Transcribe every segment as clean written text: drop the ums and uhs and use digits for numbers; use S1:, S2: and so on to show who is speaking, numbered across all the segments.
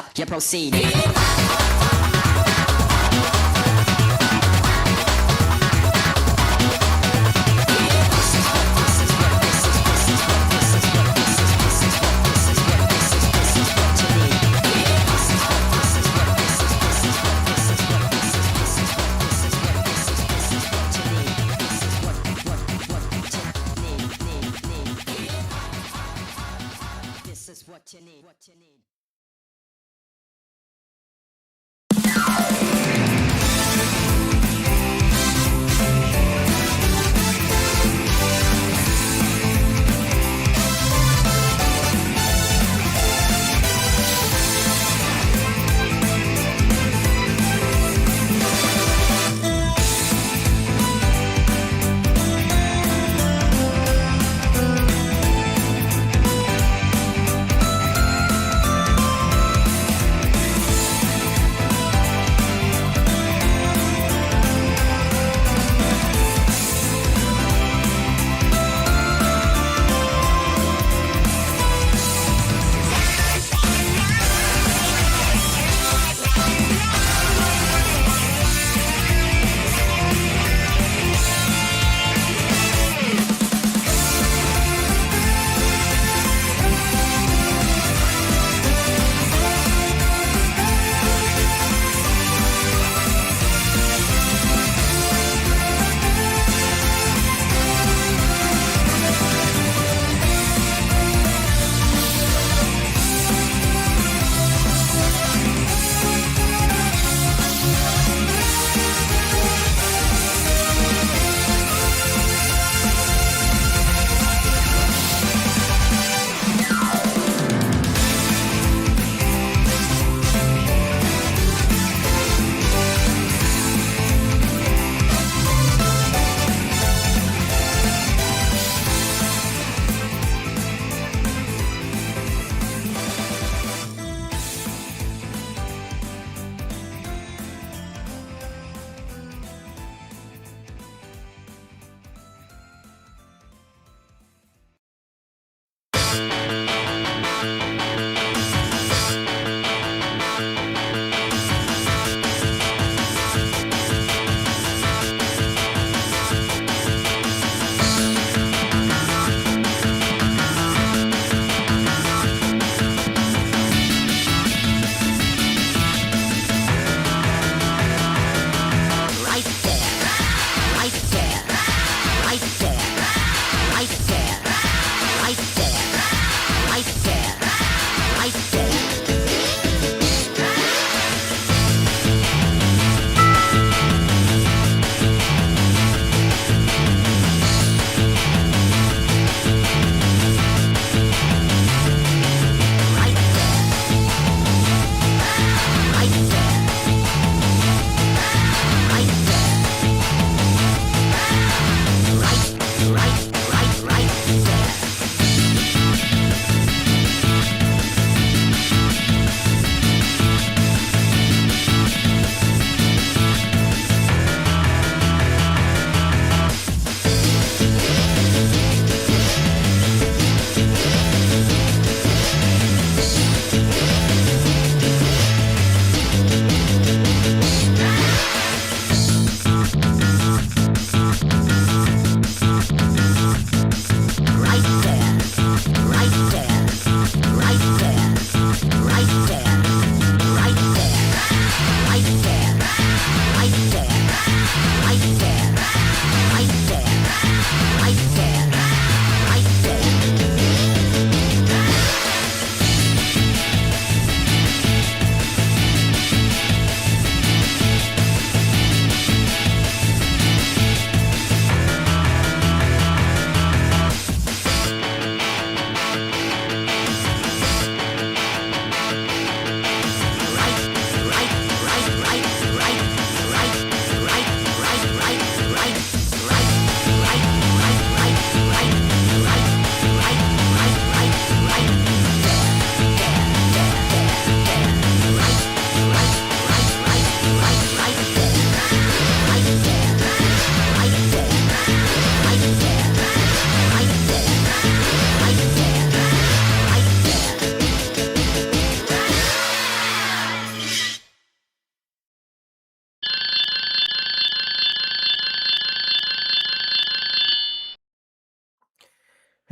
S1: stop, you proceed. What you need. What you need.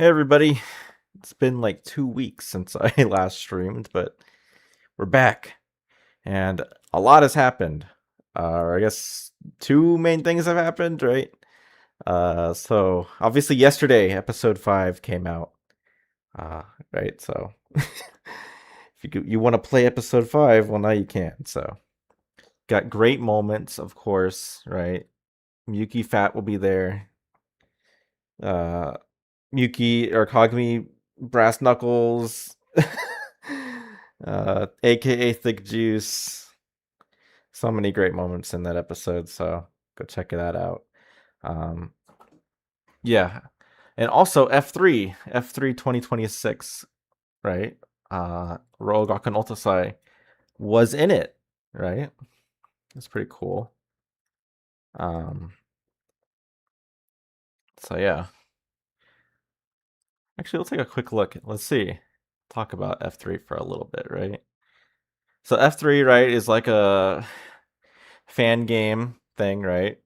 S2: Hey everybody, it's been like 2 weeks since I last streamed, but we're back, and a lot has happened. I guess two main things have happened, right? So obviously yesterday, episode 5 came out, uh, right? So if you want to play episode 5, well now you can. So got great moments, of course, right? Miyuki Fat will be there. Uh, Miyuki or Kagami Brass Knuckles. AKA Thick Juice. So many great moments in that episode, so go check that out. Um, yeah, and also F3 2026, right? Rogaku Ultasai was in it, right? That's pretty cool. So yeah. Actually, let's take a quick look. Let's see. Talk about F3 for a little bit, right? So F3, right, is like a fan game thing, right?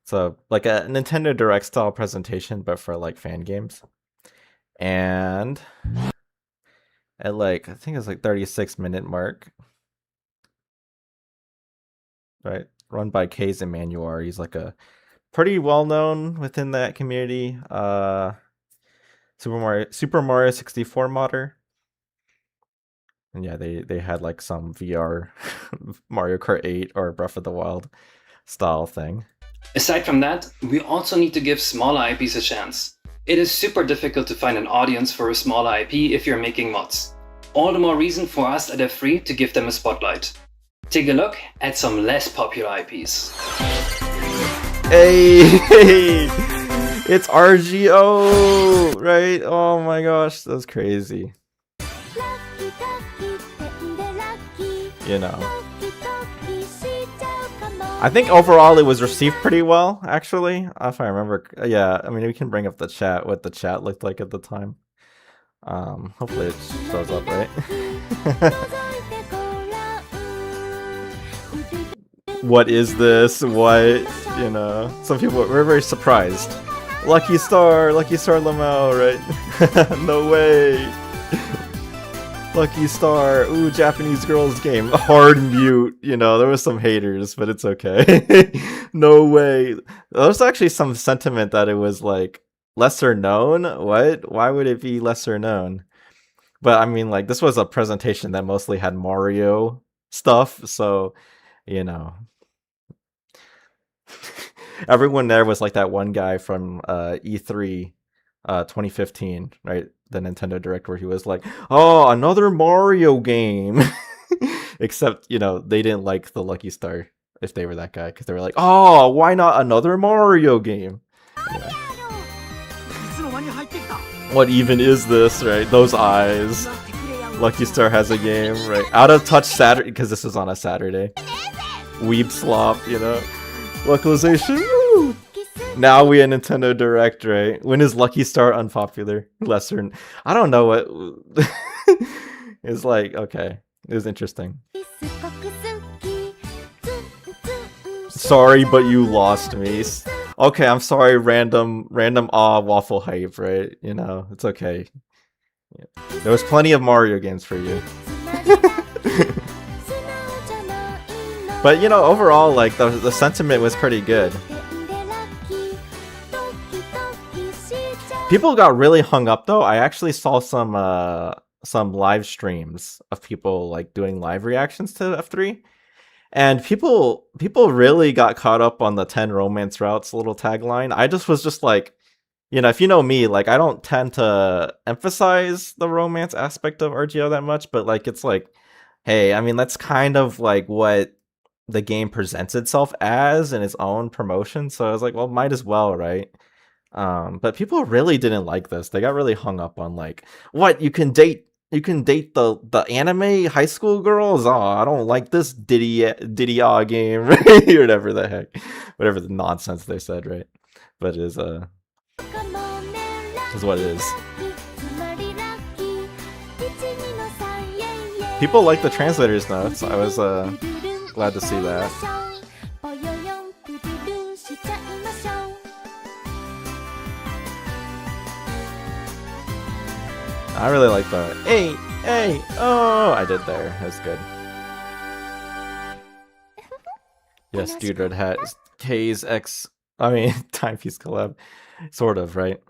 S2: So like a Nintendo Direct style presentation, but for like fan games. And at like I think it's like 36-minute mark, right? Run by Keiz Emanuar. He's like a pretty well known within that community. Super Mario 64 modder. And yeah, they had like some VR Mario Kart 8 or Breath of the Wild style thing.
S3: Aside from that, we also need to give smaller IPs a chance. It is super difficult to find an audience for a smaller IP if you're making mods. All the more reason for us at F3 to give them a spotlight. Take a look at some less popular IPs.
S2: Hey, it's RGO, right? Oh my gosh, that's crazy. You know, I think overall it was received pretty well, actually, if I remember. Yeah, I mean, we can bring up the chat, what the chat looked like at the time. Hopefully it shows up, right? What is this? What? You know, some people were very surprised. Lucky Star Lamau, right? No way. Lucky Star, ooh, Japanese girls game. Hard mute, you know, there was some haters, but it's okay. No way. There was actually some sentiment that it was like lesser known. What? Why would it be lesser known? But I mean, like, this was a presentation that mostly had Mario stuff, so, you know. Everyone there was like that one guy from E3 2015, right? The Nintendo Direct, where he was like, "Oh, another Mario game." Except, you know, they didn't like the Lucky Star if they were that guy, because they were like, "Oh, why not another Mario game?" Anyway. What even is this, right? Those eyes. Lucky Star has a game, right? Out of Touch Saturday, because this is on a Saturday. Weeb Slop, you know. Localization. Woo! Now we at Nintendo Direct, right? When is Lucky Star unpopular? Lesser. I don't know what. It's like, okay. It was interesting. Sorry, but you lost me. Okay, I'm sorry, random waffle hype, right? You know, it's okay. Yeah. There was plenty of Mario games for you. But, you know, overall, like, the sentiment was pretty good. People got really hung up, though. I actually saw some live streams of people, like, doing live reactions to F3. And people really got caught up on the 10 romance routes little tagline. I just was just like, you know, if you know me, like, I don't tend to emphasize the romance aspect of RGO that much, but, like, it's like, hey, I mean, that's kind of, like, what the game presents itself as in its own promotion, so I was like, well, might as well, right? But people really didn't like this. They got really hung up on, like, what, you can date the anime high school girls? Oh, I don't like this Diddy game, right? Whatever the heck, whatever the nonsense they said, right? But it is what it is. People like the translator's notes. I was glad to see that. I really like the hey, hey, oh, I did there. That was good. Yes, dude, Red Hat is K's X. I mean, Timepiece collab, sort of, right?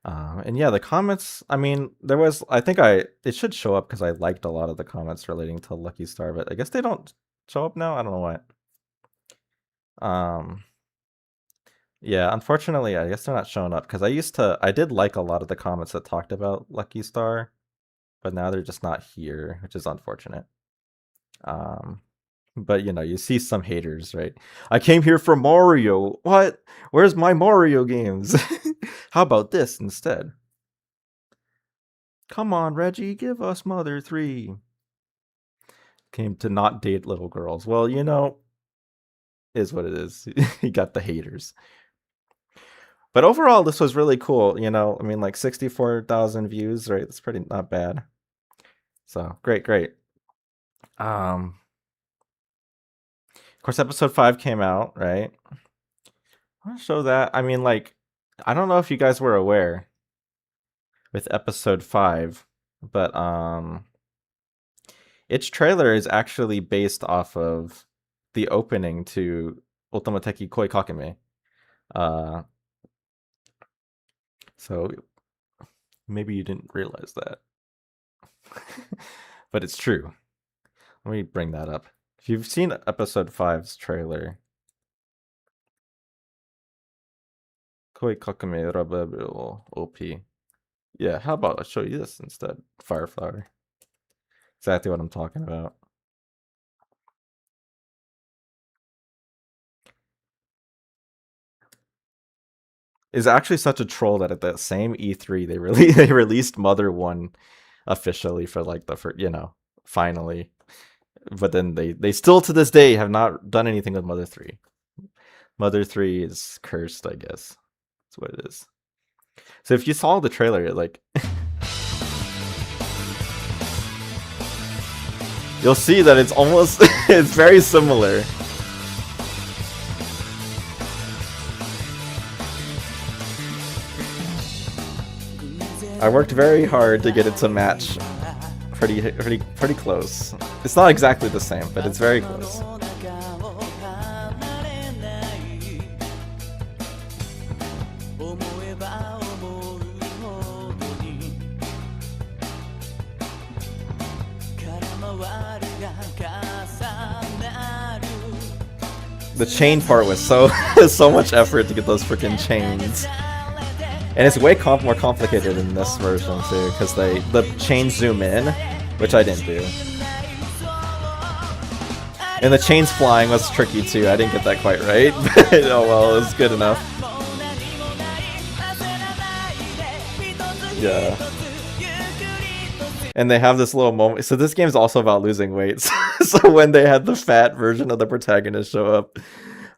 S2: And yeah, the comments. I mean, there was. I think it should show up because I liked a lot of the comments relating to Lucky Star, but I guess they don't show up now. I don't know why. Yeah, unfortunately, I guess they're not showing up because I did like a lot of the comments that talked about Lucky Star, but now they're just not here, which is unfortunate. But you know, you see some haters, right? I came here for Mario. What? Where's my Mario games? How about this instead? Come on, Reggie, give us Mother 3. Came to not date little girls. Well, you know, is what it is. He got the haters. But overall, this was really cool. You know, I mean, like 64,000 views, right? That's pretty not bad. So great, great. Of course, episode 5 came out, right? I want to show that. I mean, like, I don't know if you guys were aware with episode 5, but its trailer is actually based off of the opening to Otomateki Koi Kakeme. So maybe you didn't realize that. But it's true. Let me bring that up. If you've seen episode 5's trailer, Koi Kakame Rababil OP. Yeah, how about I show you this instead? Fireflower. Exactly what I'm talking about. Is actually such a troll that at that same E3 they released Mother 1 officially for like finally. But then they still to this day have not done anything with Mother 3. Mother 3 is cursed, I guess. That's what it is. So if you saw the trailer, like you'll see that it's almost it's very similar. I worked very hard to get it to match pretty close. It's not exactly the same, but it's very close. The chain part was so much effort to get those freaking chains. And it's way more complicated in this version too, because the chains zoom in, which I didn't do. And the chains flying was tricky too. I didn't get that quite right, but oh well, it was good enough. Yeah. And they have this little moment. So this game is also about losing weight. So when they had the fat version of the protagonist show up,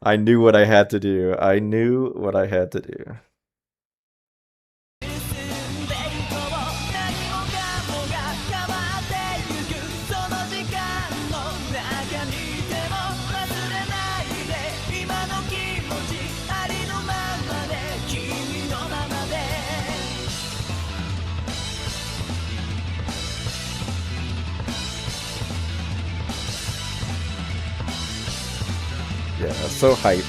S2: I knew what I had to do. I knew what I had to do. Yeah, so hype.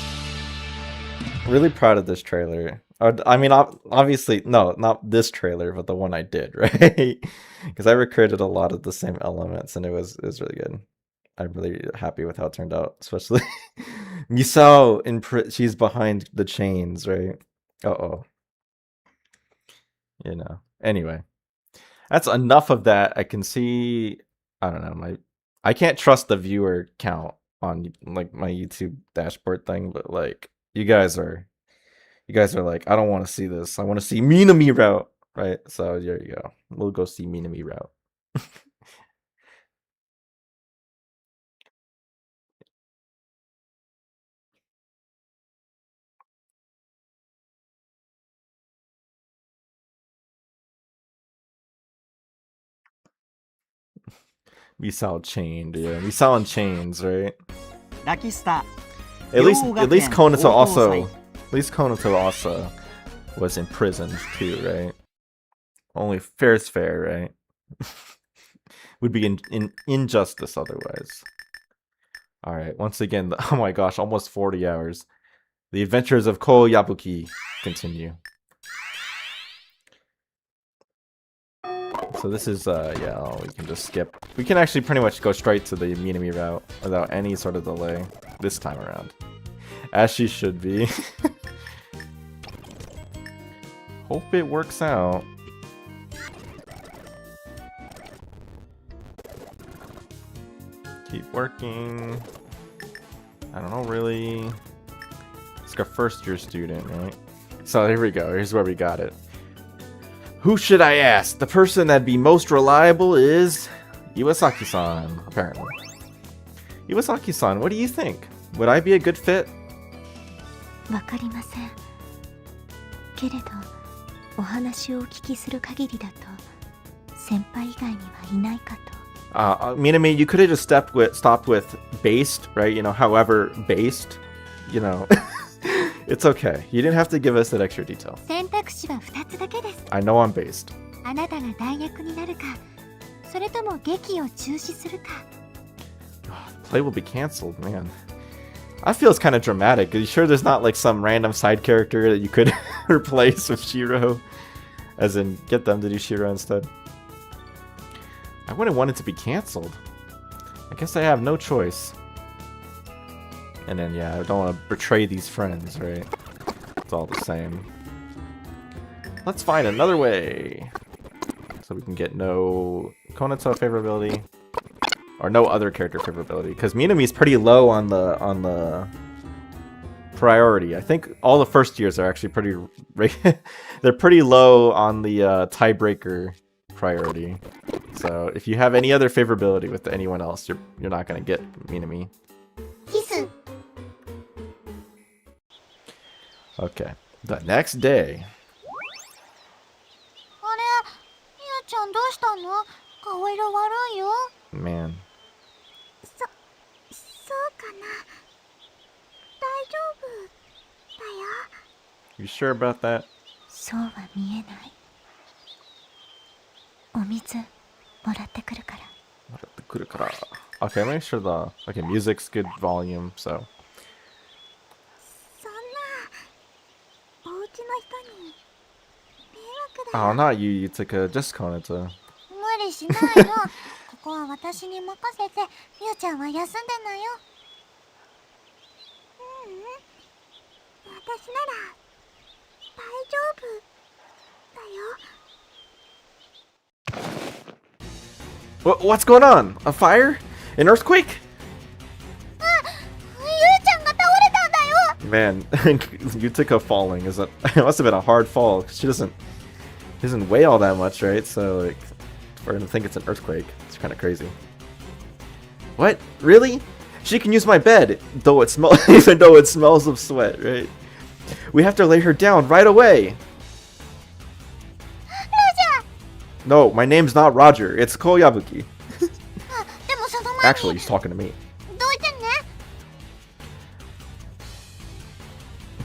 S2: Really proud of this trailer. I mean, obviously, no, not this trailer, but the one I did, right? Because I recreated a lot of the same elements, and it was really good. I'm really happy with how it turned out, especially Misao she's behind the chains, right? Uh-oh. You know. Anyway, that's enough of that. I can see. I don't know. I can't trust the viewer count on like my YouTube dashboard thing, but like you guys are like, I don't want to see this. I want to see Minami route, right? So there you go. We'll go see Minami route. Misao chained, yeah. Misao in chains, right? At least Konato also was imprisoned too, right? Only fair's fair, right? Would be in injustice otherwise. Alright, once again, oh my gosh, almost 40 hours. The adventures of Ko Yabuki continue. So this is, yeah, we can just skip. We can actually pretty much go straight to the Minami route without any sort of delay this time around. As she should be. Hope it works out. Keep working. I don't know, really. It's our first year student, right? So here we go. Here's where we got it. Who should I ask? The person that'd be most reliable is Iwasaki-san, apparently. Iwasaki-san, what do you think? Would I be a good fit?
S4: わかりません。けれど、お話をお聞きする限りだと、先輩以外にはいないかと。
S2: Minami, you could have just stopped with based, right? You know, however based, you know. It's okay. You didn't have to give us that extra detail.
S4: 選択肢は2つだけです。
S2: I know I'm based.
S4: あなたが代役になるか、それとも劇を中止するか。
S2: Play will be canceled, man. I feel it's kind of dramatic. Are you sure there's not like some random side character that you could replace with Shiro? As in, get them to do Shiro instead? I wouldn't want it to be canceled. I guess I have no choice. And then, yeah, I don't want to betray these friends, right? It's all the same. Let's find another way. So we can get no Konato favorability. Or no other character favorability. Because Minami's pretty low on the priority. I think all the first years are actually pretty... they're pretty low on the tiebreaker priority. So if you have any other favorability with anyone else, you're not going to get Minami. Okay, the next day.
S4: あれ、みゆちゃんどうしたの？顔色悪いよ。
S2: Man.
S4: そうかな。大丈夫だよ。
S2: You sure about that?
S4: そうは見えない。お水もらってくるから。
S2: Okay, make sure the music's good volume, so.
S4: そんな、お家の人に迷惑だよ。
S2: Oh, not you, Yutaka, just Konato.
S4: 無理しないの。ここは私に任せて、みゆちゃんは休んでなよ。私なら大丈夫だよ。
S2: What's going on? A fire? An earthquake?
S4: ゆうちゃんが倒れたんだよ。
S2: Man, Yutaka falling it must have been a hard fall. She doesn't weigh all that much, right? So like, we're gonna think it's an earthquake. It's kind of crazy. What? Really? She can use my bed, though even though it smells of sweat, right? We have to lay her down right away.
S4: Roger!
S2: No, my name's not Roger. It's Koyabuki.
S4: でもその前に
S2: Actually, he's talking to me.
S4: どいてね。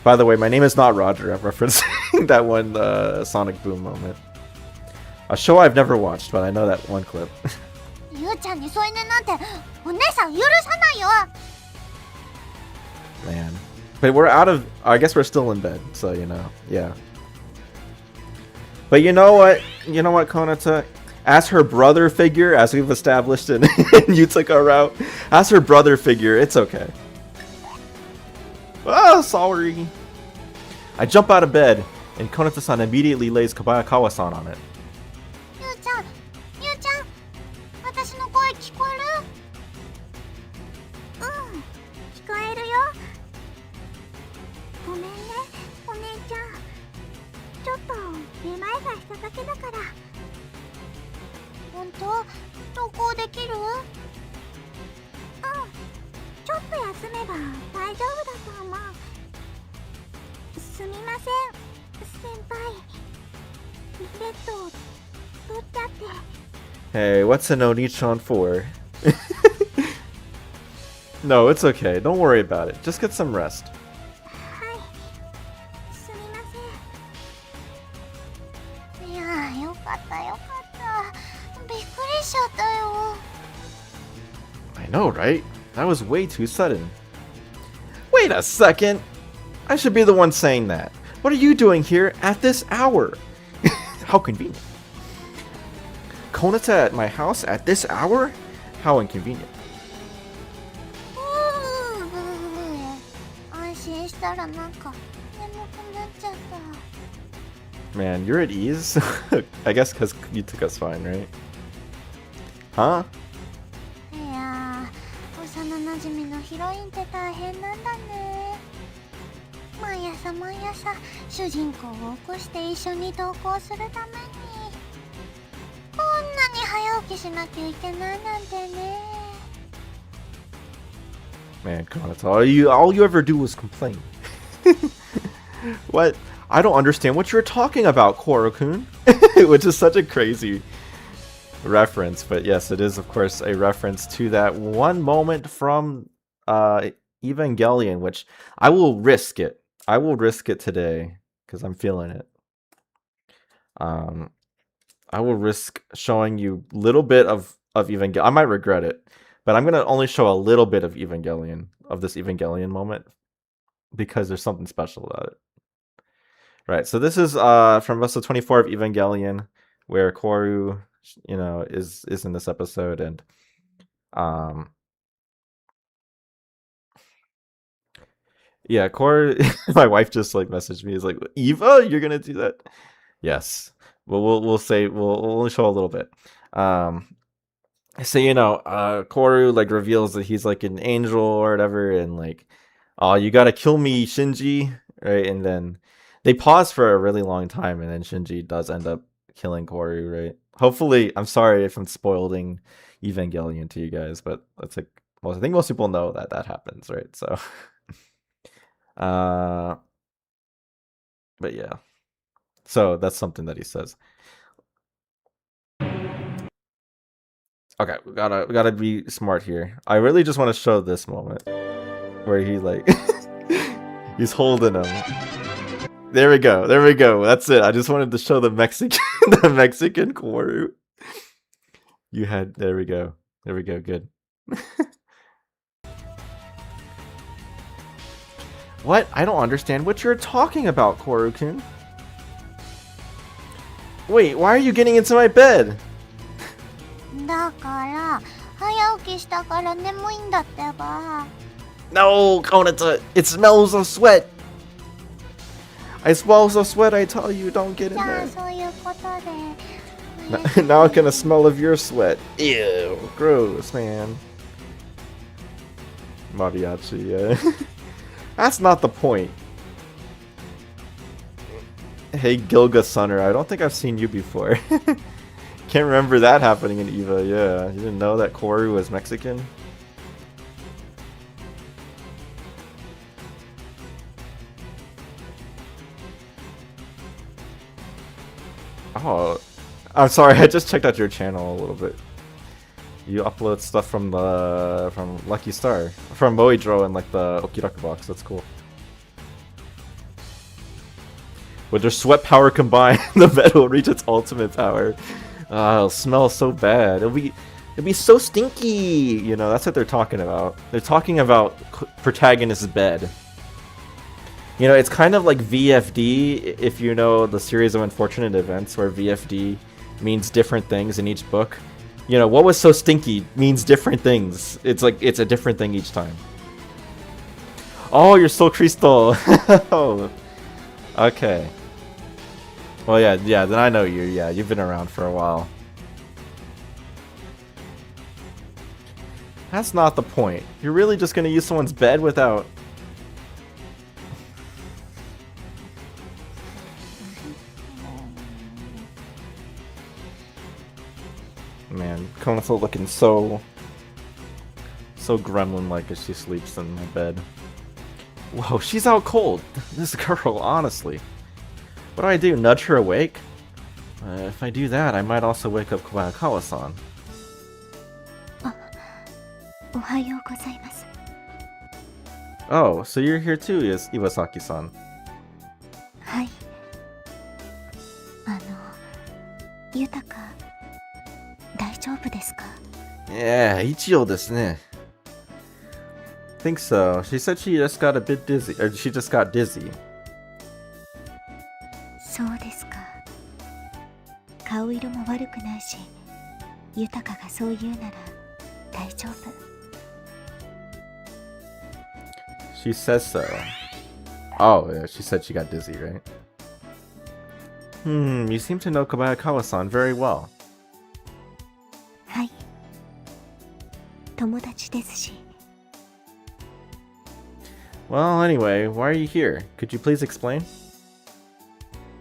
S2: By the way, my name is not Roger. I'm referencing that one Sonic Boom moment. A show I've never watched, but I know that one clip.
S4: ゆうちゃんに添い寝なんてお姉さん許さないよ。
S2: Man. But we're out of... I guess we're still in bed, so, you know, yeah. But you know what? You know what, Konata? As her brother figure, as we've established in Yutaka route, as her brother figure, it's okay. Oh, sorry. I jump out of bed, and Konata-san immediately lays Kobayakawa-san on it.
S4: ゆうちゃん、ゆうちゃん、私の声聞こえる？聞こえるよ。ごめんね、お姉ちゃん。ちょっとめまいがしただけだから。本当？投稿できる？ちょっと休めば大丈夫だと思う。すみません、先輩。ベッド取っちゃって。
S2: Hey, what's an Onichan for? No, it's okay. Don't worry about it. Just get some rest.
S4: はい、すみません。いやー、よかっびっくりしちゃったよ。
S2: I know, right? That was way too sudden. Wait a second! I should be the one saying that. What are you doing here at this hour? How convenient. Konata at my house at this hour? How inconvenient.
S4: 安心したらなんか眠くなっちゃった。
S2: Man, you're at ease? I guess because you took us fine, right? Huh?
S4: いやー、幼なじみのヒロインって大変なんだね。毎朝毎朝主人公を起こして一緒に登校するためにこんなに早起きしなきゃいけないなんてね。
S2: Man, Konata, all you ever do is complain. What? I don't understand what you're talking about, Koro-kun. Which is such a crazy reference, but yes, it is of course a reference to that one moment from Evangelion, which I will risk it. I will risk it today because I'm feeling it. I will risk showing you a little bit of Evangelion. I might regret it, but I'm gonna only show a little bit of Evangelion, of this Evangelion moment, because there's something special about it. Right, so this is from episode 24 of Evangelion, where Koru, you know, is in this episode, and yeah, Koru. My wife just like messaged me. Is like, Eva, you're gonna do that? Yes. Well, we'll only show a little bit. So you know, Koru like reveals that he's like an angel or whatever, and like, oh, you gotta kill me, Shinji, right? And then they pause for a really long time, and then Shinji does end up killing Koru, right? Hopefully, I'm sorry if I'm spoiling Evangelion to you guys, but that's like, I think most people know that happens, right? So, but yeah, so that's something that he says. Okay, we gotta be smart here. I really just want to show this moment where he like he's holding him. There we go. That's it. I just wanted to show the Mexican the Mexican Koru. There we go. Good. What? I don't understand what you're talking about, Koru-kun. Wait, why are you getting into my bed?
S4: だから早起きしたから眠いんだってば。
S2: No, Konata, it smells of sweat. I smell of sweat, I tell you, don't get in
S4: じゃあ
S2: there.
S4: そういうことで。
S2: Now I can smell of your sweat. Ew, gross, man. Mariachi, yeah. That's not the point. Hey, Gilga Sunner, I don't think I've seen you before. Can't remember that happening in Eva, yeah. You didn't know that Koru was Mexican? Oh, I'm sorry, I just checked out your channel a little bit. You upload stuff from Lucky Star, from Moidro and like the Okiraku box. That's cool. With their sweat power combined, the bed will reach its ultimate power. It'll smell so bad. It'll be so stinky. You know, that's what they're talking about. They're talking about protagonist's bed. You know, it's kind of like VFD, if you know the series of unfortunate events where VFD means different things in each book. You know, what was so stinky means different things. It's like, it's a different thing each time. Oh, you're so Crystal. Oh, okay. Well, yeah, then I know you. Yeah, you've been around for a while. That's not the point. You're really just gonna use someone's bed without... Man, Konato looking so gremlin-like as she sleeps in my bed. Whoa, she's out cold. This girl, honestly. What do I do? Nudge her awake? If I do that, I might also wake up Kawa-san.
S4: おはようございます。
S2: Oh, so you're here too, is Iwasaki-san.
S4: はい。豊か丈夫ですか？
S2: Yeah, 一応ですね. Think so. She said she just got a bit dizzy, or she just got dizzy.
S4: そうですか。顔色も悪くないし、豊がそう言うなら大丈夫。
S2: She says so. Oh, yeah, she said she got dizzy, right? You seem to know Kobayakawa-san very well.
S4: はい。友達ですし。
S2: Well, anyway, why are you here? Could you please explain?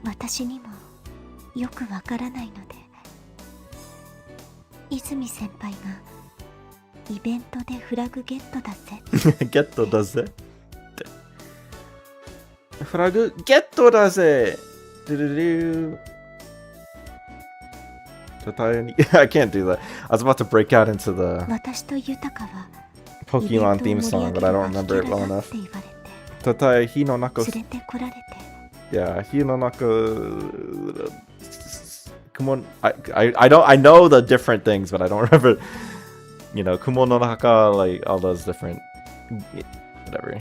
S4: 私にもよくわからないので。泉先輩がイベントでフラグゲットだぜ。
S2: ゲットだぜ。フラグゲットだぜ。ドゥドゥドゥ。I can't do that. I was about to break out into the
S4: 私と豊は
S2: Pokemon theme song, but I don't remember it well enough.
S4: って言われて
S2: たたえ火の中。
S4: 連れてこられて。
S2: Yeah, 火の中。Come on, I don't, I know the different things, but I don't remember. You know, kumo no naka, like all those different, whatever.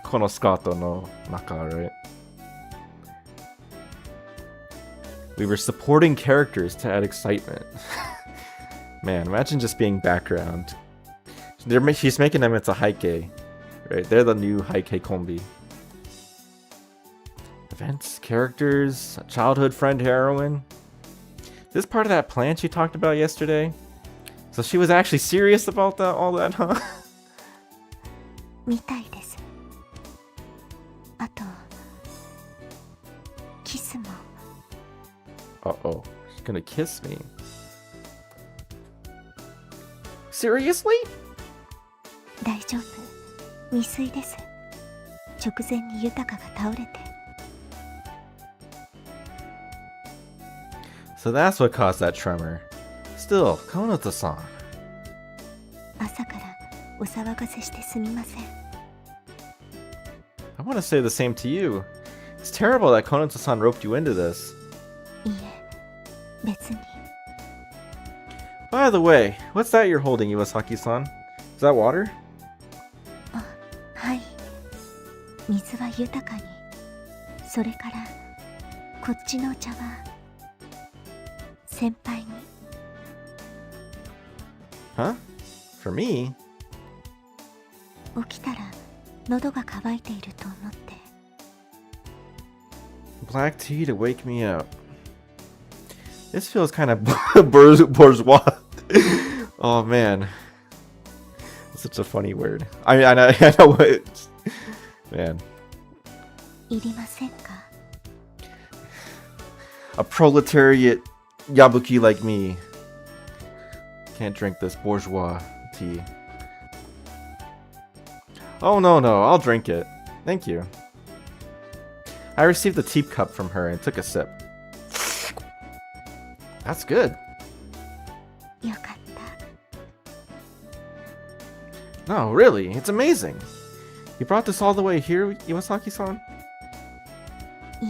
S2: Kono skato no naka, right? We were supporting characters to add excitement. Man, imagine just being background. She's making them into Heike, right? They're the new Heike kombi. Events, characters, a childhood friend heroine. This part of that plan she talked about yesterday. So she was actually serious about that, all that, huh?
S4: みたいです。あとキスも。
S2: Uh-oh, she's gonna kiss me. Seriously?
S4: 大丈夫。未遂です。直前に豊が倒れて。
S2: So that's what caused that tremor. Still, Konota-san.
S4: 朝からお騒がせしてすみません。
S2: I want to say the same to you. It's terrible that Konota-san roped you into this.
S4: いえ、別に。
S2: By the way, what's that you're holding, Iwasaki-san? Is that water?
S4: あ、はい。水は豊かに。それからこっちのお茶は先輩に。
S2: Huh? For me?
S4: 起きたら喉が渇いていると思って。
S2: Black tea to wake me up. This feels kind of bourgeois. Oh man. Such a funny word. I know what. Man.
S4: いりませんか？
S2: A proletariat yabuki like me can't drink this bourgeois tea. Oh no, I'll drink it. Thank you. I received the teacup from her and took a sip. That's good.
S4: よかった。
S2: No, really, it's amazing. You brought this all the way here, Iwasaki-san?
S4: いえ、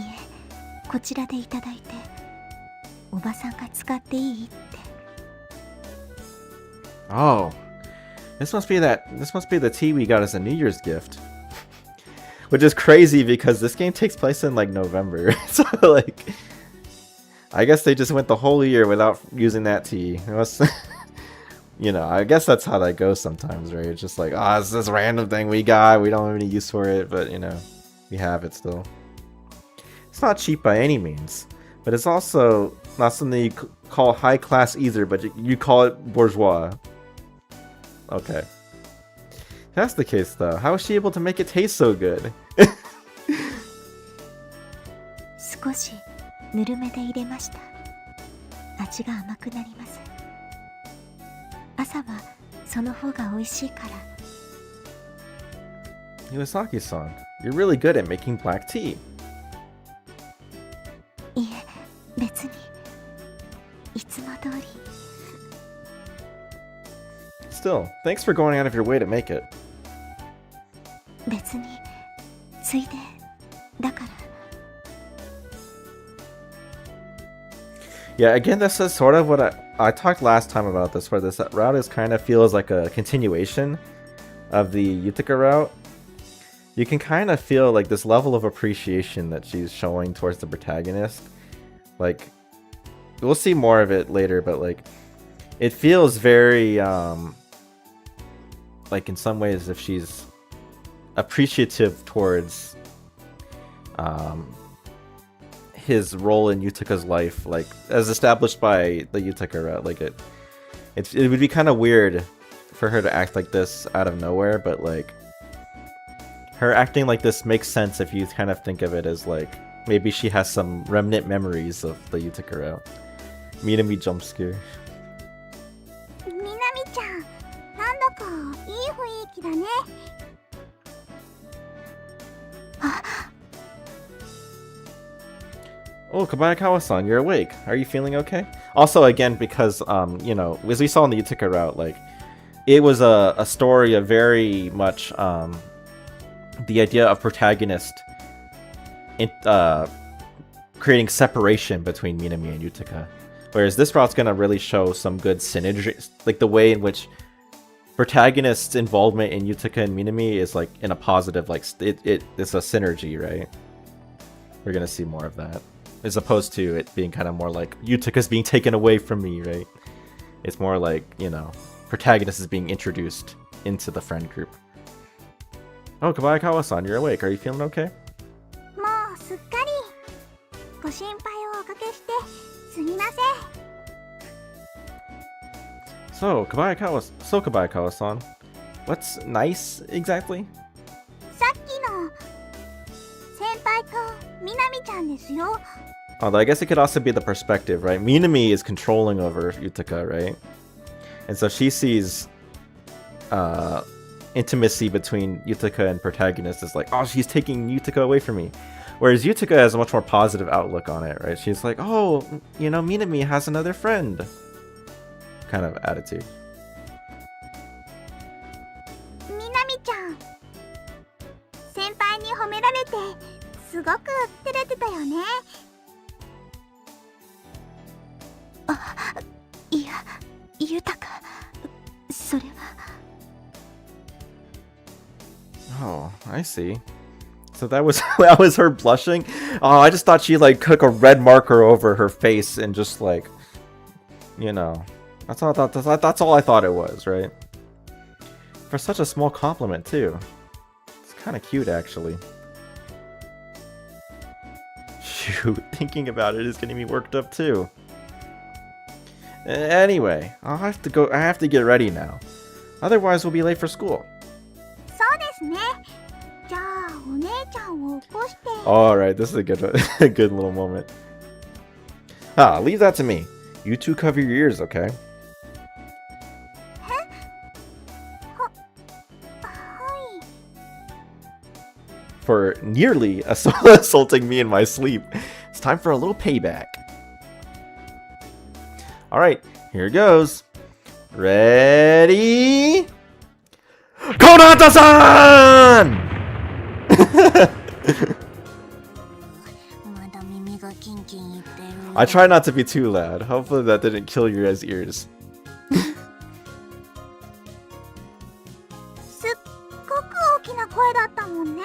S4: こちらでいただいて、おばさんが使っていいって。
S2: Oh, this must be the tea we got as a New Year's gift. Which is crazy because this game takes place in like November. So like, I guess they just went the whole year without using that tea. It was, you know, I guess that's how that goes sometimes, right? It's just like, oh, it's this random thing we got. We don't have any use for it, but you know, we have it still. It's not cheap by any means, but it's also not something you call high class either, but you call it bourgeois. Okay. If that's the case though, how is she able to make it taste so good?
S4: 少しぬるめで入れました。味が甘くなります。朝はその方が美味しいから。
S2: Iwasaki-san, you're really good at making black tea.
S4: いえ、別に。いつも通り。
S2: Still, thanks for going out of your way to make it.
S4: 別に、ついで、だから。
S2: Yeah, again, this is sort of what I talked last time about this, where this route is kind of feels like a continuation of the Utica route. You can kind of feel like this level of appreciation that she's showing towards the protagonist. Like, we'll see more of it later, but like, it feels very, like in some ways, if she's appreciative towards, his role in Utica's life, like as established by the Utica route. Like it would be kind of weird for her to act like this out of nowhere, but like her acting like this makes sense if you kind of think of it as like maybe she has some remnant memories of the Utica route. Minami jump scare.
S4: みなみちゃん、なんだかいい雰囲気だね。
S2: Oh, Kabayakawa-san, you're awake. Are you feeling okay? Also, again, because, you know, as we saw in the Utica route, like, it was a story of very much, the idea of protagonist creating separation between Minami and Utica. Whereas this route's gonna really show some good synergy, like the way in which protagonist's involvement in Utica and Minami is like in a positive, like it's a synergy, right? We're gonna see more of that. As opposed to it being kind of more like Utica's being taken away from me, right? It's more like, you know, protagonist is being introduced into the friend group. Oh, Kabayakawa-san, you're awake. Are you feeling okay?
S4: もうすっかり。ご心配をおかけしてすみません。
S2: So, Kabayakawa-san, what's nice exactly?
S4: さっきの先輩とみなみちゃんですよ。
S2: Although I guess it could also be the perspective, right? Minami is controlling over Utica, right? And so she sees intimacy between Utica and protagonist as like, oh, she's taking Utica away from me. Whereas Utica has a much more positive outlook on it, right? She's like, oh, you know, Minami has another friend kind of attitude.
S4: みなみちゃん、先輩に褒められてすごく照れてたよね。いや、豊か、それは。
S2: Oh, I see. So that was that was her blushing. Oh, I just thought she like took a red marker over her face and just like, you know, that's all I thought it was, right? For such a small compliment too. It's kind of cute actually. Shoot, thinking about it is getting me worked up too. Anyway, I have to get ready now. Otherwise we'll be late for school.
S4: そうですね。じゃあお姉ちゃんを起こして。
S2: Alright, this is a good little moment. Ah, leave that to me. You two cover your ears, okay?
S4: はい。
S2: For nearly assaulting me in my sleep. It's time for a little payback. Alright, here goes. Ready? Konata-san!
S4: まだ耳がキンキン言ってる。
S2: I try not to be too loud. Hopefully that didn't kill your guys' ears.
S4: すっごく大きな声だったもんね。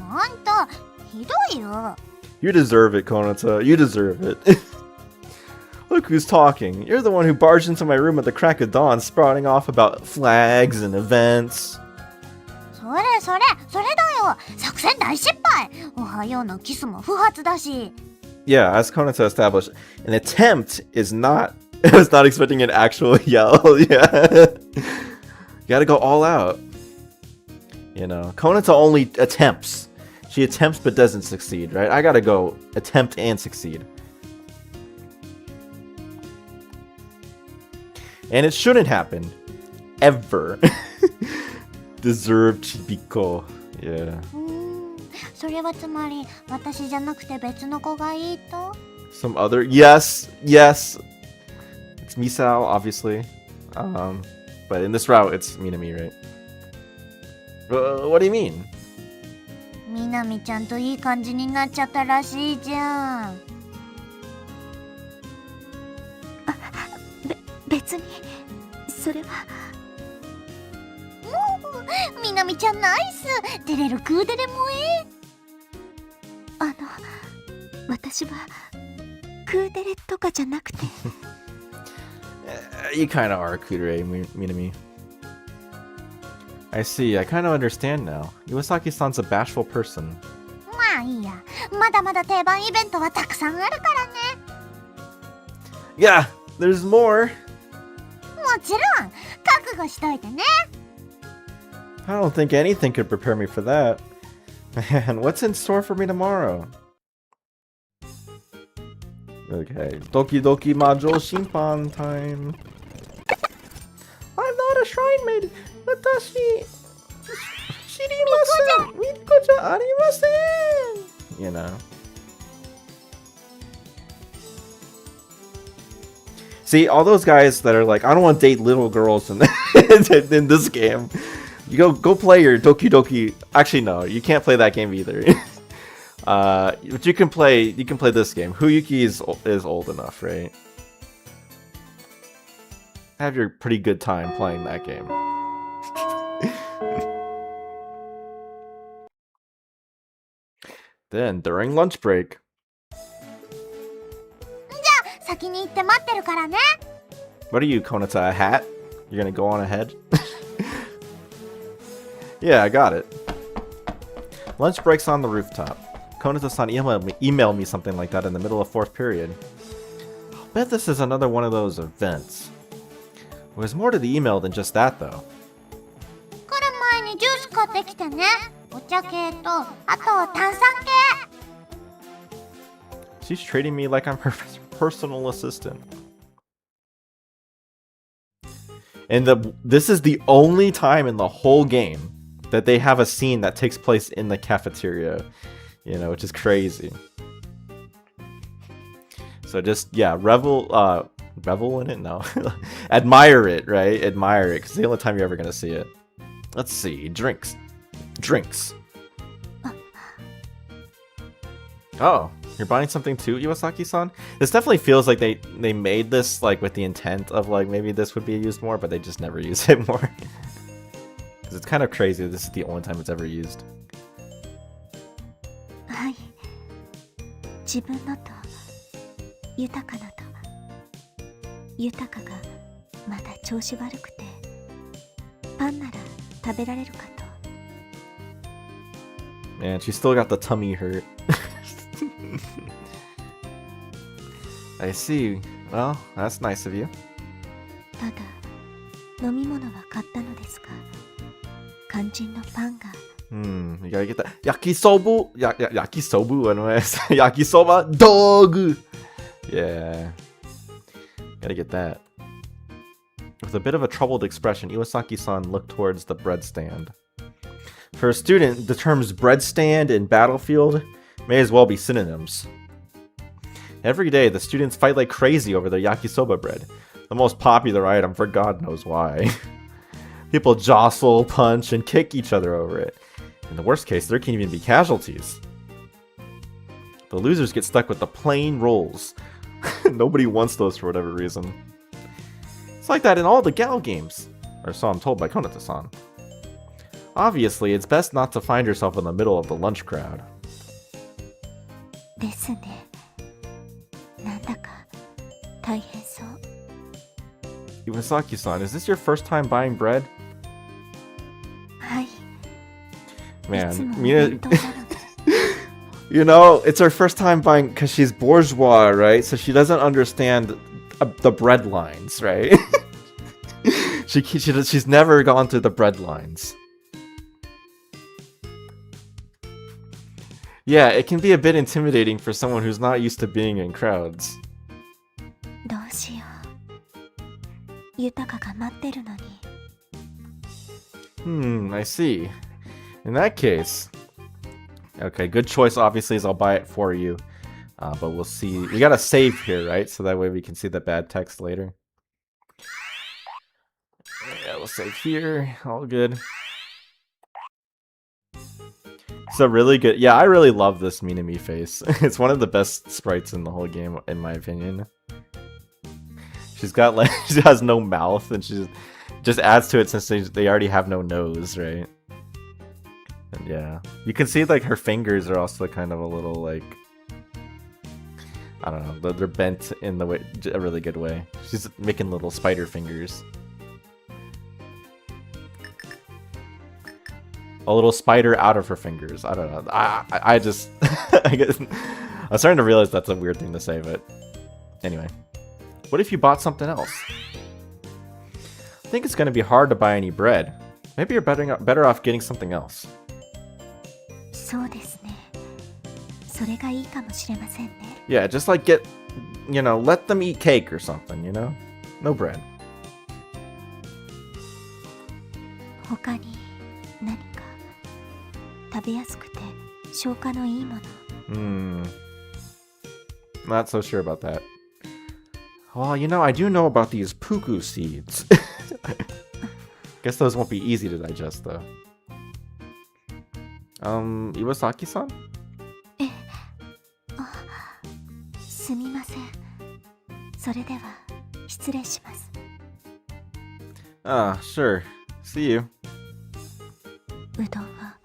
S4: あんた、ひどいよ。
S2: You deserve it, Konata. You deserve it. Look who's talking. You're the one who barged into my room at the crack of dawn, sprouting off about flags and events.
S4: それだよ。作戦大失敗。おはようのキスも不発だし。
S2: Yeah, as Konata established, an attempt is not... I was not expecting an actual yell. Yeah. You gotta go all out. You know, Konata only attempts. She attempts but doesn't succeed, right? I gotta go attempt and succeed. And it shouldn't happen. Ever. Deserved Chibiko. Yeah.
S4: それはつまり私じゃなくて別の子がいいと？
S2: Some other... Yes! Yes! It's Misao, obviously. But in this route, it's Minami, right? What do you mean?
S4: みなみちゃんといい感じになっちゃったらしいじゃん。別にそれはもうみなみちゃんナイス。照れるクーデレ萌え。私はクーデレとかじゃなくて
S2: You kind of are Kudere, Minami. I see, I kind of understand now. Iwasaki-san's a bashful person.
S4: まあいいや。まだまだ定番イベントはたくさんあるからね。
S2: Yeah, there's more!
S4: もちろん覚悟しといてね。
S2: I don't think anything could prepare me for that. Man, what's in store for me tomorrow? Okay, Doki Doki Majo Shimpan time. I'm not a shrine maid. Watashi shirimasen. Mikoja arimasen. You know. See, all those guys that are like, I don't want to date little girls in this game. You go play your Doki Doki. Actually, no, you can't play that game either. But you can play this game. Huyuki is old enough, right? Have your pretty good time playing that game. Then during lunch break.
S4: 先に行って待ってるからね。
S2: What are you, Konata? A hat? You're gonna go on ahead? Yeah, I got it. Lunch breaks on the rooftop. Konata-san emailed me something like that in the middle of 4th period. I'll bet this is another one of those events. There's more to the email than just that, though.
S4: 来る前にジュース買ってきてね。お茶系と、あと炭酸系。
S2: She's treating me like I'm her personal assistant. And this is the only time in the whole game that they have a scene that takes place in the cafeteria. You know, which is crazy. So just, yeah, revel in it? No. Admire it, right? Admire it, because it's the only time you're ever gonna see it. Let's see. Drinks. Oh, you're buying something too, Iwasaki-san? This definitely feels like they made this like with the intent of like maybe this would be used more, but they just never use it more. Because it's kind of crazy that this is the only time it's ever used.
S4: はい。自分のと豊かなと豊かがまだ調子悪くてパンなら食べられるかと。
S2: Man, she still got the tummy hurt. I see. Well, that's nice of you.
S4: ただ飲み物は買ったのですが肝心のパンが
S2: You gotta get that yakisobu. Yakisobu, anyways. Yakisoba dog. Yeah, gotta get that. With a bit of a troubled expression, Iwasaki-san looked towards the bread stand. For a student, the terms bread stand and battlefield may as well be synonyms. Every day, the students fight like crazy over their yakisoba bread, the most popular item for God knows why. People jostle, punch, and kick each other over it. In the worst case, there can even be casualties. The losers get stuck with the plain rolls. Nobody wants those for whatever reason. It's like that in all the Gal games, or so I'm told by Konata-san. Obviously, it's best not to find yourself in the middle of the lunch crowd.
S4: ですね。なんだか大変そう。
S2: Iwasaki-san, is this your first time buying bread?
S4: はい。
S2: Man,
S4: いつもお
S2: Mina,
S4: 弁当なので
S2: you know, it's her first time buying because she's bourgeois, right? So she doesn't understand the bread lines, right? She's never gone through the bread lines. Yeah, it can be a bit intimidating for someone who's not used to being in crowds.
S4: どうしよう。豊かが待ってるのに。
S2: I see. In that case... Okay, good choice obviously is I'll buy it for you. But we'll see. We gotta save here, right? So that way we can see the bad text later. Yeah, we'll save here. All good. It's a really good... Yeah, I really love this Minami face. It's one of the best sprites in the whole game, in my opinion. She's got like she has no mouth, and she just adds to it since they already have no nose, right? And yeah, you can see like her fingers are also kind of a little like, I don't know, they're bent in the way, a really good way. She's making little spider fingers. A little spider out of her fingers. I don't know. I just I guess I'm starting to realize that's a weird thing to say, but anyway. What if you bought something else? I think it's going to be hard to buy any bread. Maybe you're better off getting something else.
S4: そうですね。それがいいかもしれませんね。
S2: Yeah, just like get, you know, let them eat cake or something, you know? No bread.
S4: 他に何か食べやすくて消化のいいもの。
S2: Not so sure about that. Well, you know, I do know about these puku seeds. Guess those won't be easy to digest, though. Iwasaki-san?
S4: すみません。それでは失礼します。
S2: Ah, sure. See you.
S4: うどんは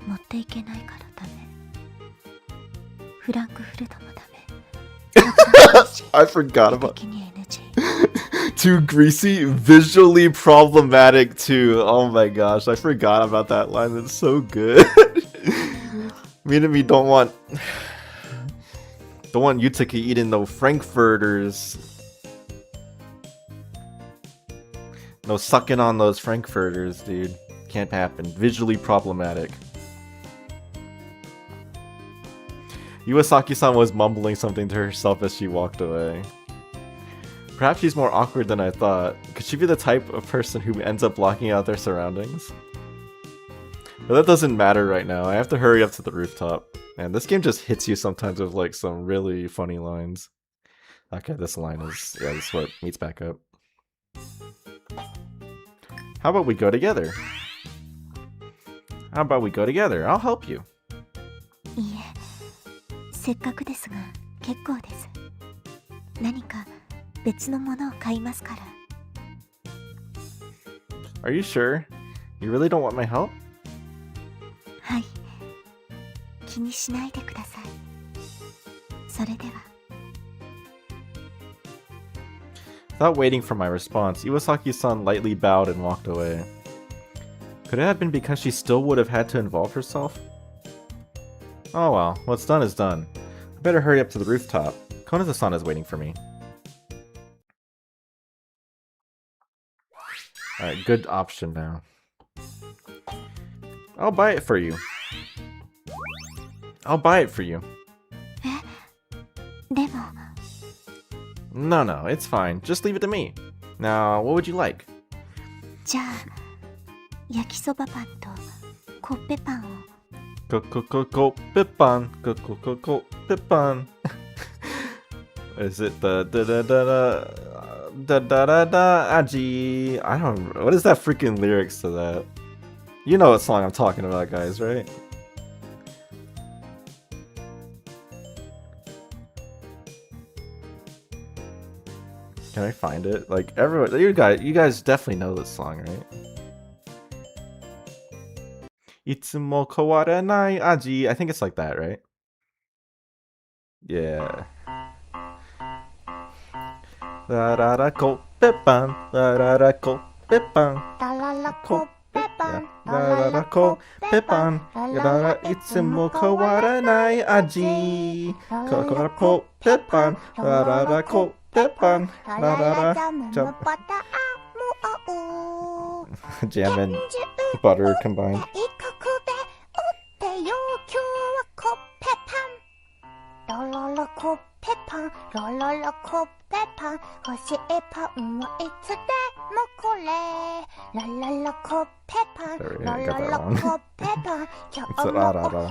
S4: 持っていけないからダメ。フランクフルトもダメ。
S2: I forgot about
S4: 的に NG。
S2: Too greasy, visually problematic too. Oh my gosh, I forgot about that line. It's so good. Minami don't want Yutaka eating no frankfurters. No sucking on those frankfurters, dude. Can't happen. Visually problematic. Iwasaki-san was mumbling something to herself as she walked away. Perhaps she's more awkward than I thought. Could she be the type of person who ends up blocking out their surroundings? But that doesn't matter right now. I have to hurry up to the rooftop. And this game just hits you sometimes with like some really funny lines. Okay, this line is, yeah, this is what meets back up. How about we go together? How about we go together? I'll help you.
S4: いいえ、せっかくですが結構です。何か別のものを買いますから。
S2: Are you sure? You really don't want my help?
S4: はい。気にしないでください。それでは。
S2: Without waiting for my response, Iwasaki-san lightly bowed and walked away. Could it have been because she still would have had to involve herself? Oh well, what's done is done. I better hurry up to the rooftop. Konoza-san is waiting for me. Alright, good option now. I'll buy it for you. I'll buy it for you.
S4: でも。
S2: No, it's fine. Just leave it to me. Now, what would you like?
S4: じゃあ、焼きそばパンとコッペパンを。
S2: Pippan. Pippan. Is it the aji? I don't. What is that freaking lyrics to that? You know what song I'm talking about, guys, right? Can I find it? Like everyone, you guys definitely know this song, right? Itsumo kawaranai aji. I think it's like that, right? Yeah. La ra ra koppepan, la ra ra koppepan, koppepan, la ra ra koppepan, la ra itsumo kawaranai aji. Koppepan, la ra ra koppepan, la ra ra jam and butter combined. Sorry, I got that wrong. It's a ra ra ra.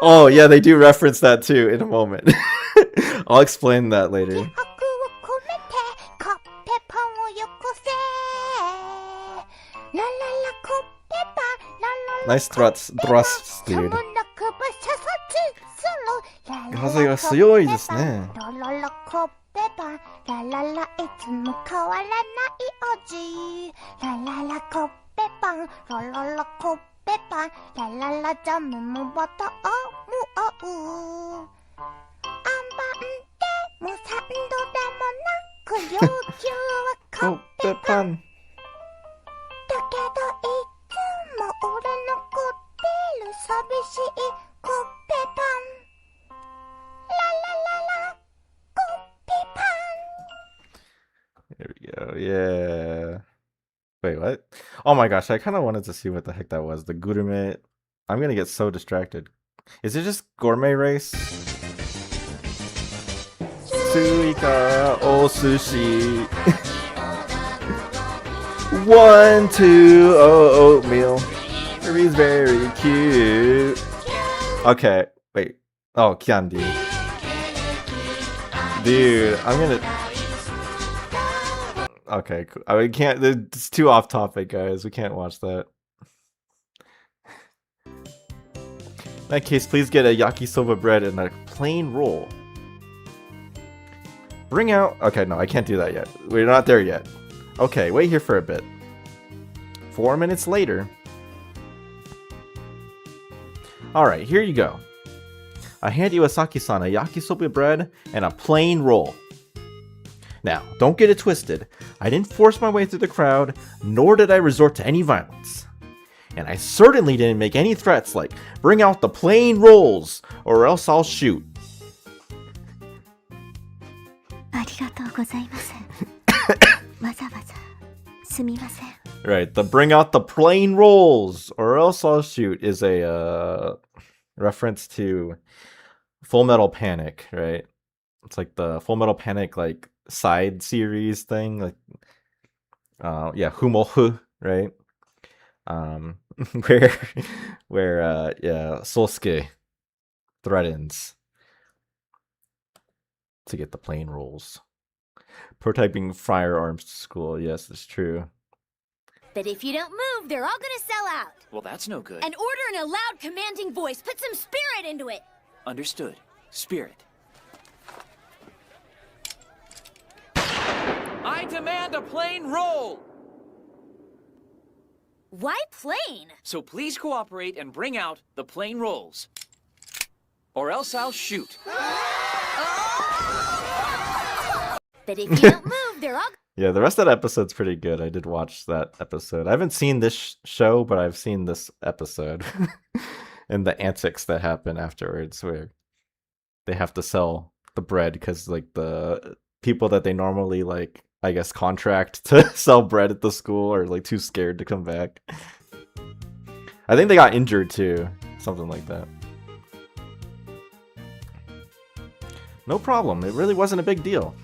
S2: Oh yeah, they do reference that too in a moment. I'll explain that later. Nice thrusts, dude. 風が強いですね。
S4: ラララコッペパンラララいつも変わらない味ラララコッペパンラララコッペパンラララジャムもバターも合うあんばんでもサンドでもなく要求はコッペパンだけどいつも俺残ってる寂しいコッペパンララララコッペパン
S2: There we go. Yeah. Wait, what? Oh my gosh, I kind of wanted to see what the heck that was. The gourmet. I'm gonna get so distracted. Is it just gourmet race? Suika o sushi. 1, 2, oatmeal. He's very cute. Okay, wait. Oh, Kyandi. Dude, I'm gonna. Okay, cool. We can't. It's too off topic, guys. We can't watch that. In that case, please get a yakisoba bread and a plain roll. Bring out. Okay, no, I can't do that yet. We're not there yet. Okay, wait here for a bit. 4 minutes later. Alright, here you go. I hand Iwasaki-san a yakisoba bread and a plain roll. Now, don't get it twisted. I didn't force my way through the crowd, nor did I resort to any violence. And I certainly didn't make any threats like, bring out the plain rolls, or else I'll shoot.
S4: ありがとうございます。わざわざすみません。
S2: Right, the bring out the plain rolls, or else I'll shoot is a reference to Full Metal Panic, right? It's like the Full Metal Panic like side series thing, like yeah, Humohu, right? where yeah, Solsuke threatens to get the plain rolls. Prototyping firearms to school, yes, it's true.
S5: But if you don't move, they're all gonna sell out.
S6: Well, that's no good.
S5: And order in a loud, commanding voice. Put some spirit into it.
S6: Understood. Spirit. I demand a plain roll!
S5: Why plain?
S6: So please cooperate and bring out the plain rolls. Or else I'll shoot.
S5: But if you don't move, they're all...
S2: Yeah, the rest of that episode's pretty good. I did watch that episode. I haven't seen this show, but I've seen this episode. And the antics that happen afterwards where they have to sell the bread because like the people that they normally like, I guess, contract to sell bread at the school are like too scared to come back. I think they got injured too. Something like that. No problem. It really wasn't a big deal.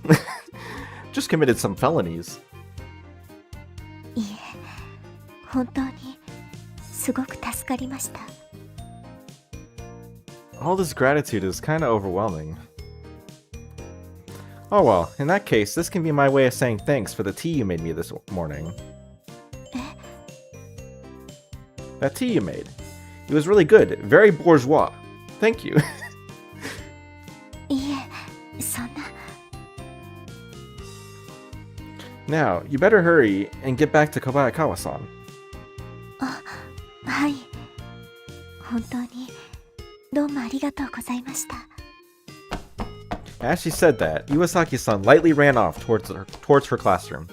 S2: Just committed some felonies.
S4: いえ、本当にすごく助かりました。
S2: All this gratitude is kind of overwhelming. Oh well, in that case, this can be my way of saying thanks for the tea you made me this morning. That tea you made. It was really good. Very bourgeois. Thank you.
S4: いえ、そんな。
S2: Now, you better hurry and get back to Kobayakawa-san.
S4: あ、はい。本当にどうもありがとうございました。
S2: As she said that, Iwasaki-san lightly ran off towards her classroom.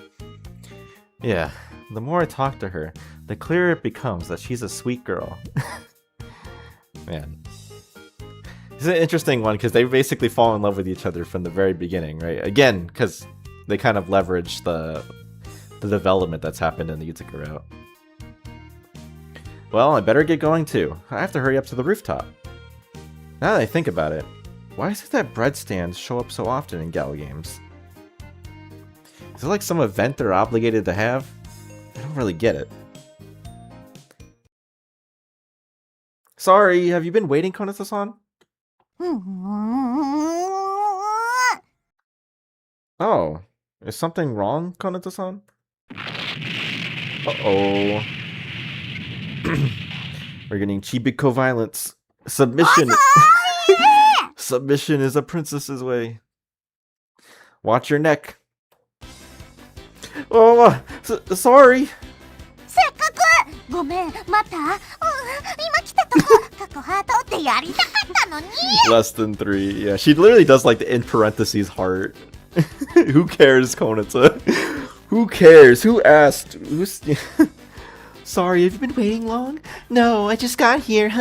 S2: Yeah, the more I talk to her, the clearer it becomes that she's a sweet girl. Man. It's an interesting one because they basically fall in love with each other from the very beginning, right? Again, because they kind of leverage the development that's happened in the Utica route. Well, I better get going too. I have to hurry up to the rooftop. Now that I think about it, why is it that bread stands show up so often in Gal games? Is it like some event they're obligated to have? I don't really get it. Sorry, have you been waiting, Konata-san? Oh, is something wrong, Konata-san? Uh-oh. We're getting Chibiko violence. Submission. Submission is a princess's way. Watch your neck. Oh, sorry.
S4: せっかくごめん、また今来たとこ過去ハートってやりたかったのに
S2: Less than 3. Yeah, she literally does like the in parentheses heart. Who cares, Konata? Who cares? Who asked? Who's... Sorry, have you been waiting long? No, I just got here.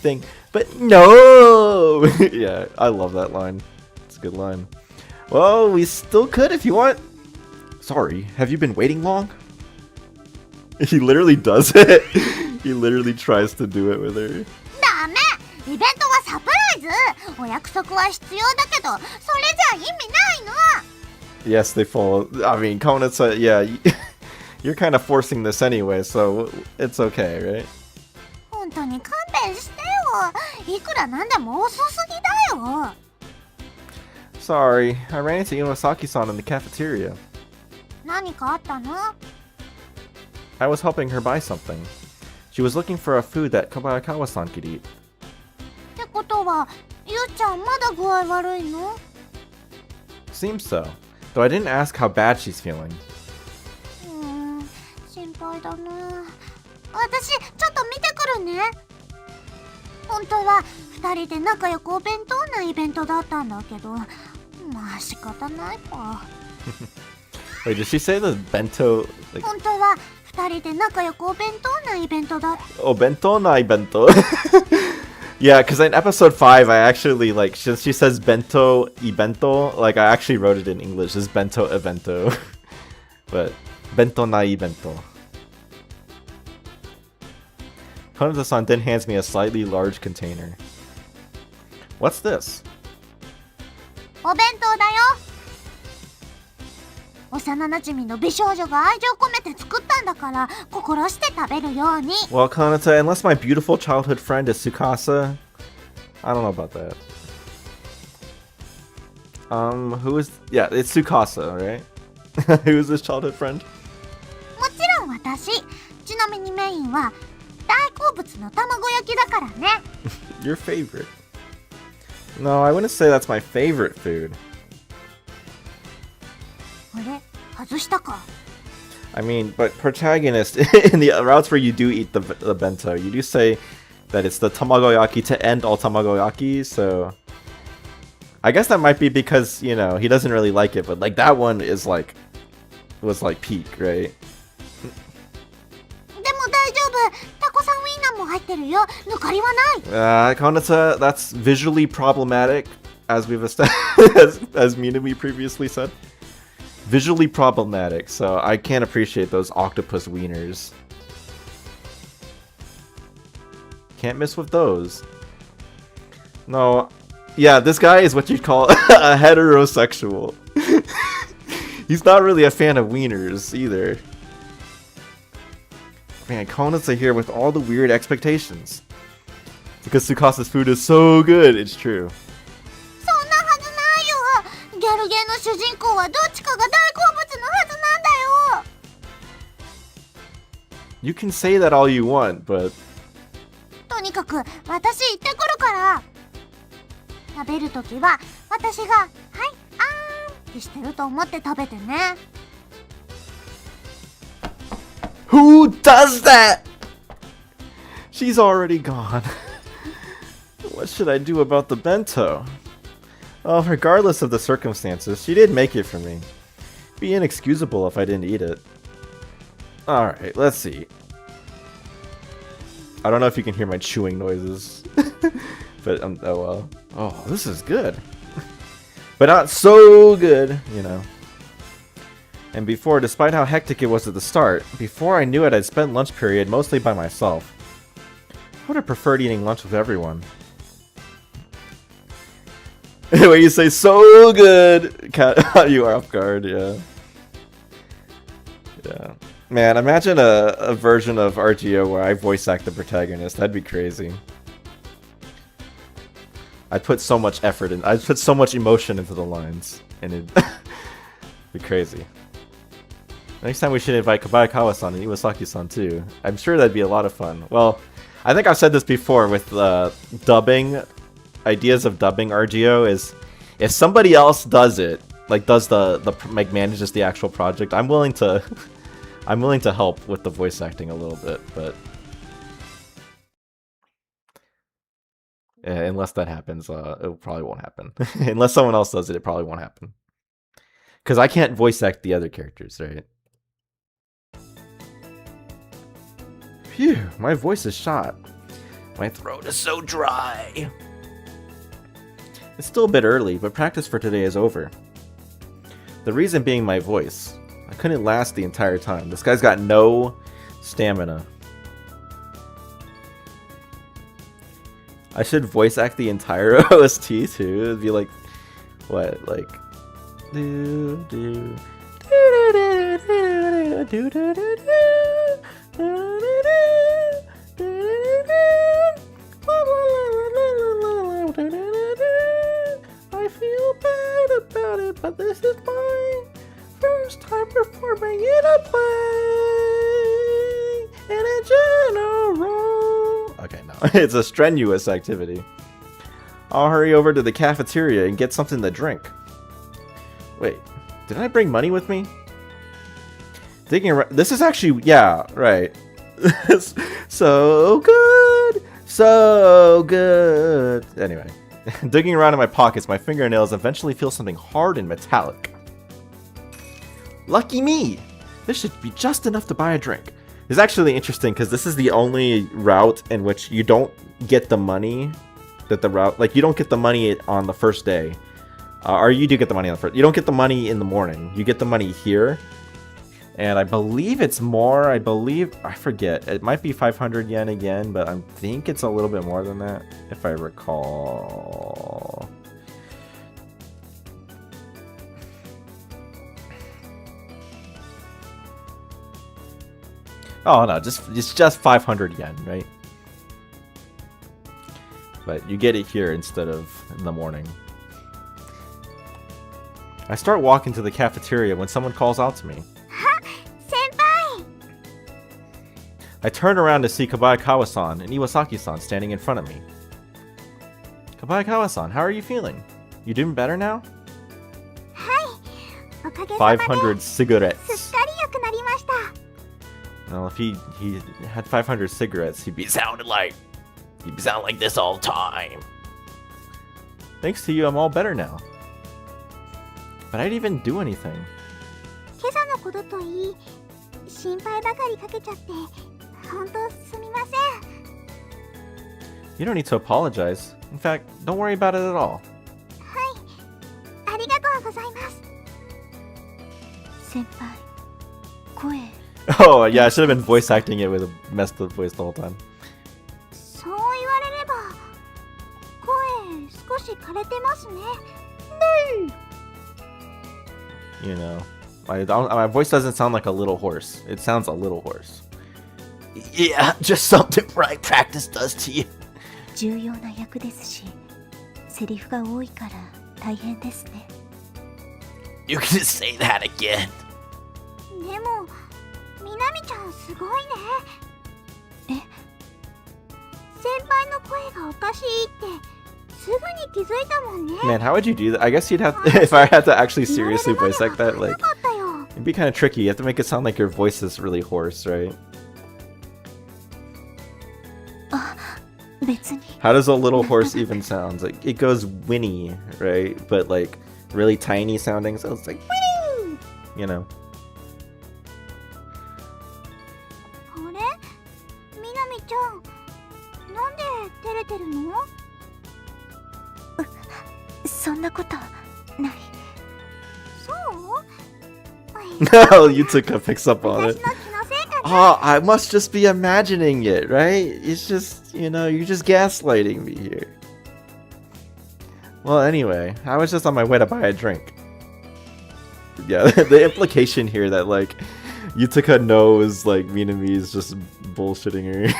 S2: Thing. But no! Yeah, I love that line. It's a good line. Well, we still could if you want. Sorry, have you been waiting long? He literally does it. He literally tries to do it with her.
S4: ダメ、イベントはサプライズ。お約束は必要だけど、それじゃ意味ないの。
S2: Yes, they fall. I mean, Konata, yeah, you're kind of forcing this anyway, so it's okay, right?
S4: 本当に勘弁してよ。いくらなんでも遅すぎだよ。
S2: Sorry, I ran into Iwasaki-san in the cafeteria.
S4: 何かあったの？
S2: I was helping her buy something. She was looking for a food that Kobayakawa-san could eat.
S4: ってことは、ゆうちゃんまだ具合悪いの？
S2: Seems so, though I didn't ask how bad she's feeling.
S4: 心配だな。私、ちょっと見てくるね。本当は2人で仲良くお弁当なイベントだったんだけど、まあ仕方ないか。
S2: Wait, did she say the bento? Like...
S4: 本当は2人で仲良くお弁当なイベントだった。
S2: Oh, bento na bento. Yeah, because in episode 5, I actually, like, since she says bento ibento, like, I actually wrote it in English as bento evento. But, bento na bento. Konata-san then hands me a slightly large container. What's this?
S4: お弁当だよ。幼馴染の美少女が愛情込めて作ったんだから、心して食べるように。
S2: Well, Konata, unless my beautiful childhood friend is Tsukasa, I don't know about that. Who is... Yeah, it's Tsukasa, right? Who is this childhood friend?
S4: もちろん私。ちなみにメインは大好物の卵焼きだからね。
S2: Your favorite? No, I wouldn't say that's my favorite food.
S4: あれ、外したか。
S2: I mean, but protagonist, in the routes where you do eat the bento, you do say that it's the tamagoyaki to end all tamagoyaki, so... I guess that might be because, you know, he doesn't really like it, but like that one is like... was like peak, right?
S4: でも大丈夫。タコさんウインナーも入ってるよ。抜かりはない。
S2: Konata, that's visually problematic, as we've established, as Minami previously said. Visually problematic, so I can't appreciate those octopus wieners. Can't miss with those. No, yeah, this guy is what you'd call a heterosexual. He's not really a fan of wieners either. Man, Konata here with all the weird expectations. Because Tsukasa's food is so good, it's true.
S4: そんなはずないよ。ギャルゲーの主人公はどっちかが大好物のはずなんだよ。
S2: You can say that all you want, but...
S4: とにかく私行ってくるから。食べるときは私がはいあーんってしてると思って食べてね。
S2: Who does that? She's already gone. What should I do about the bento? Well, regardless of the circumstances, she did make it for me. Be inexcusable if I didn't eat it. Alright, let's see. I don't know if you can hear my chewing noises. But, oh well. Oh, this is good. But not so good, you know. And before, despite how hectic it was at the start, before I knew it, I'd spent lunch period mostly by myself. I would have preferred eating lunch with everyone. When you say so good, you are off guard, yeah. Yeah. Man, imagine a version of RGO where I voice act the protagonist. That'd be crazy. I'd put so much effort in. I'd put so much emotion into the lines. And it'd be crazy. Next time we should invite Kobayakawa-san and Iwasaki-san too. I'm sure that'd be a lot of fun. Well, I think I've said this before with dubbing ideas of dubbing RGO is if somebody else does it, like does like manages the actual project, I'm willing to help with the voice acting a little bit, but unless that happens, it probably won't happen. Unless someone else does it, it probably won't happen. Because I can't voice act the other characters, right? Phew, my voice is shot. My throat is so dry. It's still a bit early, but practice for today is over. The reason being my voice. I couldn't last the entire time. This guy's got no stamina. I should voice act the entire OST too. It'd be like, what, like, do do do do do do do do do. I feel bad about it, but this is my first time performing in a play in a general. Okay, no, it's a strenuous activity. I'll hurry over to the cafeteria and get something to drink. Wait, did I bring money with me? Digging around, this is actually, yeah, right. So good, so good. Anyway, digging around in my pockets, my fingernails eventually feel something hard and metallic. Lucky me! This should be just enough to buy a drink. It's actually interesting because this is the only route in which you don't get the money that the route, like you don't get the money on the first day. Or you do get the money on the first, you don't get the money in the morning. You get the money here. And I believe it's more, I forget. It might be 500 yen again, but I think it's a little bit more than that, if I recall. Oh no, it's just 500 yen, right? But you get it here instead of in the morning. I start walking to the cafeteria when someone calls out to me.
S4: Senpai!
S2: I turn around to see Kabayakawa-san and Iwasaki-san standing in front of me. Kabayakawa-san, how are you feeling? You doing better now? 500 cigarettes. Well, if he had 500 cigarettes, he'd be sounding like this all the time. Thanks to you, I'm all better now. But I didn't even do anything. You don't need to apologize. In fact, don't worry about it at all. Oh, yeah, I should have been voice acting it with a messed up voice the whole time. You know, my voice doesn't sound like a little hoarse. It sounds a little hoarse. Yeah, just something right practice does to you. You can just say that again. Man, how would you do that? I guess you'd have to, if I had to actually seriously voice act that, like, it'd be kind of tricky. You have to make it sound like your voice is really hoarse, right? How does a little horse even sound? Like, it goes whinny, right? But like really tiny sounding, so it's like whinny, you know. No, Yutuka picks up on it. Oh, I must just be imagining it, right? It's just, you know, you're just gaslighting me here. Well, anyway, I was just on my way to buy a drink. Yeah, the implication here that, like, Yutuka knows, like, Minami is just bullshitting her.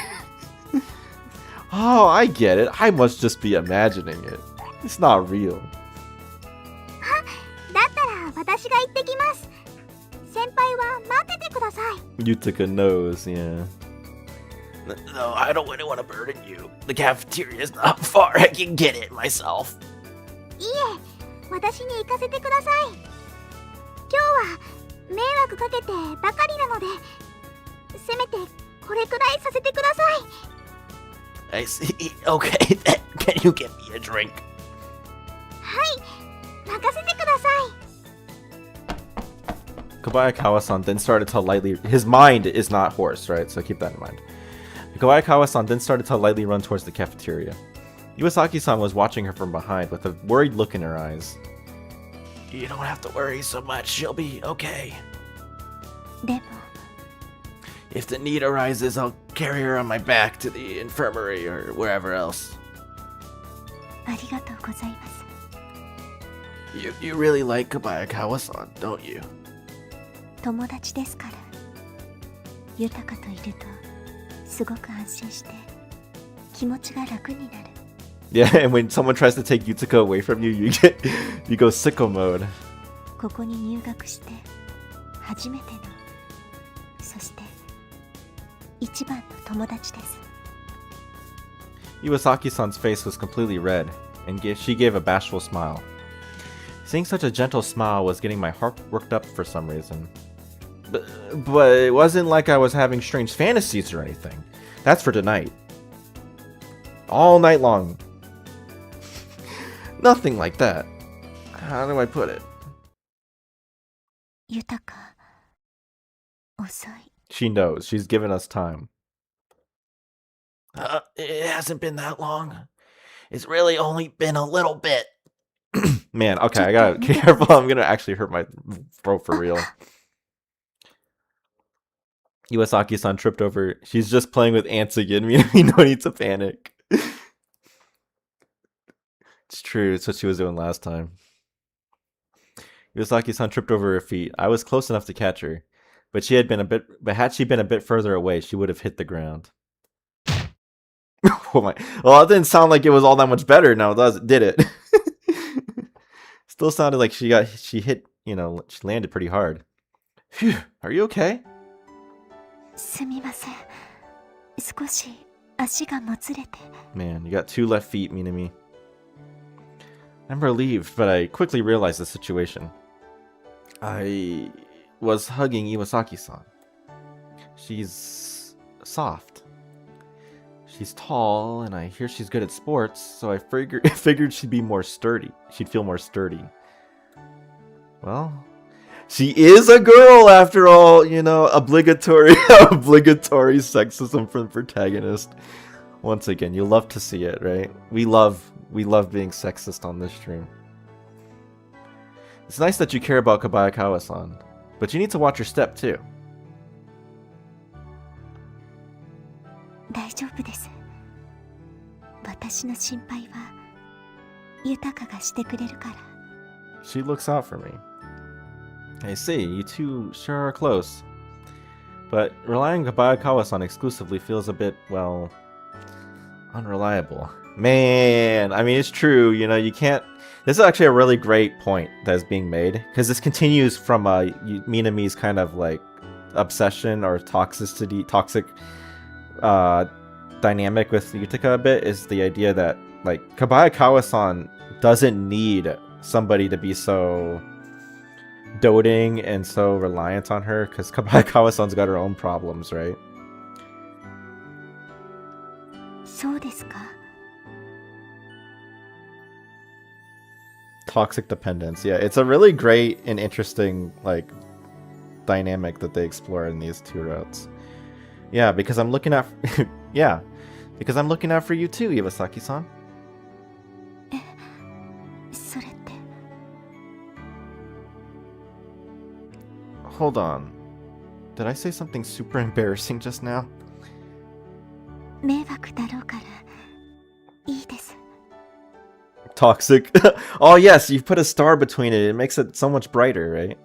S2: Oh, I get it. I must just be imagining it. It's not real. Yutuka knows, yeah. No, I don't really want to burden you. The cafeteria is not far. I can get it myself.
S4: いえ、私に行かせてください。今日は迷惑かけてばかりなので、せめてこれくらいさせてください。
S2: I see. Okay, then can you get me a drink?
S4: はい、任せてください。
S2: Kobayakawa-san then started to lightly... His mind is not horse, right? So keep that in mind. Kobayakawa-san then started to lightly run towards the cafeteria. Iwasaki-san was watching her from behind with a worried look in her eyes. You don't have to worry so much. She'll be okay.
S4: でも
S2: If the need arises, I'll carry her on my back to the infirmary or wherever else.
S4: ありがとうございます。
S2: You really like Kobayakawa-san, don't you?
S4: 友達ですから。豊かといるとすごく安心して気持ちが楽になる。
S2: Yeah, and when someone tries to take Yutaka away from you, you go sicko mode.
S4: ここに入学して初めての、そして一番の友達です。
S2: Iwasaki-san's face was completely red, and she gave a bashful smile. Seeing such a gentle smile was getting my heart worked up for some reason. But it wasn't like I was having strange fantasies or anything. That's for tonight. All night long. Nothing like that. How do I put it?
S4: 豊か、遅い。
S2: She knows. She's given us time. It hasn't been that long. It's really only been a little bit. Man, okay, I gotta be careful. I'm gonna actually hurt my throat for real. Iwasaki-san tripped over. She's just playing with ants again. We no need to panic. It's true. It's what she was doing last time. Iwasaki-san tripped over her feet. I was close enough to catch her, but had she been a bit further away, she would have hit the ground. Oh my! Well, it didn't sound like it was all that much better. Now, did it? Still sounded like she hit. You know, she landed pretty hard. Phew. Are you okay?
S4: すみません。少し足がもつれて。
S2: Man, you got two left feet, Minami. I'm relieved, but I quickly realized the situation. I was hugging Iwasaki-san. She's soft. She's tall, and I hear she's good at sports, so I figured she'd be more sturdy. She'd feel more sturdy. Well, she is a girl after all, you know, obligatory sexism from the protagonist. Once again, you love to see it, right? We love being sexist on this stream. It's nice that you care about Kobayakawa-san, but you need to watch your step too.
S4: 大丈夫です。私の心配は豊かがしてくれるから。
S2: She looks out for me. I see, you two sure are close. But relying on Kobayakawa-san exclusively feels a bit, well, unreliable. Man, I mean, it's true, you know, you can't... This is actually a really great point that's being made, because this continues from Minami's kind of, like, obsession or toxic dynamic with Yutaka a bit, is the idea that, like, Kobayakawa-san doesn't need somebody to be so doting and so reliant on her, because Kobayakawa-san's got her own problems, right?
S4: そうですか。
S2: Toxic dependence. Yeah, it's a really great and interesting, like, dynamic that they explore in these two routes. Yeah, because I'm looking out yeah, because I'm looking out for you too, Iwasaki-san.
S4: それって。
S2: Hold on. Did I say something super embarrassing just now?
S4: 迷惑だろうからいいです。
S2: Toxic. Oh yes, you put a star between it. It makes it so much brighter, right?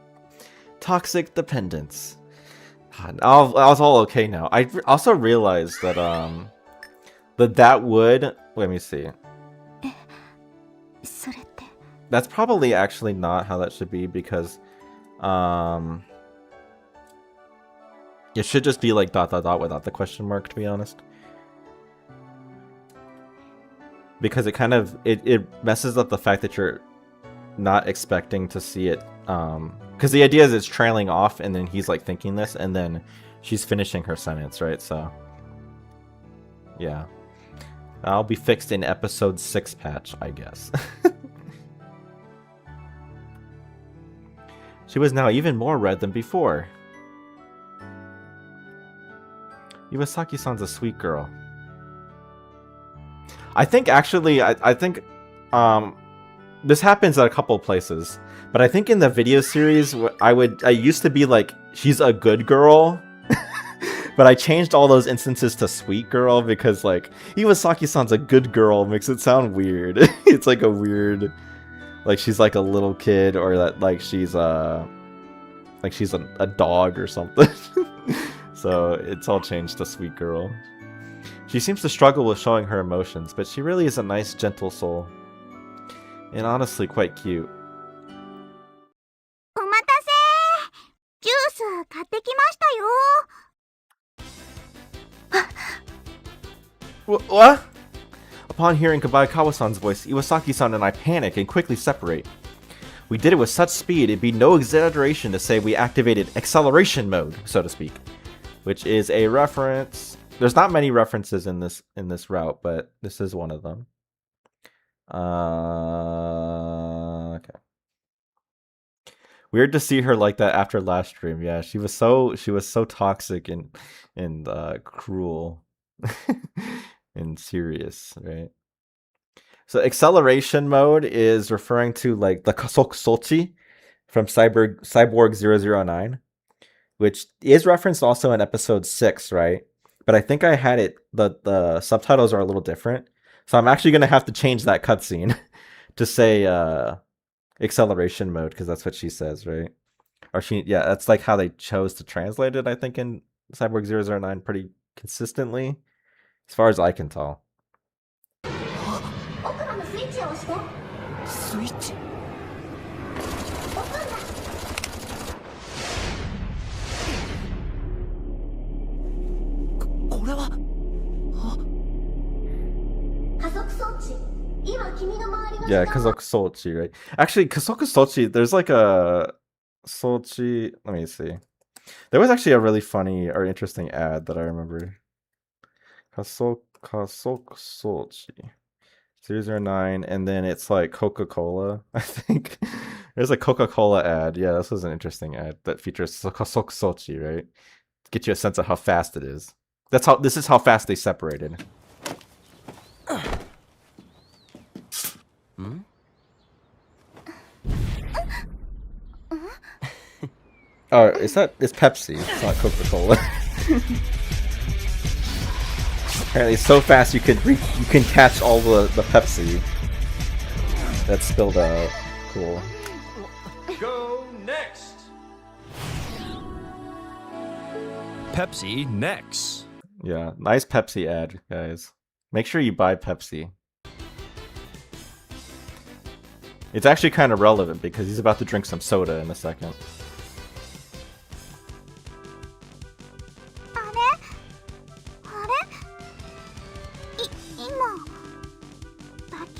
S2: Toxic dependence. I was all okay now. I also realized that that would... Let me see.
S4: それって。
S2: That's probably actually not how that should be, because it should just be like ... without the question mark, to be honest. because it kind of it messes up the fact that you're not expecting to see it, because the idea is it's trailing off and then he's like thinking this and then she's finishing her sentence, right? So yeah, I'll be fixed in episode 6 patch, I guess. She was now even more red than before. Iwasaki-san's a sweet girl. I think actually, I think this happens at a couple of places, but I think in the video series, I used to be like, she's a good girl, but I changed all those instances to sweet girl because like, Iwasaki-san's a good girl makes it sound weird. It's like a weird, like she's like a little kid, or that like she's a dog or something. So it's all changed to sweet girl. She seems to struggle with showing her emotions, but she really is a nice, gentle soul. And honestly, quite cute.
S4: お待たせ。ジュース買ってきましたよ。
S2: What? Upon hearing Kabaikawa-san's voice, Iwasaki-san and I panic and quickly separate. We did it with such speed, it'd be no exaggeration to say we activated acceleration mode, so to speak. Which is a reference. There's not many references in this route, but this is one of them. Okay. Weird to see her like that after last stream. Yeah, she was so toxic and cruel and serious, right? So acceleration mode is referring to like the Kasok Sochi from Cyborg 009, which is referenced also in episode 6, right? But I think I had it, the subtitles are a little different. So I'm actually going to have to change that cutscene to say acceleration mode, because that's what she says, right? Or yeah, that's like how they chose to translate it, I think, in Cyborg 009 pretty consistently, as far as I can tell.
S4: 奥のスイッチを押して。
S6: スイッチ。
S4: オープンだ。
S6: これは。
S4: 加速装置。今君の周りの。
S2: Yeah, Kazoku Sochi, right? Actually, Kazoku Sochi, there's like a Sochi. Let me see. There was actually a really funny or interesting ad that I remember. Kazoku Sochi 009, and then it's like Coca-Cola, I think. There's a Coca-Cola ad. Yeah, this was an interesting ad that features Kazoku Sochi, right? To get you a sense of how fast it is. This is how fast they separated.
S6: Hmm?
S2: Oh, it's Pepsi. It's not Coca-Cola. Apparently, it's so fast you can catch all the Pepsi that spilled out. Cool.
S7: Go next. Pepsi next.
S2: Yeah, nice Pepsi ad, guys. Make sure you buy Pepsi. It's actually kind of relevant because he's about to drink some soda in a second.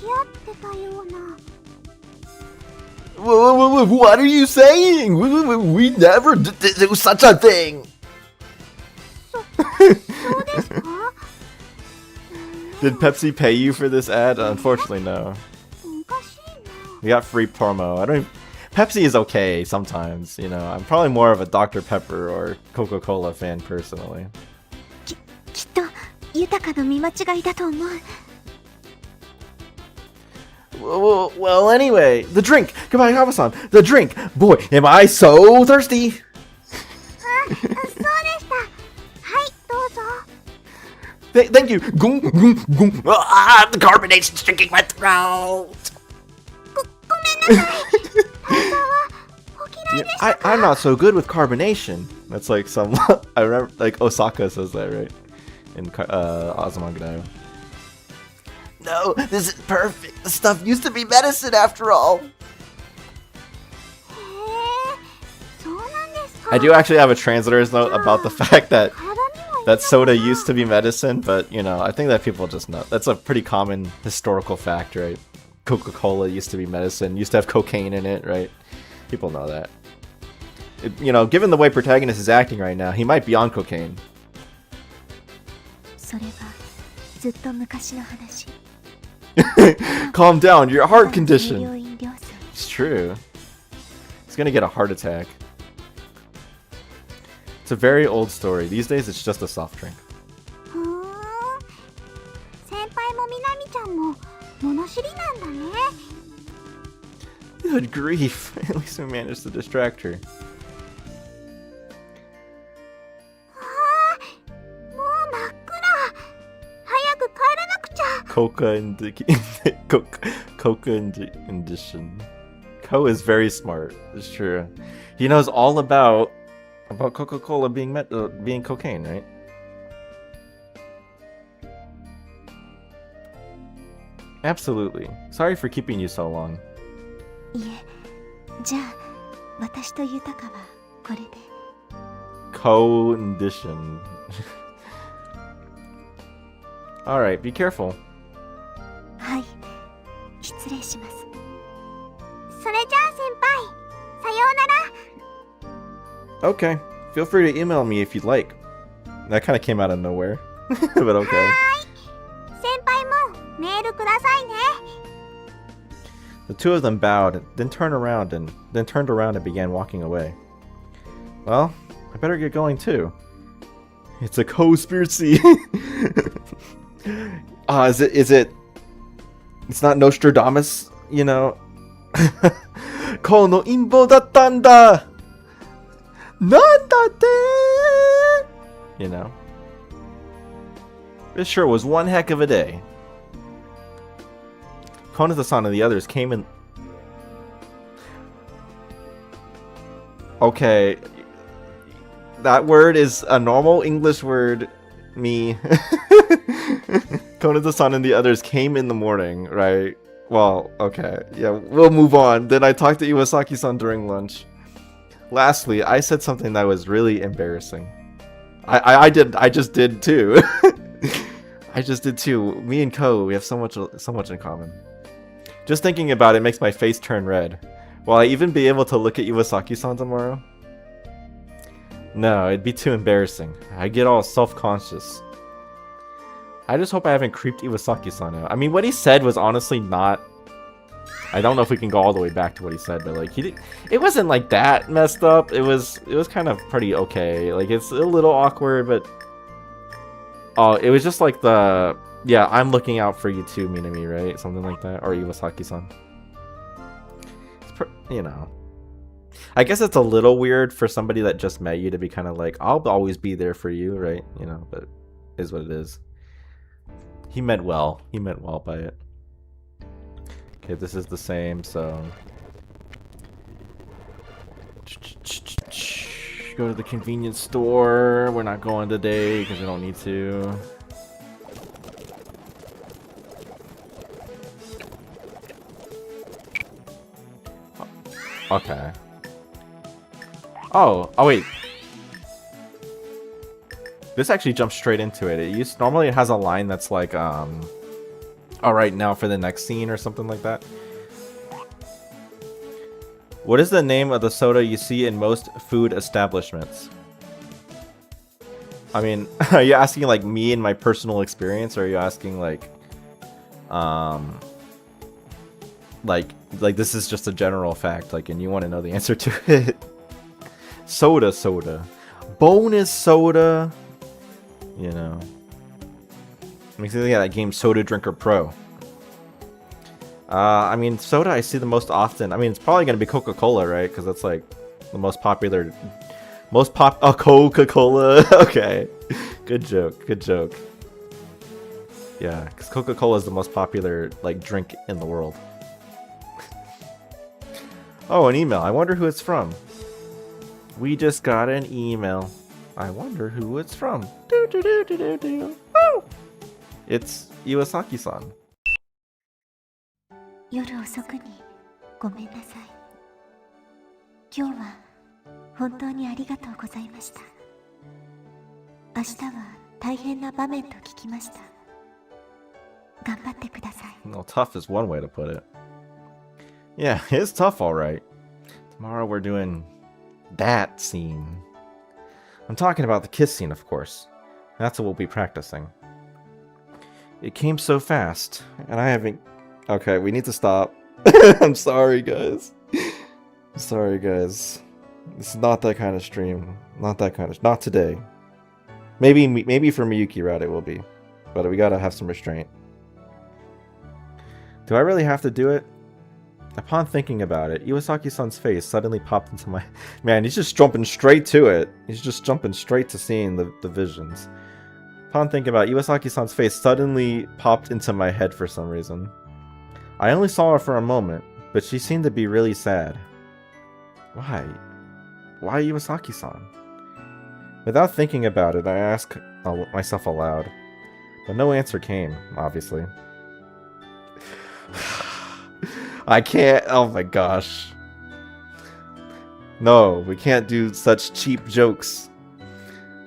S4: 合ってたような。
S2: What are you saying? We never do such a thing.
S4: そうですか？
S2: Did Pepsi pay you for this ad? Unfortunately, no.
S4: おかしいな。
S2: We got free promo. Pepsi is okay sometimes, you know. I'm probably more of a Dr. Pepper or Coca-Cola fan personally.
S4: きっと豊かの見間違いだと思う。
S2: Well, anyway, the drink. Goodbye, Kaba-san. The drink. Boy, am I so thirsty.
S4: そうでした。はい、どうぞ。
S2: Thank you. Goom, goom, goom. Ah, the carbonation's drinking my throat.
S4: ごめんなさい。炭酸はお嫌いでしたか？
S2: I'm not so good with carbonation. That's like some. I remember, like Osaka says that, right? In Azumangadayo. No, this is perfect. The stuff used to be medicine after all.
S4: へえ、そうなんですか。
S2: I do actually have a translator's note about the fact that
S4: 体にも
S2: that soda used to be medicine, but you know, I think that people just know. That's a pretty common historical fact, right? Coca-Cola used to be medicine, used to have cocaine in it, right? People know that. You know, given the way protagonist is acting right now, he might be on cocaine.
S4: それはずっと昔の話。
S2: Calm down, your heart
S4: ただの
S2: condition.
S4: 清涼飲料水。
S2: It's true. He's gonna get a heart attack. It's a very old story. These days, it's just a soft drink.
S4: ふーん。先輩もみなみちゃんも物知りなんだね。
S2: Good grief. At least we managed to distract her.
S4: もう真っ暗。早く帰らなくちゃ。
S2: Coca indition. Ko is very smart. It's true. He knows all about Coca-Cola being being cocaine, right? Absolutely. Sorry for keeping you so long.
S4: いえ、じゃあ私と豊はこれで。
S2: Condition. Alright, be careful.
S4: はい、失礼します。それじゃあ先輩、さようなら。
S2: Okay, feel free to email me if you'd like. That kind of came out of nowhere, but okay.
S4: 先輩もメールくださいね。
S2: The two of them bowed, then turned around and began walking away. Well, I better get going too. It's a conspiracy. Is it? It's not Nostradamus, you know. この陰謀だったんだ。なんだって? You know. This sure was one heck of a day. Konaza-san and the others came in. Okay. That word is a normal English word. Me. Konaza-san and the others came in the morning, right? Well, okay. Yeah, we'll move on. Then I talked to Iwasaki-san during lunch. Lastly, I said something that was really embarrassing. I just did too. I just did too. Me and Ko, we have so much in common. Just thinking about it makes my face turn red. Will I even be able to look at Iwasaki-san tomorrow? No, it'd be too embarrassing. I get all self-conscious. I just hope I haven't creeped Iwasaki-san out. I mean, what he said was honestly not... I don't know if we can go all the way back to what he said, but like it wasn't like that messed up. It was kind of pretty okay. Like it's a little awkward, but oh, it was just like the yeah, I'm looking out for you too, Minami, right? Something like that, or Iwasaki-san. You know, I guess it's a little weird for somebody that just met you to be kind of like, I'll always be there for you, right? You know, but it is what it is. He meant well. He meant well by it. Okay, this is the same, so... Go to the convenience store. We're not going today because we don't need to. Okay. Oh wait. This actually jumps straight into it. Normally it has a line that's like, alright, now for the next scene or something like that. What is the name of the soda you see in most food establishments? I mean, are you asking like me and my personal experience, or are you asking like this is just a general fact, like, and you want to know the answer to it? Soda. Bonus soda. You know. Makes me think of that game Soda Drinker Pro. I mean, soda I see the most often. I mean, it's probably going to be Coca-Cola, right? Because that's like the most popular... Oh, Coca-Cola. Okay. Good joke. Yeah, because Coca-Cola is the most popular, like, drink in the world. Oh, an email. I wonder who it's from. We just got an email. I wonder who it's from. Woo! It's Iwasaki-san.
S4: 夜遅くにごめんなさい。今日は本当にありがとうございました。明日は大変な場面と聞きました。頑張ってください。
S2: Well, tough is one way to put it. Yeah, it's tough, alright. Tomorrow we're doing that scene. I'm talking about the kiss scene, of course. That's what we'll be practicing. It came so fast, and I haven't... Okay, we need to stop. I'm sorry, guys. I'm sorry, guys. This is not that kind of stream. Not that kind of... Not today. Maybe for Miyuki Route it will be. But we gotta have some restraint. Do I really have to do it? Upon thinking about it, Iwasaki-san's face suddenly popped into my... Man, he's just jumping straight to it. He's just jumping straight to seeing the visions. Upon thinking about it, Iwasaki-san's face suddenly popped into my head for some reason. I only saw her for a moment, but she seemed to be really sad. Why? Why Iwasaki-san? Without thinking about it, I asked myself aloud. But no answer came, obviously. I can't. Oh my gosh. No, we can't do such cheap jokes.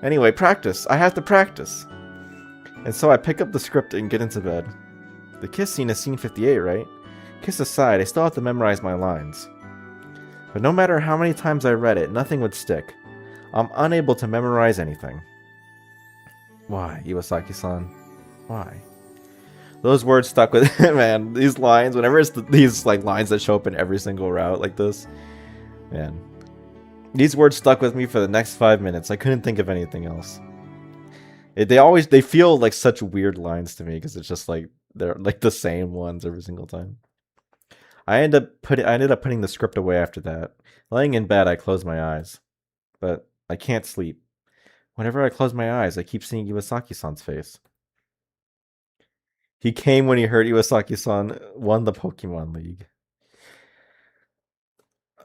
S2: Anyway, practice. I have to practice. And so I pick up the script and get into bed. The kiss scene is scene 58, right? Kiss aside, I still have to memorize my lines. But no matter how many times I read it, nothing would stick. I'm unable to memorize anything. Why, Iwasaki-san? Why? Those words stuck with man. These lines, whenever it's these like lines that show up in every single route like this, man. These words stuck with me for the next 5 minutes. I couldn't think of anything else. They feel like such weird lines to me because it's just like they're like the same ones every single time. I ended up putting the script away after that. Laying in bed, I closed my eyes, but I can't sleep. Whenever I close my eyes, I keep seeing Iwasaki-san's face. He came when he heard Iwasaki-san won the Pokemon League.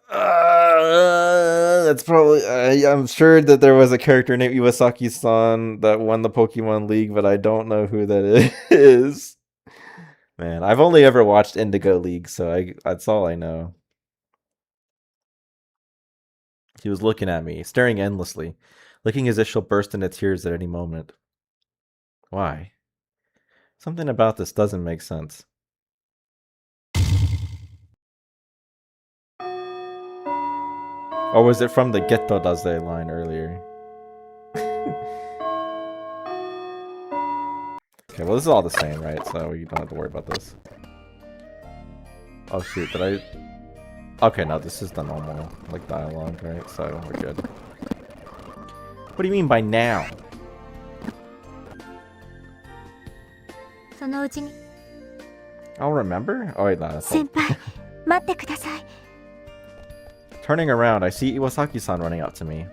S2: That's probably... I'm sure that there was a character named Iwasaki-san that won the Pokemon League, but I don't know who that is. Man, I've only ever watched Indigo League, so that's all I know. He was looking at me, staring endlessly, looking as if she'll burst into tears at any moment. Why? Something about this doesn't make sense. Or was it from the Getto Daze line earlier? Okay, well this is all the same, right? So you don't have to worry about this. Oh shoot, did I... Okay, no, this is the normal, like, dialogue, right? So we're good. What do you mean by now?
S4: そのうちに
S2: I'll remember? Oh wait, no, that's all.
S4: 先輩待ってください
S2: Turning around, I see Iwasaki-san running up to me.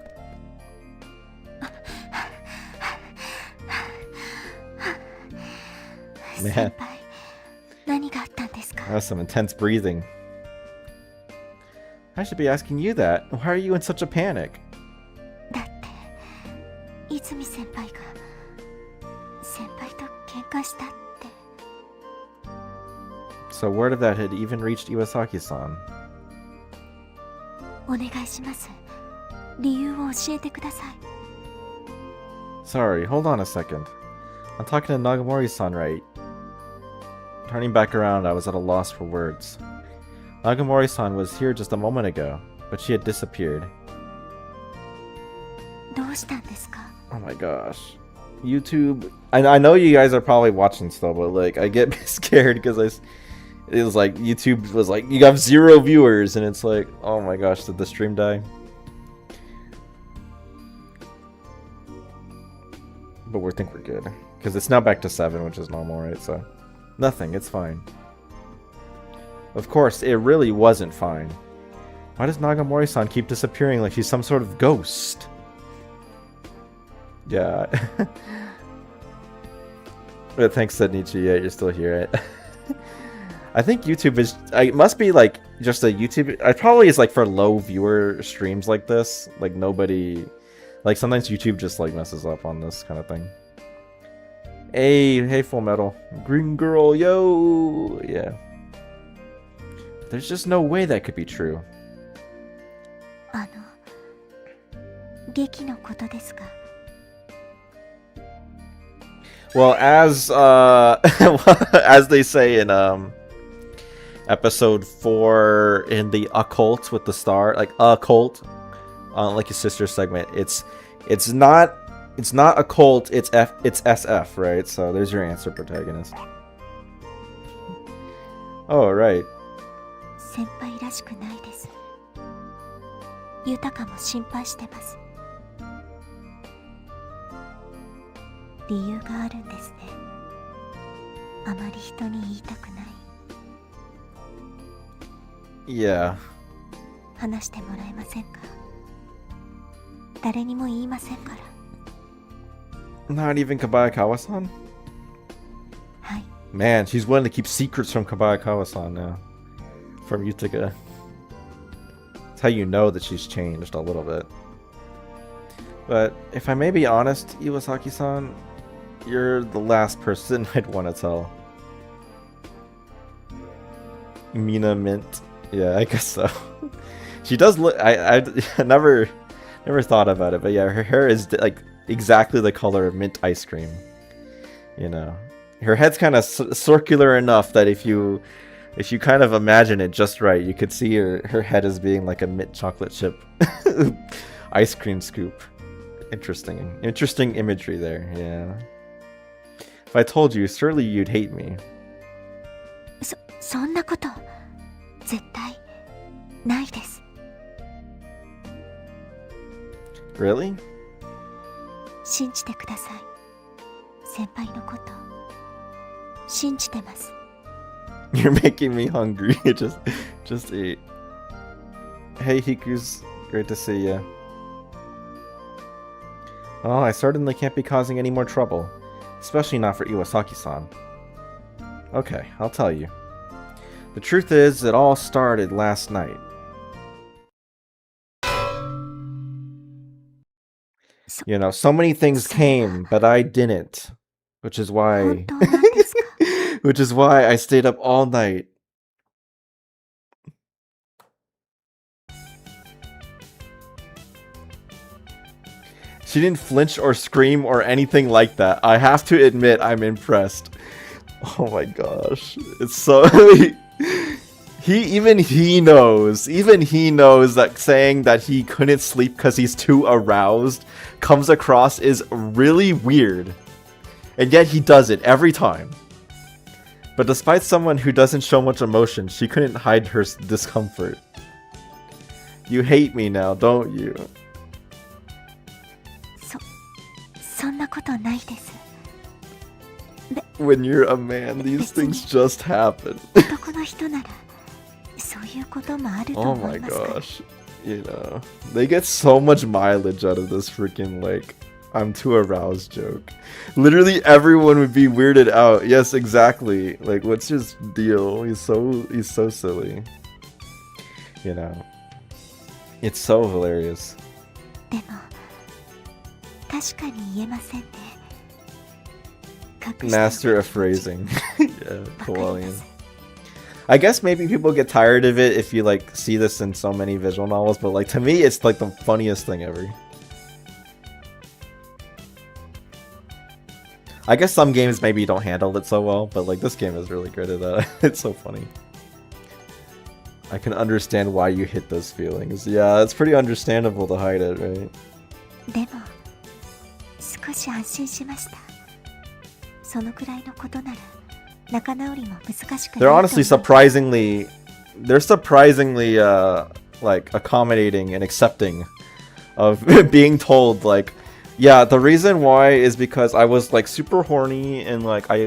S2: Man,
S4: 先輩何があったんですか
S2: that was some intense breathing. I should be asking you that. Why are you in such a panic?
S4: だって泉先輩が先輩と喧嘩したって
S2: So word of that had even reached Iwasaki-san.
S4: お願いします理由を教えてください
S2: Sorry, hold on a second. I'm talking to Nagamori-san, right? Turning back around, I was at a loss for words. Nagamori-san was here just a moment ago, but she had disappeared.
S4: どうしたんですか
S2: Oh my gosh. YouTube... I know you guys are probably watching still, but like, I get scared because it was like, YouTube was like, you have 0 viewers, and it's like, oh my gosh, did the stream die? But we think we're good. Because it's now back to 7, which is normal, right? So, nothing, it's fine. Of course, it really wasn't fine. Why does Nagamori-san keep disappearing like she's some sort of ghost? Yeah. But thanks, Sednichi. Yeah, you're still here. I think YouTube is... It must be like just a YouTube... It probably is like for low viewer streams like this. Like nobody... Like sometimes YouTube just like messes up on this kind of thing. Hey, Full Metal. Green girl, yo! Yeah. There's just no way that could be true.
S4: 劇のことですか
S2: Well, as as they say in episode 4 in the occult with the star, like occult, like your sister segment, it's not a cult, it's SF, right? So there's your answer, protagonist. Oh, right.
S4: 先輩らしくないです。豊かも心配してます。理由があるんですね。あまり人に言いたくない。
S2: Yeah.
S4: 話してもらえませんか？誰にも言いませんから。
S2: Not even Kabayakawa-san?
S4: はい。
S2: Man, she's willing to keep secrets from Kabayakawa-san now. From Utica. That's how you know that she's changed a little bit. But if I may be honest, Iwasaki-san, you're the last person I'd want to tell. Mina Mint. Yeah, I guess so. She does look... I never thought about it, but yeah, her hair is like exactly the color of mint ice cream. You know, her head's kind of circular enough that if you kind of imagine it just right, you could see her head as being like a mint chocolate chip ice cream scoop. Interesting imagery there. Yeah. If I told you, surely you'd hate me.
S4: そんなこと絶対ないです。
S2: Really?
S4: 信じてください。先輩のこと信じてます。
S2: You're making me hungry. just eat. Hey Hiku's, great to see ya. Oh, I certainly can't be causing any more trouble, especially not for Iwasaki-san. Okay, I'll tell you. The truth is, it all started last night. You know, so many things came, but I didn't. Which is why...
S4: 本当なんですか？
S2: which is why I stayed up all night. She didn't flinch or scream or anything like that. I have to admit, I'm impressed. Oh my gosh. It's so... Even he knows that saying that he couldn't sleep because he's too aroused comes across as really weird. And yet he does it every time. But despite someone who doesn't show much emotion, she couldn't hide her discomfort. You hate me now, don't you?
S4: そんなことないです。
S2: When you're a man, these things just happen.
S4: 男の人ならそういうこともあると
S2: Oh
S4: 思
S2: my
S4: いますから。
S2: gosh. You know, they get so much mileage out of this freaking, like, I'm too aroused joke. Literally everyone would be weirded out. Yes, exactly. Like, what's his deal? He's so silly. You know. It's so hilarious.
S4: でも確かに言えませんね。隠して
S2: Master of phrasing. Yeah, Kowalian. I guess maybe people get tired of it if you like see this in so many visual novels, but like to me it's like the funniest thing ever. I guess some games maybe don't handle it so well, but like this game is really good at that. It's so funny. I can understand why you hit those feelings. Yeah, it's pretty understandable to hide it, right?
S4: でも少し安心しました。そのくらいのことなら仲直りも難しくないと
S2: They're
S4: 思う。
S2: honestly surprisingly like accommodating and accepting of being told like, yeah, the reason why is because I was like super horny and like I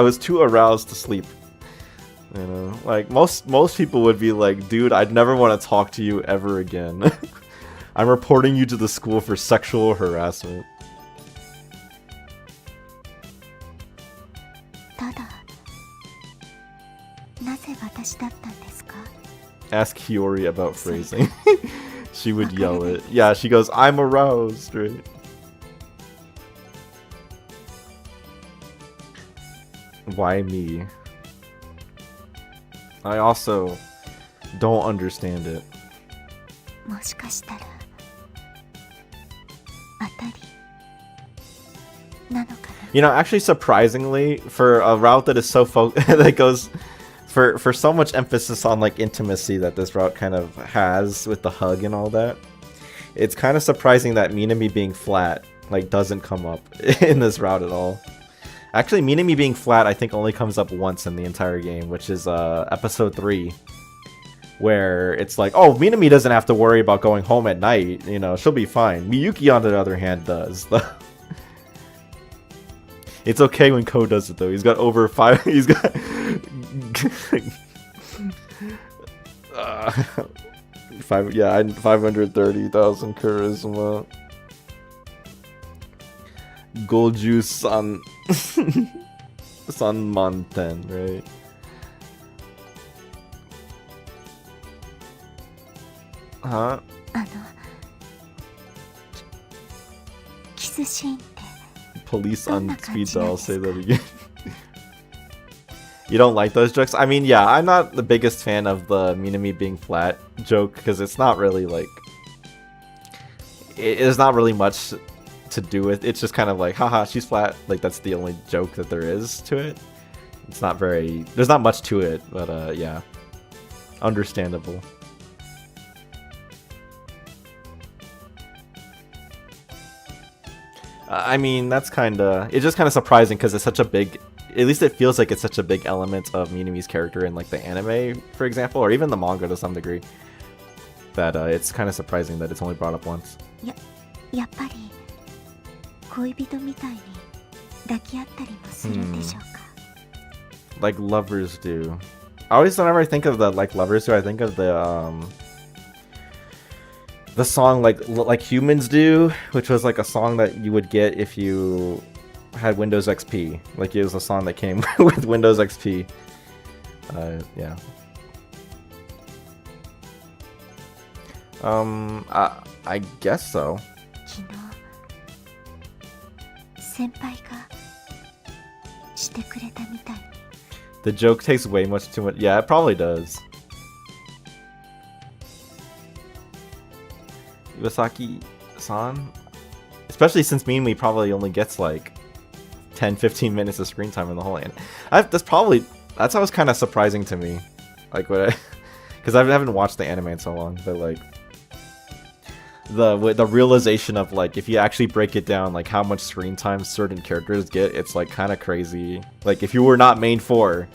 S2: was too aroused to sleep. You know, like most people would be like, dude, I'd never want to talk to you ever again. I'm reporting you to the school for sexual harassment.
S4: ただなぜ私だったんですか？
S2: Ask Hiyori about phrasing. She would yell it. Yeah, she goes, I'm aroused, right? Why me? I also don't understand it.
S4: もしかしたら当たりなのかな。
S2: You know, actually, surprisingly, for a route that is so that goes for so much emphasis on like intimacy that this route kind of has with the hug and all that, it's kind of surprising that Minami being flat like doesn't come up in this route at all. Actually, Minami being flat I think only comes up once in the entire game, which is episode 3, where it's like, oh, Minami doesn't have to worry about going home at night, you know, she'll be fine. Miyuki, on the other hand, does. It's okay when Ko does it though. He's got over 5. He's got 530,000 charisma. Golju San Sanmanten, right? Huh?
S4: キスシーンって
S2: Police on speed dial, say that again. You don't like those jokes? I mean, yeah, I'm not the biggest fan of the Minami being flat joke because it's not really like there's not really much to do with. It's just kind of like, haha, she's flat. Like that's the only joke that there is to it. It's not very. There's not much to it, but yeah, understandable. I mean, that's it's just kind of surprising because it's such a big, at least it feels like it's such a big element of Minami's character in like the anime, for example, or even the manga to some degree, that it's kind of surprising that it's only brought up once.
S4: やっぱり恋人みたいに抱き合ったりもするんでしょうか。
S2: Like lovers do. I always, whenever I think of the like lovers do, I think of the song like humans do, which was like a song that you would get if you had Windows XP. Like it was a song that came with Windows XP. Yeah. I guess so.
S4: 昨日先輩がしてくれたみたいに。
S2: The joke takes way much too much. Yeah, it probably does. Iwasaki-san? Especially since Minami probably only gets like 10-15 minutes of screen time in the whole anime. That's always kind of surprising to me. Like what because I haven't watched the anime in so long, but like the realization of like if you actually break it down like how much screen time certain characters get, it's like kind of crazy. Like if you were not main 4,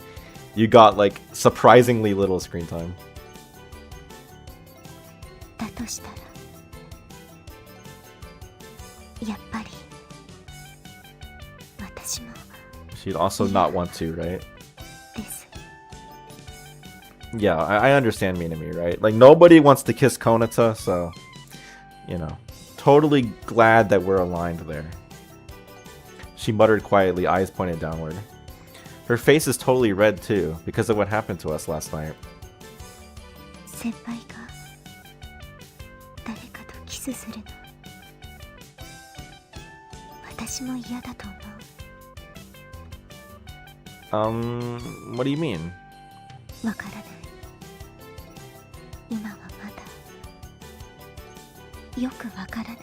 S2: you got like surprisingly little screen time.
S4: だとしたらやっぱり私も
S2: She'd also not want to, right?
S4: です。
S2: Yeah, I understand Minami, right? Like nobody wants to kiss Konata, so you know, totally glad that we're aligned there. She muttered quietly, eyes pointed downward. Her face is totally red too, because of what happened to us last night.
S4: 先輩が誰かとキスするの私も嫌だと思う。
S2: What do you mean?
S4: わからない。今はまだよくわからない。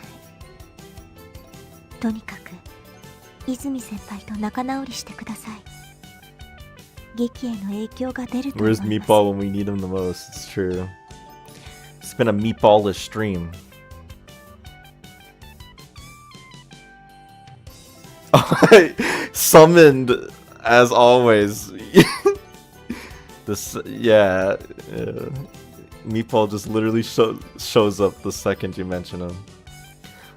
S4: とにかく泉先輩と仲直りしてください。劇への影響が出ると思います。
S2: Where's Meatball when we need him the most? It's true. It's been a meatballish stream. Summoned as always. Yeah. Meatball just literally shows up the second you mention him.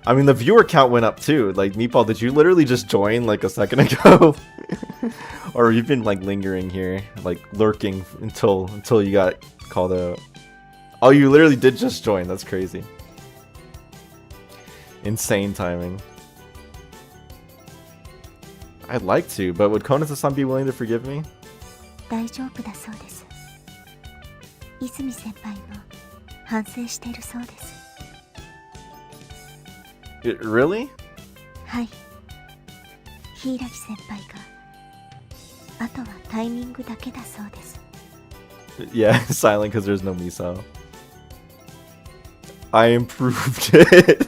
S2: I mean, the viewer count went up too. Like, Meatball, did you literally just join like a second ago? Or you've been like lingering here, like lurking until you got called out? Oh, you literally did just join. That's crazy. Insane timing. I'd like to, but would Konata-san be willing to forgive me?
S4: 大丈夫だそうです。泉先輩も反省しているそうです。
S2: Really?
S4: はい。柊先輩があとはタイミングだけだそうです。
S2: Yeah, silent because there's no Misao. I improved it.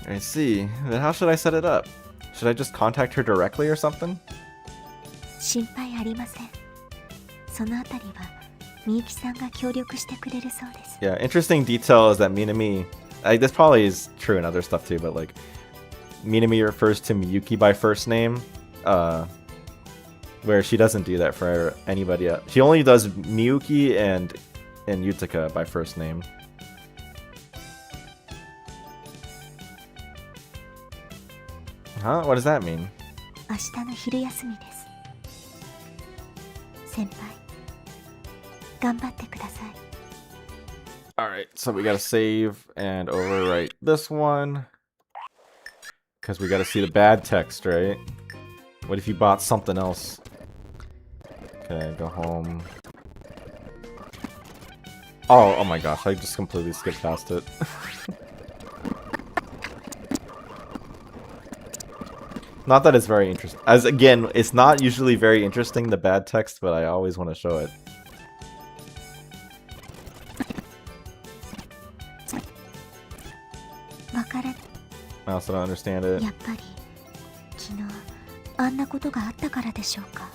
S2: I see. Then how should I set it up? Should I just contact her directly or something?
S4: 心配ありません。そのあたりはみゆきさんが協力してくれるそうです。
S2: Yeah, interesting detail is that Minami, this probably is true in other stuff too, but like Minami refers to Miyuki by first name, where she doesn't do that for anybody else. She only does Miyuki and Yutika by first name. Huh? What does that mean?
S4: 明日の昼休みです。先輩、頑張ってください。
S2: Alright, so we gotta save and overwrite this one. Because we gotta see the bad text, right? What if you bought something else? Okay, go home. Oh my gosh, I just completely skipped past it. Not that it's very interesting. As again, it's not usually very interesting, the bad text, but I always want to show it. I also don't understand it.
S4: やっぱり昨日あんなことがあったからでしょうか。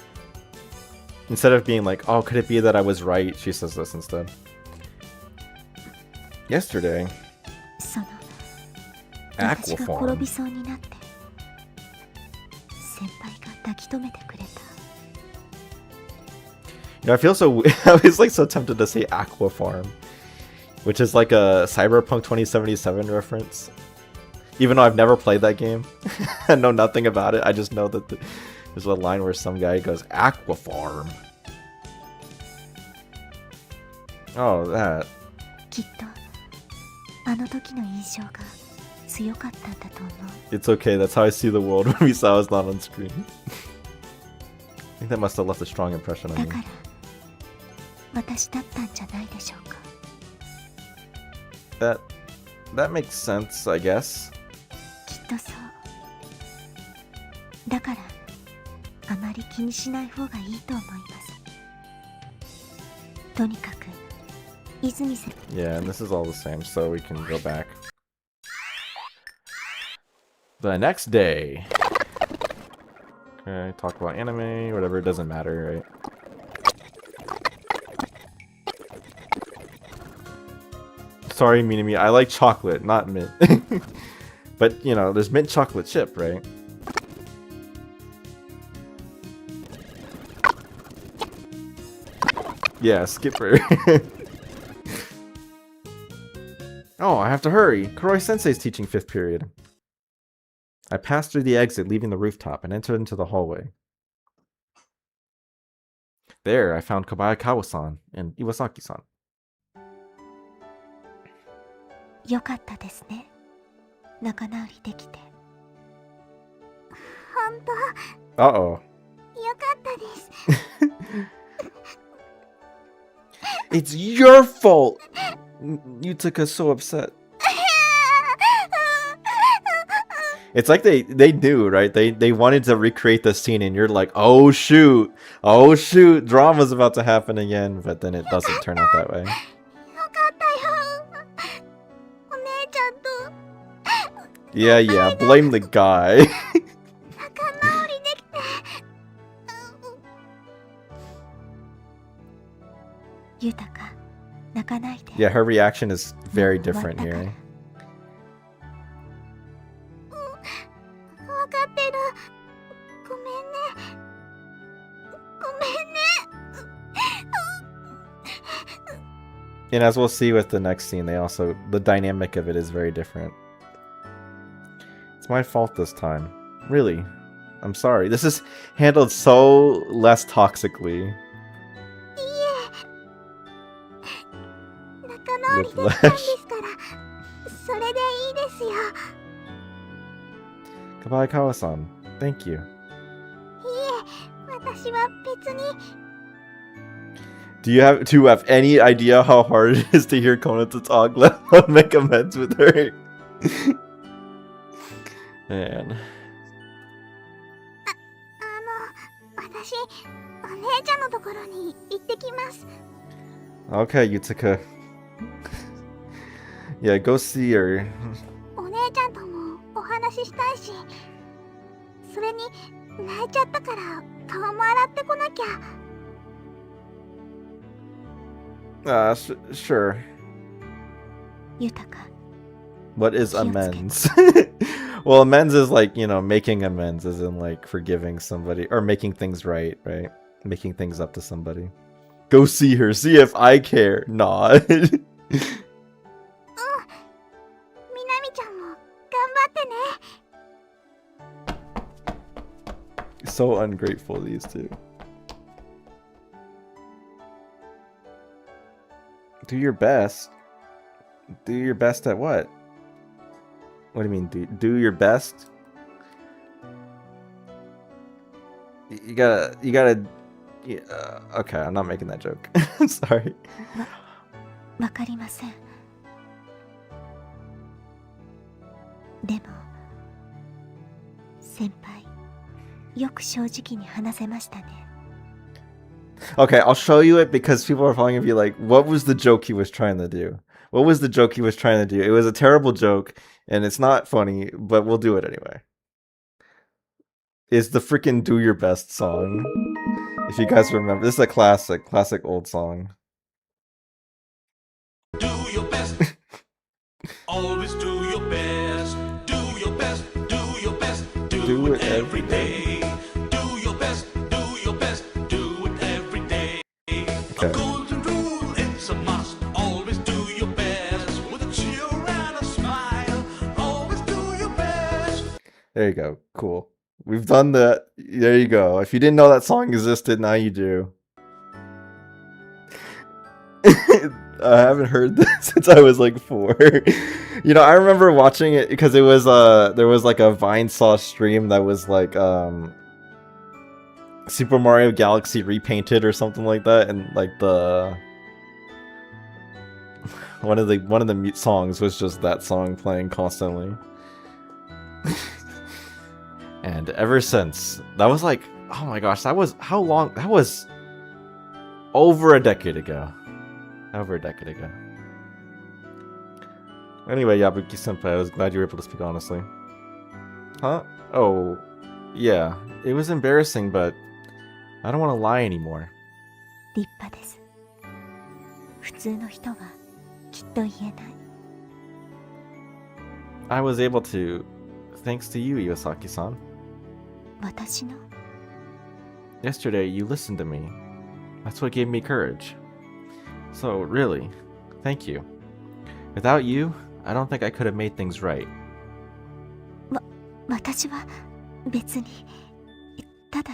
S2: Instead of being like, oh, could it be that I was right? She says this instead. Yesterday,
S4: その私が
S2: Aquaform.
S4: 転びそうになって先輩が抱き留めてくれた。
S2: You know, I feel so. I was like so tempted to say Aquaform, which is like a Cyberpunk 2077 reference. Even though I've never played that game, I know nothing about it. I just know that there's a line where some guy goes Aquaform. Oh, that.
S4: きっとあの時の印象が強かったんだと思う。
S2: It's okay. That's how I see the world when we saw us not on screen. I think that must have left a strong impression on
S4: だ
S2: me.
S4: から私だったんじゃないでしょうか。
S2: That makes sense, I guess.
S4: きっとそう。だからあまり気にしない方がいいと思います。とにかく泉さん。
S2: Yeah, and this is all the same, so we can go back. The next day. Okay, talk about anime, whatever, it doesn't matter, right? Sorry, Minami, I like chocolate, not mint. But, you know, there's mint chocolate chip, right? Yeah, skipper. Oh, I have to hurry. Kuroi-sensei's teaching 5th period. I passed through the exit, leaving the rooftop, and entered into the hallway. There, I found Kobayakawa-san and Iwasaki-san.
S4: よかったですね。仲直りできて。本当。
S2: Uh-oh.
S4: よかったです。
S2: It's your fault! Yutaka's so upset. It's like they knew, right? They wanted to recreate the scene and you're like, oh shoot, drama's about to happen again, but then it doesn't turn out that way.
S4: よかったよ。お姉ちゃんと
S2: Yeah, blame the guy.
S4: 仲直りできて。豊か、泣かないで。
S2: Yeah, her reaction is very different here.
S4: わかってる。ごめんね。ごめんね。
S2: And as we'll see with the next scene, the dynamic of it is very different. It's my fault this time. Really. I'm sorry. This is handled so less toxically.
S4: 仲直りできたんですから。それでいいですよ。
S2: Kabaikawa-san, thank you.
S4: いえ、私は別に。
S2: Do you have any idea how hard it is to hear Konoha talk, let alone make amends with her? Man.
S4: 私、お姉ちゃんのところに行ってきます。
S2: Okay, Yutaka. Yeah, go see her.
S4: お姉ちゃんとも話したいし、それに泣いちゃったから顔も洗ってこなきゃ。
S2: Sure.
S4: 豊か。
S2: What is amends? Well, amends is like, you know, making amends, as in like forgiving somebody or making things right, right? Making things up to somebody. Go see her, see if I care. Nah.
S4: みなみちゃんも頑張ってね。
S2: So ungrateful, these two. Do your best. Do your best at what? What do you mean, do your best? You gotta, yeah, okay, I'm not making that joke. I'm sorry.
S4: わかりません。でも、先輩、よく正直に話せましたね。
S2: Okay, I'll show you it because people are probably gonna be like, what was the joke he was trying to do? What was the joke he was trying to do? It was a terrible joke, and it's not funny, but we'll do it anyway. It's the freaking Do Your Best song. If you guys remember, this is a classic old song.
S8: Do your best. Always do your best. Do your best. Do your best. Do it every day. Do your best. Do your best. Do it every day.
S2: Okay.
S8: A golden rule, it's a must. Always do your best. With a cheer and a smile. Always do your best.
S2: There you go. Cool. We've done that. There you go. If you didn't know that song existed, now you do. I haven't heard this since I was like 4. You know, I remember watching it because it was there was like a Vine Sauce stream that was like Super Mario Galaxy repainted or something like that, and like the one of the songs was just that song playing constantly. And ever since, that was like, oh my gosh, that was how long? That was over a decade ago. Over a decade ago. Anyway, Yabuki Senpai, I was glad you were able to speak honestly. Huh? Oh, yeah. It was embarrassing, but I don't want to lie anymore.
S4: 立派です。普通の人はきっと言えない。
S2: I was able to, thanks to you, Iwasaki-san.
S4: 私の
S2: Yesterday, you listened to me. That's what gave me courage. So, really, thank you. Without you, I don't think I could have made things right.
S4: 私は別にただ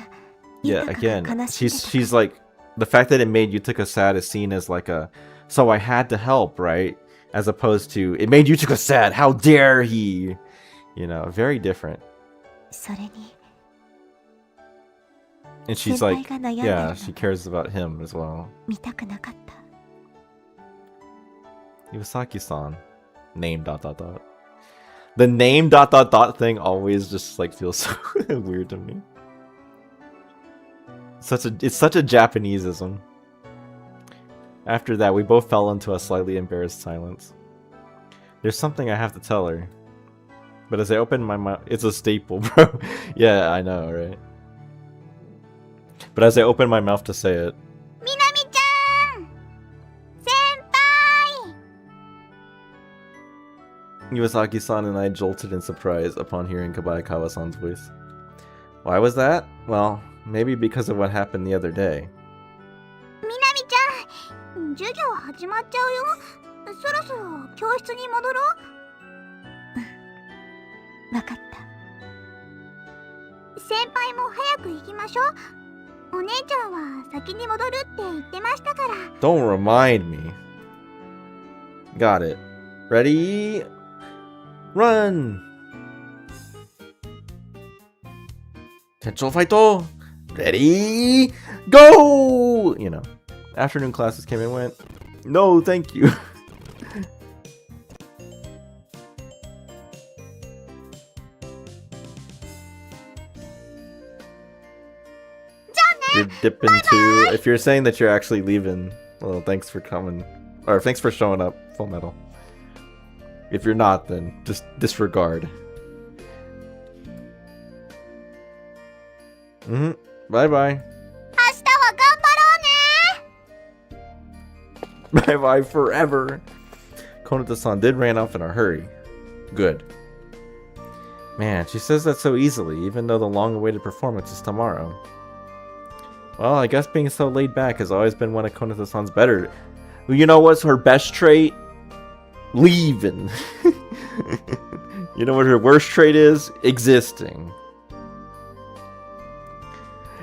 S2: Yeah,
S4: 豊か
S2: again,
S4: が悲しんでた
S2: she's like, the fact that it made you took a sad is seen as like a, so I had to help, right? As opposed to, it made you took a sad, how dare he? You know, very different.
S4: それに
S2: And she's
S4: 先
S2: like,
S4: 輩が悩んでる
S2: yeah,
S4: の
S2: she cares about him as well.
S4: 見たくなかった。
S2: Iwasaki-san. Name ... The name ... thing always just like feels so weird to me. It's such a Japaneseism. After that, we both fell into a slightly embarrassed silence. There's something I have to tell her. But as I open my mouth, it's a staple, bro. Yeah, I know, right? But as I open my mouth to say it,
S4: みなみちゃん先輩
S2: Iwasaki-san and I jolted in surprise upon hearing Kabayakawa-san's voice. Why was that? Well, maybe because of what happened the other day.
S4: みなみちゃん授業始まっちゃうよ。そろそろ教室に戻ろう。わかった。先輩も早く行きましょう。お姉ちゃんは先に戻るって言ってましたから。
S2: Don't remind me. Got it. Ready? Run! Tensho Fighto! Ready? Go! You know, afternoon classes came and went. No, thank you. You're dipping too. If you're saying that you're actually leaving, well, thanks for coming. Or thanks for showing up, Full Metal. If you're not, then just disregard. Mm-hmm. Bye bye.
S4: 明日は頑張ろうね
S2: Bye bye forever. Konata-san did ran off in a hurry. Good. Man, she says that so easily, even though the long-awaited performance is tomorrow. Well, I guess being so laid back has always been one of Konata-san's better. You know what's her best trait? Leaving. You know what her worst trait is? Existing.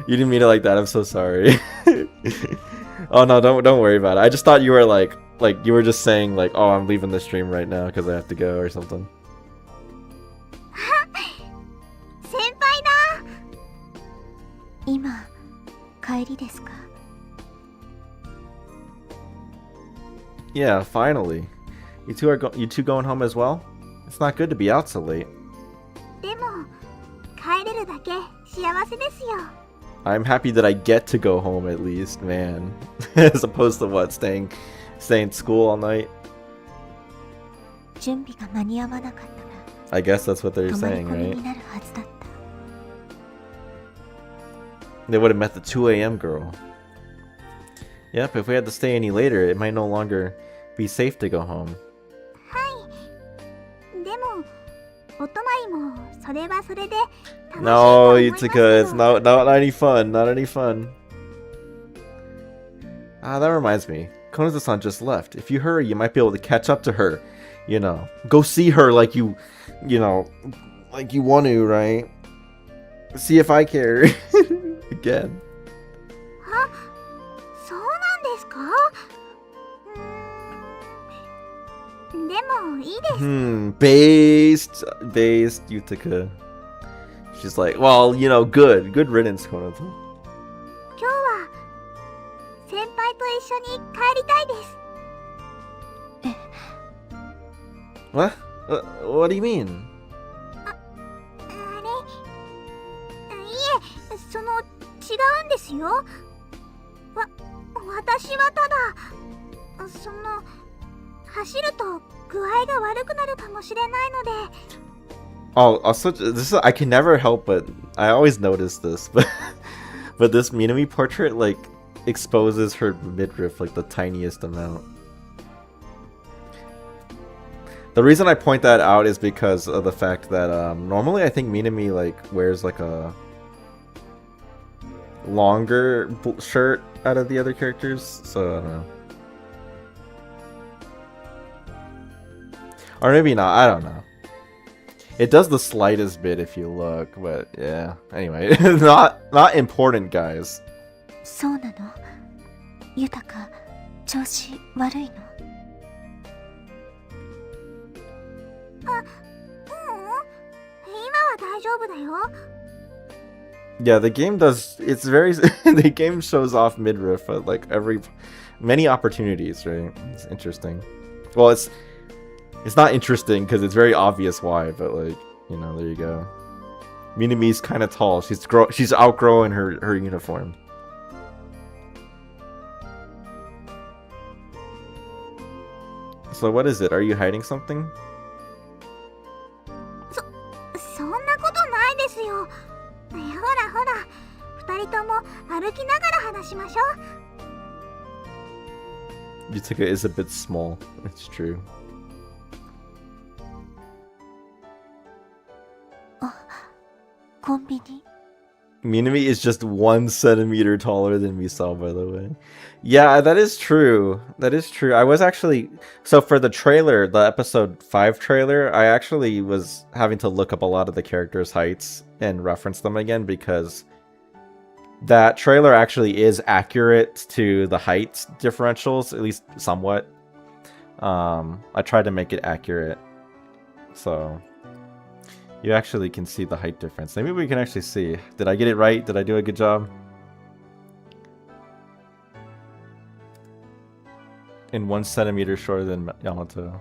S2: You didn't mean it like that. I'm so sorry. Oh no, don't worry about it. I just thought you were like you were just saying like, oh, I'm leaving the stream right now because I have to go or something.
S4: 先輩だ今帰りですか
S2: Yeah, finally. You two going home as well? It's not good to be out so late.
S4: でも帰れるだけ幸せですよ
S2: I'm happy that I get to go home at least, man. As opposed to what, staying in school all night?
S4: 準備が間に合わなかった
S2: I guess that's what
S4: ら
S2: they're
S4: 泊まり
S2: saying,
S4: 込み
S2: right?
S4: になるはずだった
S2: They would have met the 2 a.m. girl. Yep, if we had to stay any later, it might no longer be safe to go home.
S4: はいでもお泊まりもそれはそれで楽しいと
S2: No,
S4: 思いますけ
S2: Yutuka, it's
S4: ど
S2: not any fun, not any fun. Ah, that reminds me. Konoza-san just left. If you hurry, you might be able to catch up to her. You know, go see her like you want to, right? See if I care. Again.
S4: あそうなんですかでもいいです
S2: Based Yutuka. She's like, well, you know, good riddance, Konoza.
S4: 今日は先輩と一緒に帰りたいです
S2: What? What do you mean?
S4: あれいえその違うんですよ私はただその走ると具合が悪くなるかもしれないので
S2: Oh, also, I can never help but I always notice this, but this Minami portrait like exposes her midriff like the tiniest amount. The reason I point that out is because of the fact that normally I think Minami like wears like a longer shirt out of the other characters, so I don't know. Or maybe not, I don't know. It does the slightest bit if you look, but yeah. Anyway, not important, guys.
S4: そうなの豊か調子悪いのあ今は大丈夫だよ
S2: Yeah, the game does. It's very. The game shows off midriff at like many opportunities, right? It's interesting. Well, it's not interesting because it's very obvious why, but like, you know, there you go. Minami's kind of tall. She's outgrowing her uniform. So what is it? Are you hiding something?
S4: そんなことないですよほらほら二人とも歩きながら話しましょう
S2: Yutuka is a bit small. It's true.
S4: コンビニ
S2: Minami is just 1 centimeter taller than Misao, by the way. Yeah, that is true. That is true. I was actually... So for the trailer, the episode 5 trailer, I actually was having to look up a lot of the characters' heights and reference them again because that trailer actually is accurate to the height differentials, at least somewhat. I tried to make it accurate. So... You actually can see the height difference. Maybe we can actually see. Did I get it right? Did I do a good job? In 1 centimeter shorter than Yamato.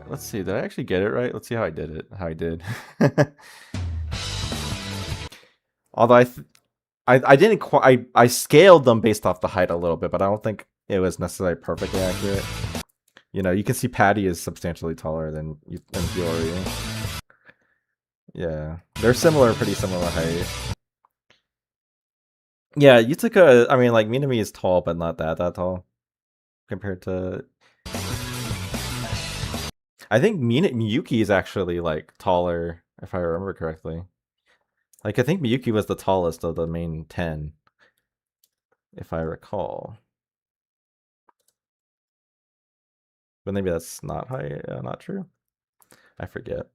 S2: Let's see. Did I actually get it right? Let's see how I did it. How I did. Although I didn't quite. I scaled them based off the height a little bit, but I don't think it was necessarily perfectly accurate. You know, you can see Patty is substantially taller than Fiori. Yeah, they're similar, pretty similar height. Yeah, Yutuka, I mean, like, Minami is tall, but not that tall. Compared to... I think Miyuki is actually, like, taller, if I remember correctly. Like, I think Miyuki was the tallest of the main 10, if I recall. But maybe that's not not true. I forget.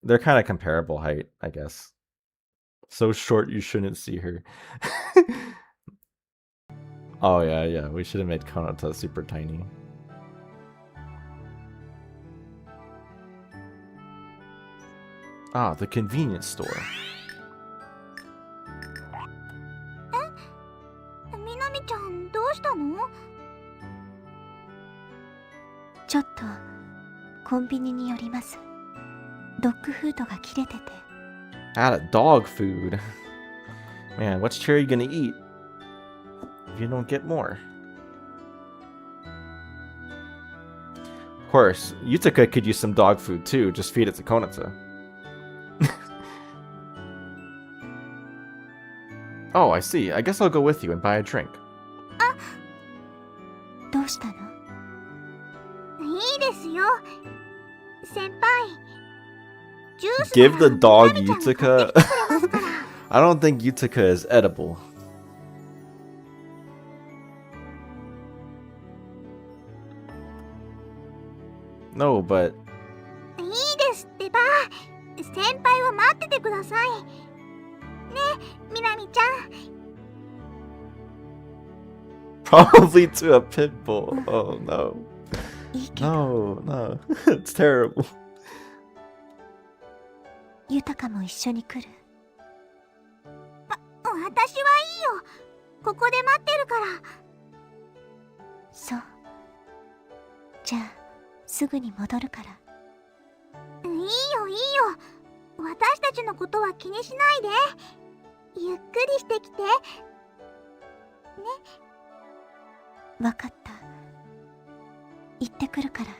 S2: They're kind of comparable height, I guess. So short you shouldn't see her. Oh yeah, we should have made Konata super tiny. Ah, the convenience store.
S4: みなみちゃんどうしたの？ちょっとコンビニに寄ります。ドッグフードが切れてて。
S2: Out of dog food. Man, what's Cherry gonna eat if you don't get more? Of course, Yutuka could use some dog food too. Just feed it to Konata. Oh, I see. I guess I'll go with you and buy a drink.
S4: どうしたの？いいですよ。先輩。ジュース
S2: Give the dog
S4: みなみちゃんが買ってきて
S2: Yutuka.
S4: くれますから。
S2: I don't think Yutuka is edible. No, but
S4: いいですってば。先輩は待っててください。ね、みなみちゃん。
S2: probably to a pit bull. Oh no.
S4: いいけど、
S2: No. It's terrible.
S4: 豊かも一緒に来る。私はいいよ。ここで待ってるから。そう。じゃあ、すぐに戻るから。いいよいいよ。私たちのことは気にしないで。ゆっくりしてきて。ね。わかった。行ってくるから。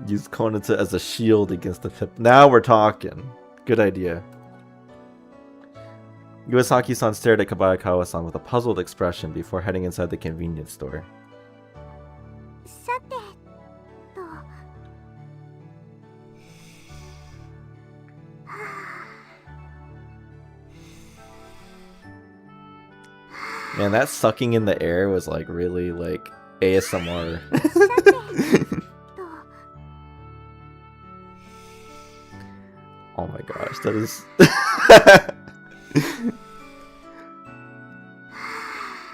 S2: Use Konata as a shield against the pit. Now we're talking. Good idea. Iwasaki-san stared at Kabayakawa-san with a puzzled expression before heading inside the convenience store.
S4: さてと。
S2: Man, that sucking in the air was like really like ASMR. Oh my gosh, that is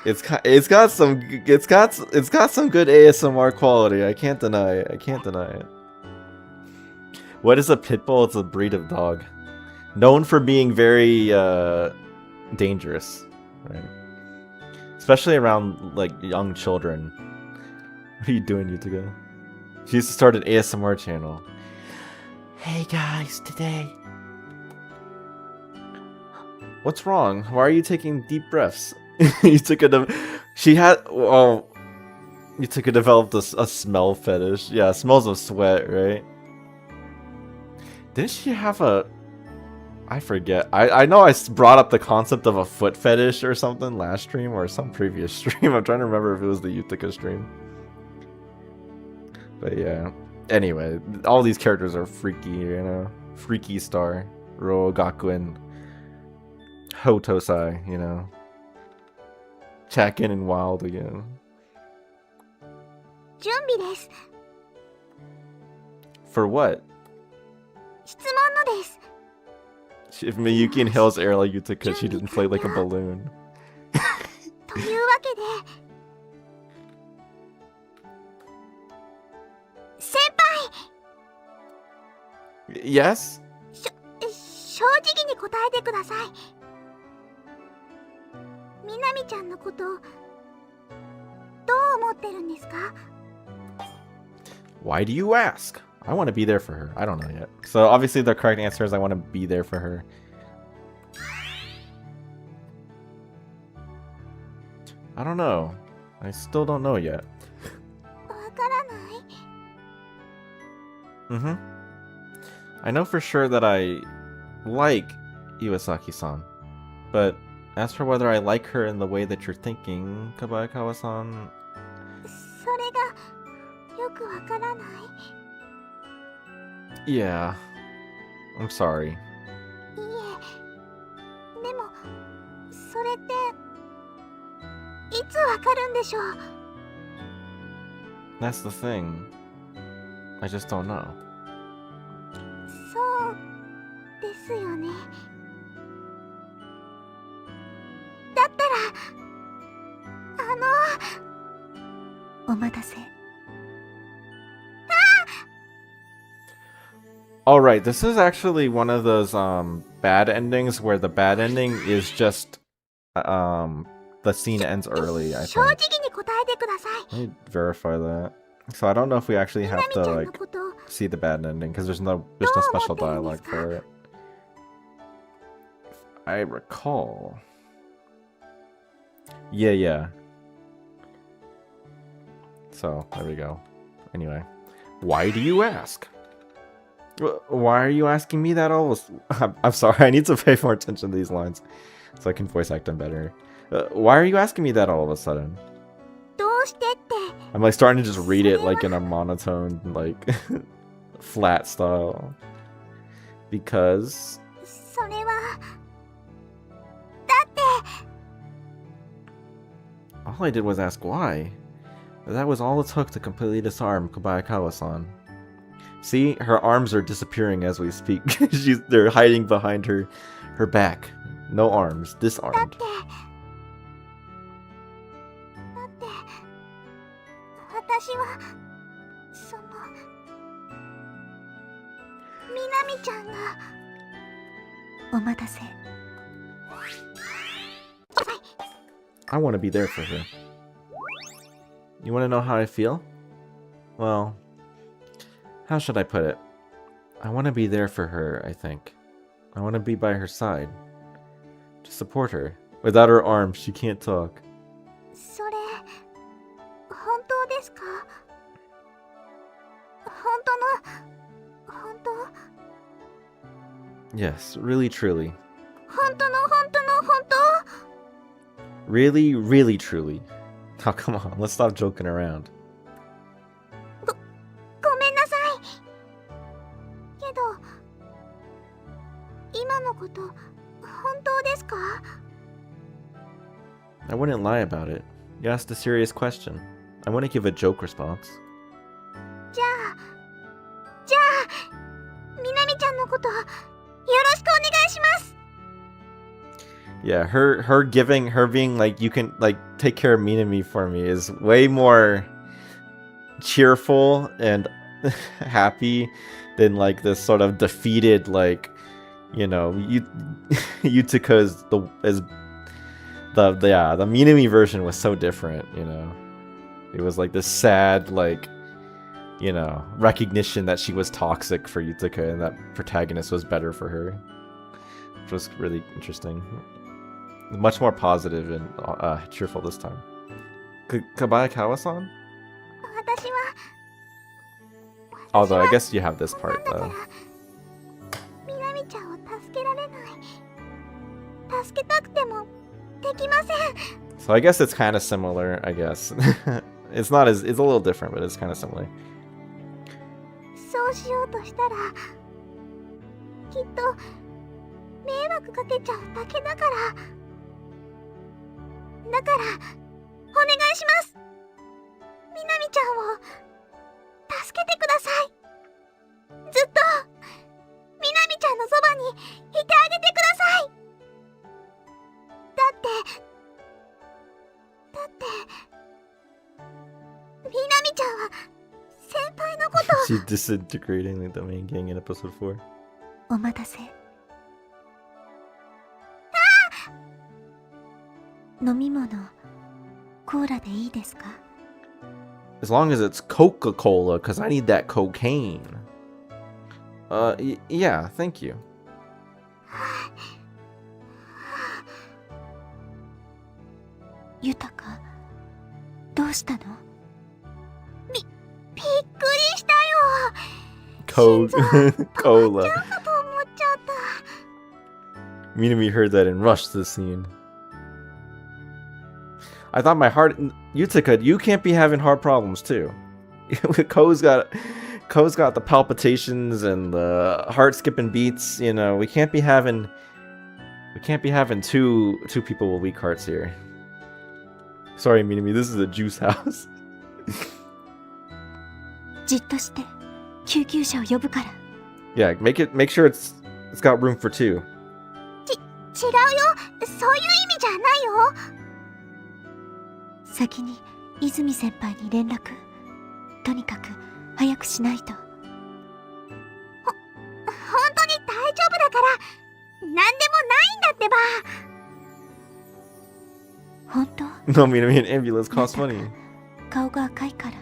S2: it's got some good ASMR quality. I can't deny it. What is a pit bull? It's a breed of dog known for being very dangerous, right? Especially around like young children. What are you doing, Yutuka? She used to start an ASMR channel. Hey guys, today. What's wrong? Why are you taking deep breaths? Yutuka developed a smell fetish. Yeah, smells of sweat, right? Didn't she have a... I forget. I know I brought up the concept of a foot fetish or something last stream or some previous stream. I'm trying to remember if it was the Yutuka stream. But yeah. Anyway, all these characters are freaky, you know? Freaky Star, Ro Gakuen, Hotosai, you know? Chakin and Wild again.
S4: 準備です。
S2: For what?
S4: 質問のです。
S2: If Miyuki inhales air like Yutuka, she didn't play like a balloon.
S4: というわけで。 先輩
S2: Yes?
S4: 正直に答えてください。みなみちゃんのことどう思ってるんですか？
S2: Why do you ask? I want to be there for her. I don't know yet. So obviously the correct answer is I want to be there for her. I don't know. I still don't know yet.
S4: わからない。
S2: I know for sure that I like Iwasaki-san. But as for whether I like her in the way that you're thinking, Kabayakawa-san,
S4: それがよくわからない。
S2: yeah, I'm sorry.
S4: いいえ、でもそれっていつわかるんでしょう。
S2: That's the thing. I just don't know.
S4: そうですよね。だったらお待たせ。
S2: Alright, this is actually one of those bad endings where the bad ending is just the scene ends early, I
S4: 正
S2: think.
S4: 直に答えてください。
S2: Let me verify that. So I don't know if we actually
S4: みな
S2: have
S4: みちゃ
S2: to
S4: んの
S2: like
S4: こと
S2: see the bad ending because there's no special dialogue for it. If I recall. Yeah. So there we go. Anyway, why do you ask? Why are you asking me that all? I'm sorry. I need to pay more attention to these lines so I can voice act them better. Why are you asking me that all of a sudden?
S4: どうしてって
S2: I'm like starting to just read it like in a monotone, like flat style. Because
S4: それはだって
S2: all I did was ask why. That was all it took to completely disarm Kabayakawa-san. See, her arms are disappearing as we speak. They're hiding behind her back. No arms,
S4: だっ
S2: disarmed.
S4: て私はそのみなみちゃんがお待たせ。
S2: I want to be there for her. You want to know how I feel? Well, how should I put it? I want to be there for her, I think. I want to be by her side. To support her. Without her arms, she can't talk.
S4: それ本当ですか？本当
S2: Yes, really truly.
S4: 本当
S2: Really, really truly. Oh, come on, let's stop joking around.
S4: ごめんなさい。けど今のこと本当ですか？
S2: I wouldn't lie about it. You asked a serious question. I wouldn't give a joke response.
S4: じゃあみなみちゃんのことよろしくお願いします。
S2: Yeah, her being like, you can like take care of Minami for me is way more cheerful and happy than like this sort of defeated, like, you know, Yutaka's the Minami version was so different, you know. It was like this sad, like, you know, recognition that she was toxic for Yutaka and that protagonist was better for her, which was really interesting. Much more positive and cheerful this time. Kabayakawa-san?
S4: 私は
S2: Although I guess you have this part though.
S4: みなみちゃんを助けられない。助けたくてもできません。
S2: So I guess it's kind of similar, I guess. It's a little different, but it's kind of similar.
S4: そうしようとしたらきっと迷惑かけちゃうだけだから。だからお願いします。みなみちゃんを助けてください。ずっとみなみちゃんのそばにいてあげてください。だってみなみちゃんは先輩のこと
S2: She's disintegrating like the main gang in episode 4.
S4: お待たせ。飲み物コーラでいいですか？
S2: As long as it's Coca-Cola, because I need that cocaine. Yeah, thank you.
S4: ゆたかどうしたの？びっくりしたよ。
S2: Cola.
S4: かと思っちゃった。
S2: Minami heard that and rushed to the scene. I thought my heart... Utica, you can't be having heart problems too. Ko's got the palpitations and the heart skipping beats. You know, we can't be having two people with weak hearts here. Sorry, Minami, this is a juice house.
S4: じっとして救急車を呼ぶから。
S2: Yeah, make sure it's got room for two.
S4: 違うよ、そういう意味じゃないよ。先に泉先輩に連絡。とにかく早くしないと。本当に大丈夫だから、なんでもないんだってば。本当？
S2: No, Minami, an ambulance costs money.
S4: 顔が赤いから。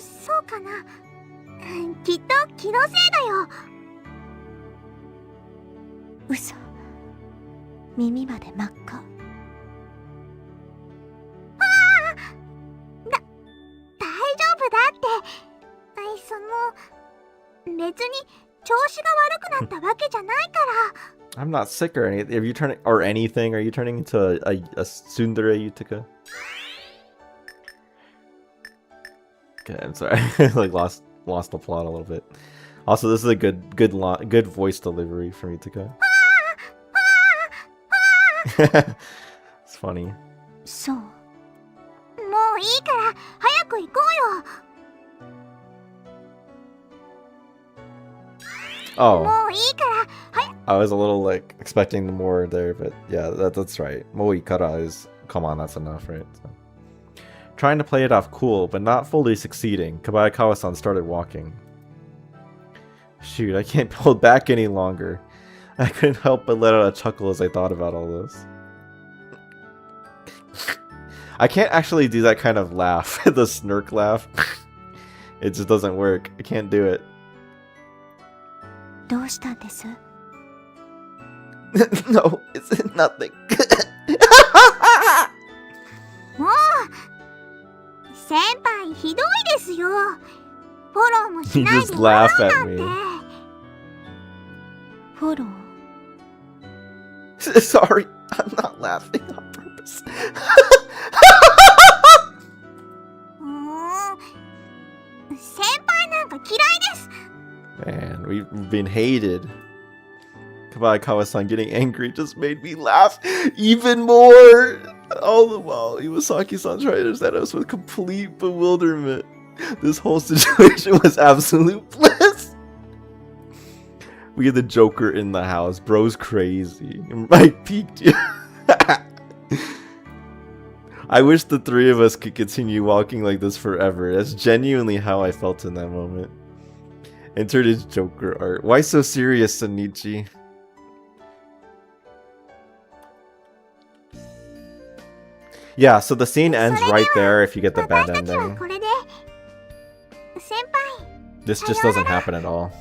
S4: そうかな。きっと気のせいだよ。嘘。耳まで真っ赤。大丈夫だって。別に調子が悪くなったわけじゃないから。
S2: I'm not sick or anything. Are you turning or anything? Are you turning into a tsundere Utica? Okay, I'm sorry. Like lost the plot a little bit. Also, this is a good voice delivery from Utica. It's funny.
S4: そう。もういいから早く行こうよ。
S2: Oh,
S4: もういいから
S2: I was a little like expecting more there, but yeah, that's right. Moikara is, come on, that's enough, right? So. Trying to play it off cool, but not fully succeeding. Kabayakawa-san started walking. Shoot, I can't hold back any longer. I couldn't help but let out a chuckle as I thought about all this. I can't actually do that kind of laugh, the snark laugh. It just doesn't work. I can't do it.
S4: どうしたんです？
S2: No, it's nothing.
S4: もう先輩ひどいですよ。フォローもし
S2: You
S4: ない
S2: just
S4: で
S2: laugh
S4: 笑う
S2: at
S4: なん
S2: me.
S4: て。フォロー。
S2: Sorry, I'm not laughing on purpose.
S4: 先輩なんか嫌いです。
S2: Man, we've been hated. Kabayakawa-san getting angry just made me laugh even more. All the while, Iwasaki-san tried to understand us with complete bewilderment. This whole situation was absolute bliss. We had the Joker in the house. Bro's crazy. Mike peeked you. I wish the three of us could continue walking like this forever. That's genuinely how I felt in that moment. Entered his Joker art. Why so serious, Sonichi? Yeah, so the scene ends right there if you get the bad ending.
S4: これで先輩
S2: This just doesn't happen at all.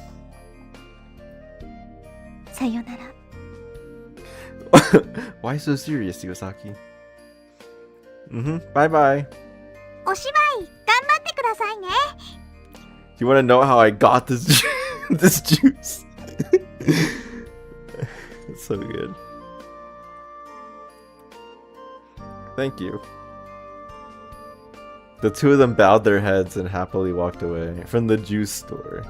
S4: さよなら。
S2: Why so serious, Iwasaki? Bye bye.
S4: お芝居頑張ってくださいね。
S2: You want to know how I got this this juice? It's so good. Thank you. The two of them bowed their heads and happily walked away from the juice store.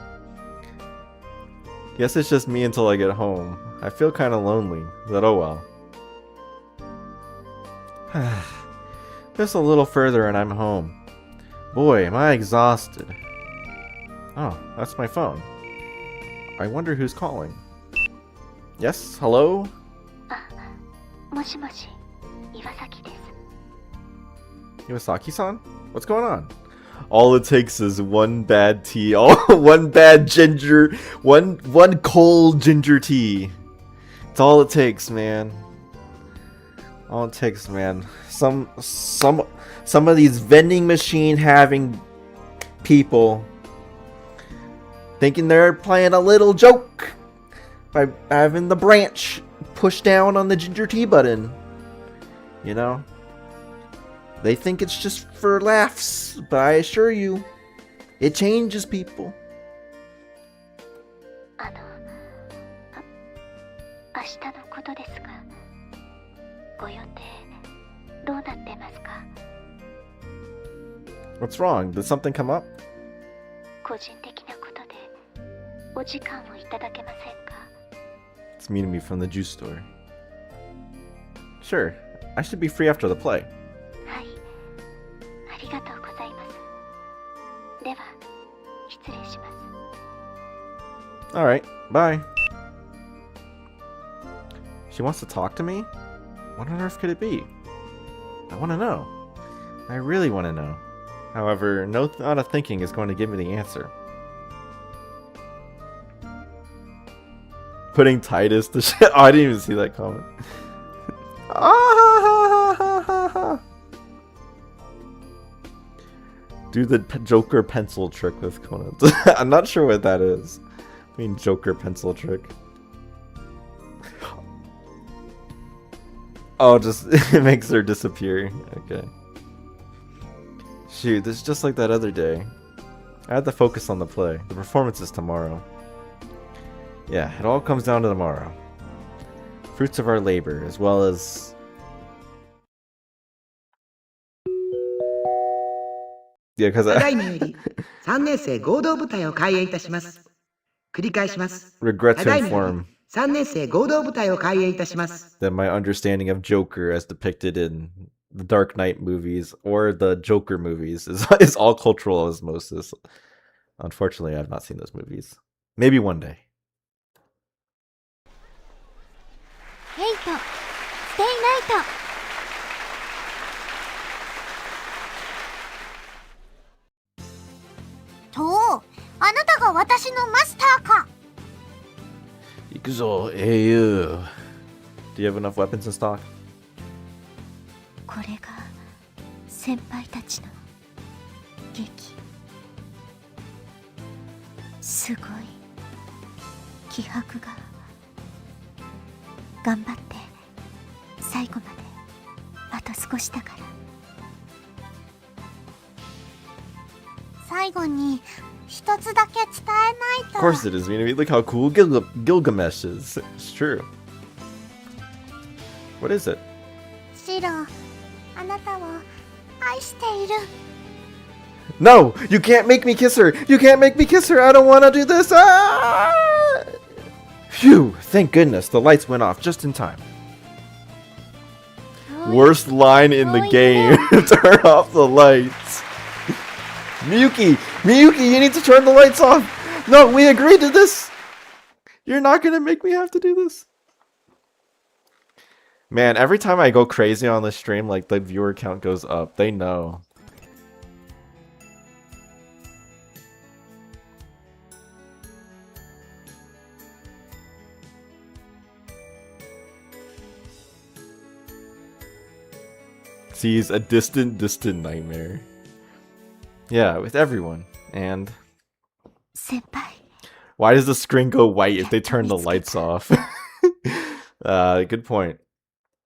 S2: Guess it's just me until I get home. I feel kind of lonely, but oh well. Just a little further and I'm home. Boy, am I exhausted. Oh, that's my phone. I wonder who's calling. Yes, hello?
S4: もしもし、岩崎です。
S2: Iwasaki-san? What's going on? All it takes is one bad tea. One bad ginger. One cold ginger tea. It's all it takes, man. All it takes, man. Some of these vending machine having people thinking they're playing a little joke by having the branch push down on the ginger tea button. You know? They think it's just for laughs, but I assure you, it changes people.
S4: 日のことですが、ご予定どうなってますか？
S2: What's wrong? Did something come up?
S4: 個人的なことでお時間をいただけませんか？
S2: It's Minami from the juice store. Sure, I should be free after the play.
S4: はい、ありがとうございます。では、失礼します。
S2: Alright, bye. She wants to talk to me? What on earth could it be? I want to know. I really want to know. However, no amount of thinking is going to give me the answer. Putting Titus to shit. Oh, I didn't even see that comment. Do the Joker pencil trick with Conan. I'm not sure what that is. I mean, Joker pencil trick. Oh, just it makes her disappear. Okay. Shoot, this is just like that other day. I had to focus on the play. The performance is tomorrow. Yeah, it all comes down to tomorrow. Fruits of our labor, as well as... Yeah, because
S9: ただいまより3年生合同部隊を開演いたします。繰り返します。
S2: regret
S9: た
S2: to
S9: だいまよ
S2: inform
S9: り3年生合同部隊を開演いたします。
S2: that my understanding of Joker as depicted in the Dark Knight movies or the Joker movies is all cultural osmosis. Unfortunately, I've not seen those movies. Maybe one day.
S4: ヘイト、ステイナイト。と、あなたが私のマスターか。
S2: 行くぞ、英雄。Do you have enough weapons in stock?
S4: これが先輩たちの劇。すごい気迫が。頑張って最後まであと少しだから。最後に一つだけ伝えないと。
S2: Of course it is. I mean, look how cool Gilgamesh is. It's true. What is it?
S4: シロ、あなたを愛している。
S2: No! You can't make me kiss her! You can't make me kiss her! I don't want to do this! Ah! Phew! Thank goodness, the lights went off just in time. Worst line in the game. Turn off the lights. Miyuki! Miyuki, you need to turn the lights off! No, we agreed to this! You're not gonna make me have to do this. Man, every time I go crazy on this stream, like, the viewer count goes up. They know. Sees a distant nightmare. Yeah, with everyone. And
S4: 先輩。
S2: why does the screen go white if they turn the lights off? Good point.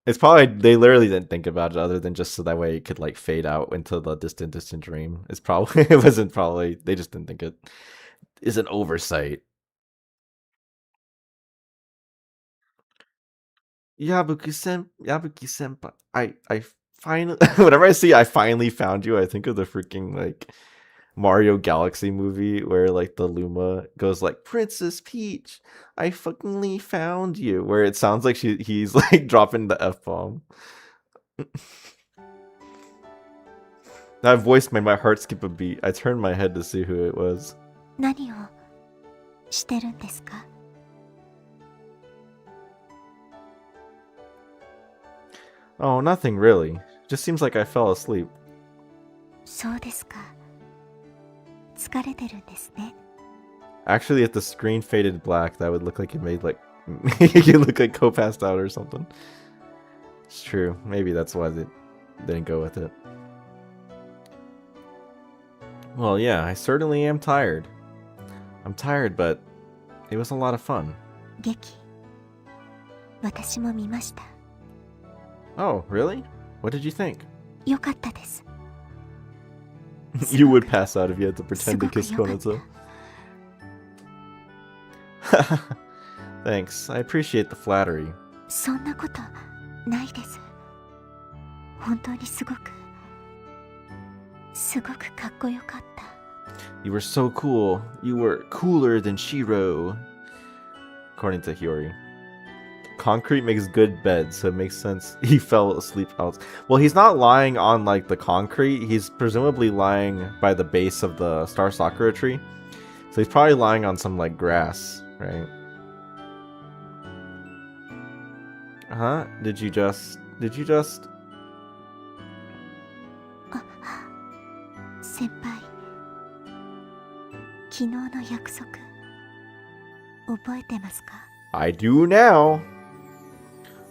S2: It's probably they literally didn't think about it other than just so that way it could like fade out into the distant dream. It's probably it wasn't probably they just didn't think it is an oversight. Yabuki senpai. I finally whenever I see I finally found you, I think of the freaking like Mario Galaxy movie where like the Luma goes like Princess Peach, I fuckingly found you, where it sounds like he's like dropping the F-bomb. That voice made my heart skip a beat. I turned my head to see who it was.
S4: 何をしてるんですか？
S2: Oh, nothing really. Just seems like I fell asleep.
S4: そうですか。疲れてるんですね。
S2: Actually, if the screen faded black, that would look like it made like you look like Ko passed out or something. It's true. Maybe that's why they didn't go with it. Well, yeah, I certainly am tired. I'm tired, but it was a lot of fun.
S4: 劇、私も見ました。
S2: Oh, really? What did you think?
S4: よかったです。
S2: You would pass out if you had to pretend to kiss Konozo. Thanks. I appreciate the flattery.
S4: そんなことないです。本当にすごくかっこよかった。
S2: You were so cool. You were cooler than Shiro. According to Hiyori. Concrete makes good beds, so it makes sense he fell asleep out. Well, he's not lying on like the concrete. He's presumably lying by the base of the Star Sakura tree. So he's probably lying on some like grass, right? Huh? Did you just
S4: 先輩、昨日の約束覚えてますか？
S2: I do now.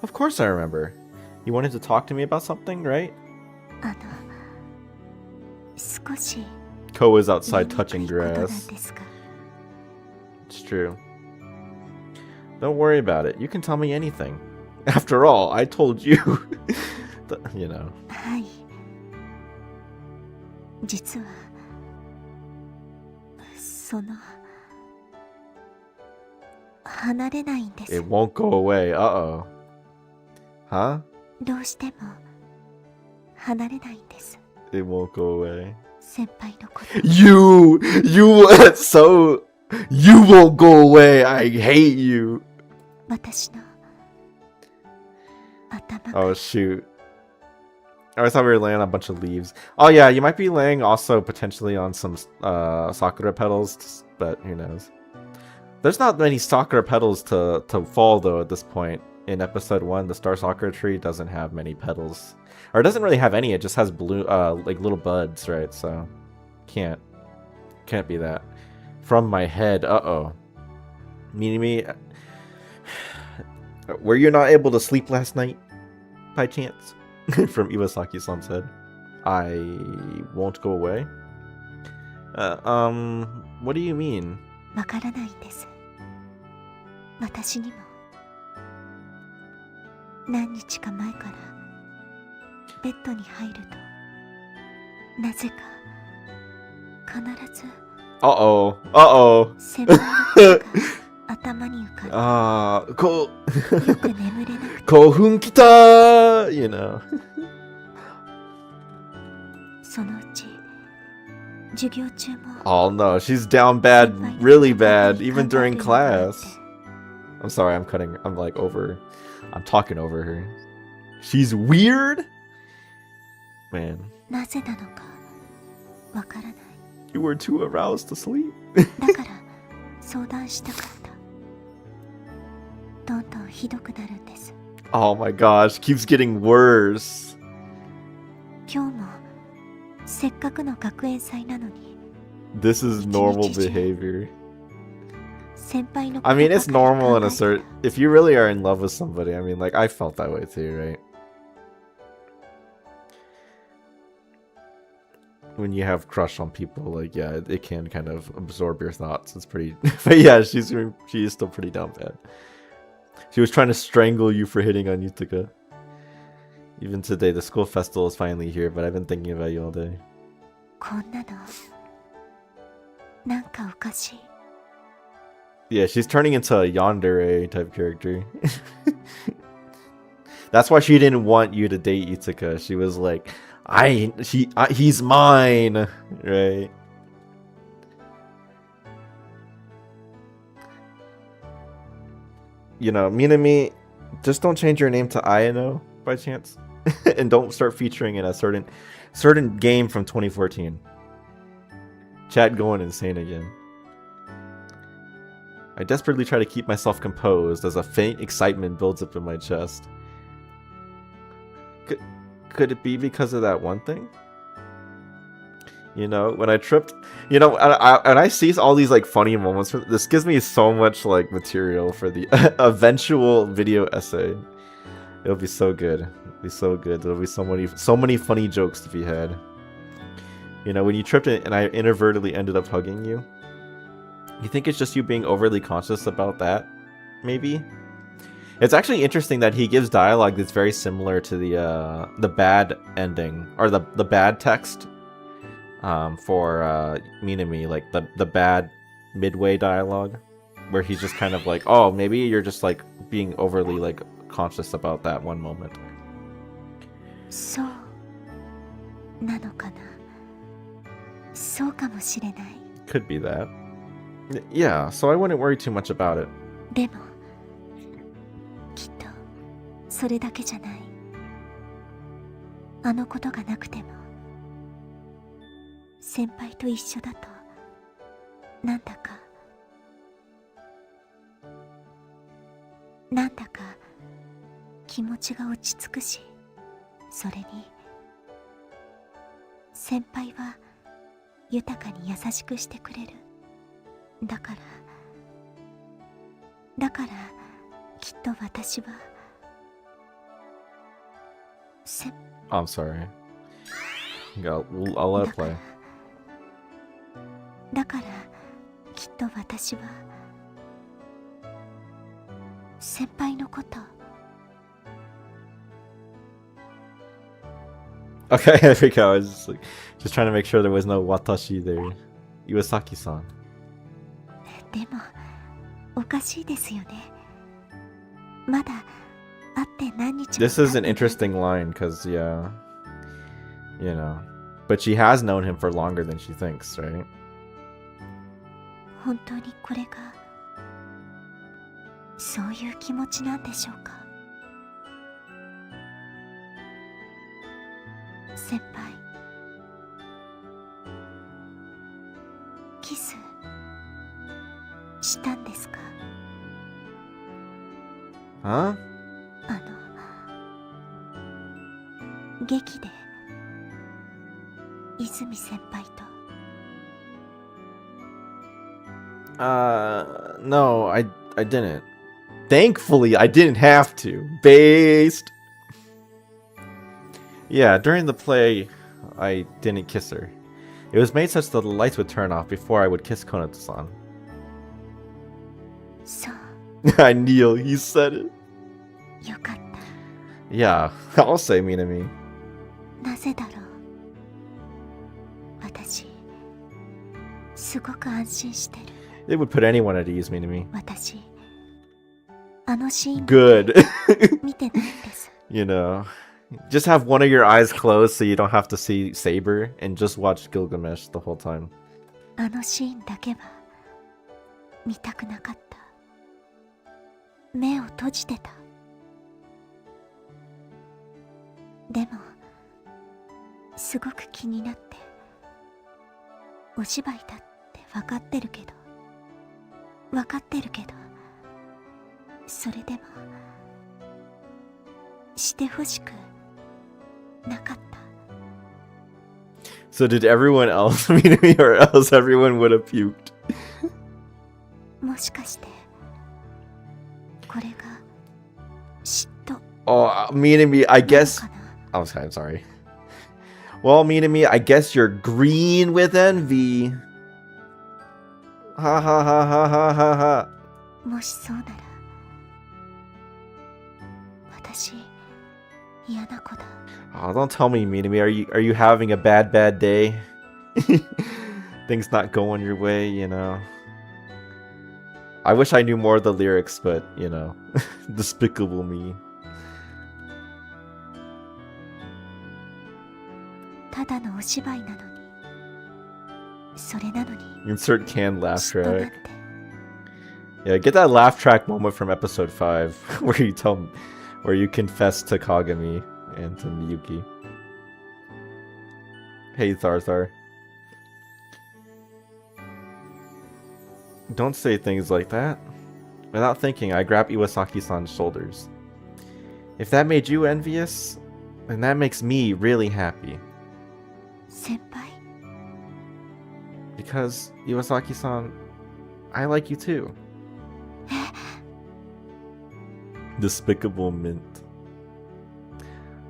S2: Of course I remember. You wanted to talk to me about something, right?
S4: 少し
S2: Ko is outside
S4: 言いにくい
S2: touching
S4: ことなん
S2: grass.
S4: ですが、
S2: It's true. Don't worry about it. You can tell me anything. After all, I told you. You know.
S4: はい。実はその離れないんです。
S2: It won't go away. Uh-oh. Huh?
S4: どうしても離れないんです。
S2: It won't go away.
S4: 先輩のこと。
S2: You so you won't go away. I hate you.
S4: 私の頭が
S2: Oh shoot. I always thought we were laying on a bunch of leaves. Oh yeah, you might be laying also potentially on some Sakura petals, but who knows. There's not many Sakura petals to fall though at this point. In episode 1, the Star Sakura tree doesn't have many petals. Or it doesn't really have any, it just has blue like little buds, right? So can't be that. From my head, uh-oh. Minami, were you not able to sleep last night by chance? From Iwasaki-san's head. I won't go away? What do you mean?
S4: わからないんです。私にも何日か前からベッドに入るとなぜか必ず
S2: Uh-oh.
S4: 先輩のことが頭に浮かんで よく眠れなくて
S2: Kohun kita! You know.
S4: そのうち授業中も
S2: Oh no, she's down bad, really bad, even during class. I'm sorry, I'm talking over her. She's weird? Man.
S4: なぜなのかわからない。
S2: You were too aroused to sleep.
S4: だから相談したかった。どんどんひどくなるんです。
S2: Oh my gosh, keeps getting worse.
S4: 今日もせっかくの学園祭なのに
S2: This is normal behavior.
S4: 先輩の
S2: I mean, it's
S4: ことばかり
S2: normal in
S4: 考
S2: a
S4: えたら
S2: certain... If you really are in love with somebody, I mean, like, I felt that way too, right? When you have crush on people, like, yeah, it can kind of absorb your thoughts. It's pretty... But yeah, she is still pretty down bad. She was trying to strangle you for hitting on Yutuka. Even today, the school festival is finally here, but I've been thinking about you all day.
S4: こんなのなんかおかしい。
S2: Yeah, she's turning into a yandere type character. That's why she didn't want you to date Yutuka. She was like, he's mine, right? You know, Minami, just don't change your name to Ayano by chance, and don't start featuring in a certain game from 2014. Chat going insane again. I desperately try to keep myself composed as a faint excitement builds up in my chest. Could it be because of that one thing? You know, when I tripped, you know, and I see all these like funny moments. This gives me so much like material for the eventual video essay. It'll be so good. It'll be so good. There'll be so many funny jokes to be had. You know, when you tripped and I inadvertently ended up hugging you. You think it's just you being overly conscious about that? Maybe? It's actually interesting that he gives dialogue that's very similar to the bad ending, or the bad text for Minami, like the bad midway dialogue. where he's just kind of like, oh, maybe you're just like being overly like conscious about that one moment.
S4: そうなのかな。そうかもしれない。
S2: Could be that. Yeah, so I wouldn't worry too much about it.
S4: でもきっとそれだけじゃない。あのことがなくても先輩と一緒だとなんだか気持ちが落ち着くし、それに先輩は豊かに優しくしてくれる。だからきっと私は
S2: I'm sorry. I'll let it play.
S4: だからきっと私は先輩のこと。
S2: Okay, there we go. I was just trying to make sure there was no watashi there. Iwasaki-san.
S4: でもおかしいですよね。まだ会って何日も経ってない。
S2: This is an interesting line, because, yeah, you know. But she has known him for longer than she thinks, right?
S4: 本当にこれがそういう気持ちなんでしょうか。先輩、キスしたんですか？
S2: Huh?
S4: 劇で泉先輩と。
S2: No, I didn't. Thankfully, I didn't have to. Based. Yeah, during the play, I didn't kiss her. It was made such that the lights would turn off before I would kiss Konato-san.
S4: そう
S2: I knew he said it.
S4: よかった。
S2: Yeah, I'll say Minami.
S4: なぜだろう。私すごく安心してる。
S2: It would put anyone at ease, Minami.
S4: 私あのシーン
S2: Good.
S4: 見てないんです。
S2: You know, just have one of your eyes closed so you don't have to see Saber and just watch Gilgamesh the whole time.
S4: あのシーンだけは見たくなかった。目を閉じてた。でもすごく気になって、お芝居だって分かってるけどそれでもしてほしくなかった。
S2: So did everyone else, Minami, or else everyone would have puked?
S4: もしかしてこれが嫉妬
S2: Oh, Minami, I
S4: なの
S2: guess...
S4: かな。
S2: I'm sorry. Well, Minami, I guess you're green with envy. Ha ha ha ha ha ha ha.
S4: もしそうなら私嫌な子だ。
S2: Oh, don't tell me, Minami. Are you having a bad day? Things not going your way, you know. I wish I knew more of the lyrics, but you know, despicable me.
S4: ただのお芝居なのに、それなのに
S2: Insert canned laugh
S4: 嫉妬なん
S2: track.
S4: て。
S2: Yeah, get that laugh track moment from episode 5 where you confess to Kagami and to Miyuki. Hey, Tharthar. Don't say things like that. Without thinking, I grab Iwasaki-san's shoulders. If that made you envious, then that makes me really happy.
S4: 先輩、
S2: Because, Iwasaki-san, I like you too. Despicable mint.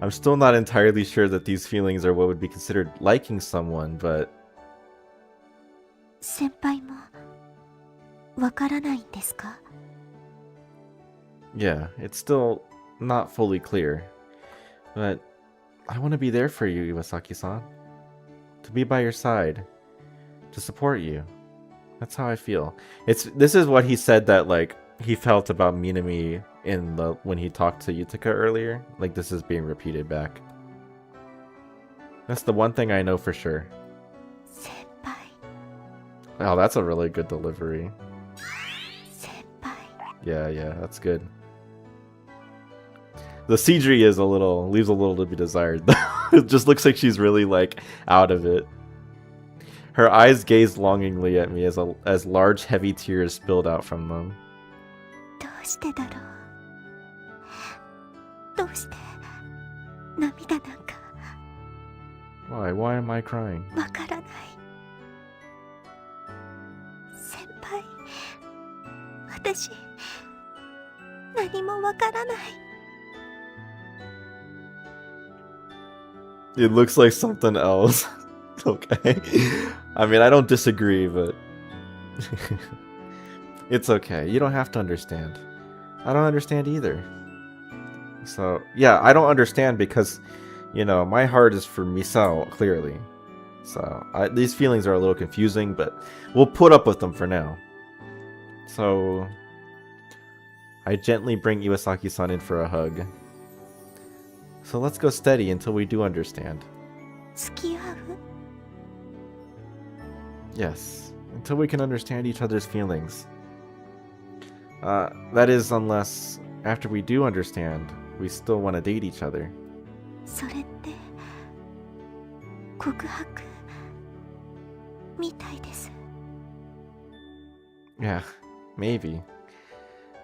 S2: I'm still not entirely sure that these feelings are what would be considered liking someone, but
S4: 先輩もわからないんですか？
S2: yeah, it's still not fully clear. But I want to be there for you, Iwasaki-san. To be by your side. To support you. That's how I feel. This is what he said that like he felt about Minami in the when he talked to Yutika earlier. Like this is being repeated back. That's the one thing I know for sure.
S4: 先輩
S2: Oh, that's a really good delivery.
S4: 先輩
S2: Yeah, that's good. The CG is leaves a little to be desired. It just looks like she's really like out of it. Her eyes gazed longingly at me as large heavy tears spilled out from them.
S4: どうしてだろうどうして涙なんか
S2: Why am I crying?
S4: わからない先輩私何もわからない
S2: It looks like something else. Okay. I mean, I don't disagree, but it's okay. You don't have to understand. I don't understand either. So, yeah, I don't understand because, you know, my heart is for Misao, clearly. So, these feelings are a little confusing, but we'll put up with them for now. So, I gently bring Iwasaki-san in for a hug. So let's go steady until we do understand.
S4: 付き合う
S2: Yes, until we can understand each other's feelings. That is unless, after we do understand, we still want to date each other.
S4: それって告白みたいです
S2: Yeah, maybe.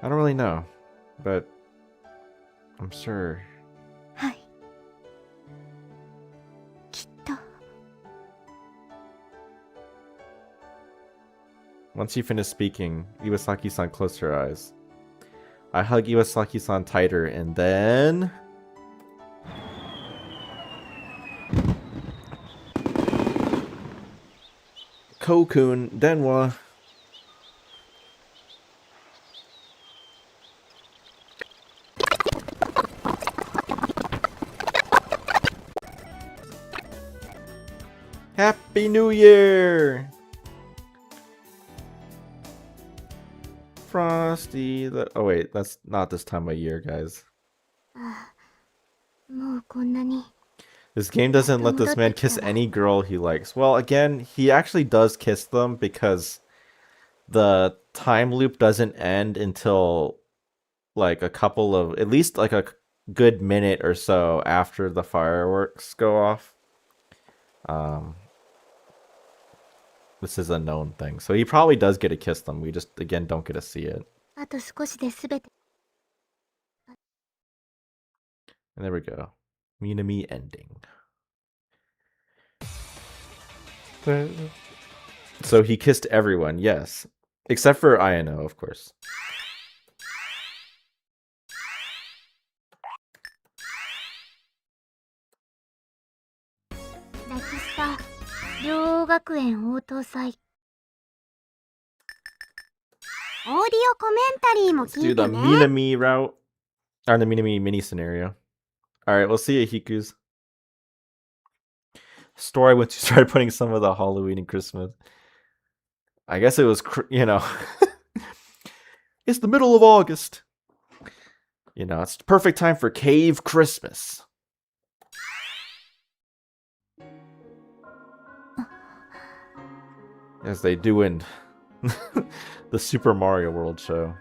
S2: I don't really know, but I'm sure.
S4: はいきっと
S2: Once he finished speaking, Iwasaki-san closed her eyes. I hug Iwasaki-san tighter and then... Kokun Denwa. Happy New Year! Frosty the... Oh wait, that's not this time of year, guys.
S4: もうこんなに
S2: This game doesn't let this man kiss any girl he likes. Well, again, he actually does kiss them because the time loop doesn't end until like a couple of... At least like a good minute or so after the fireworks go off. This is a known thing. So he probably does get to kiss them. We just, again, don't get to see it.
S4: あと少しで全て
S2: And there we go. Minami ending. So he kissed everyone, yes. Except for Ayano, of course.
S4: ラキスタ両王学園応答祭オーディオコメンタリーも
S2: Let's
S4: 聞
S2: do
S4: い
S2: the
S4: てね
S2: Minami route. Or the Minami mini scenario. Alright, we'll see you, Hiku's. Store I went to started putting some of the Halloween and Christmas. I guess it was, you know... It's the middle of August. You know, it's the perfect time for Cave Christmas. As they do in the Super Mario World show.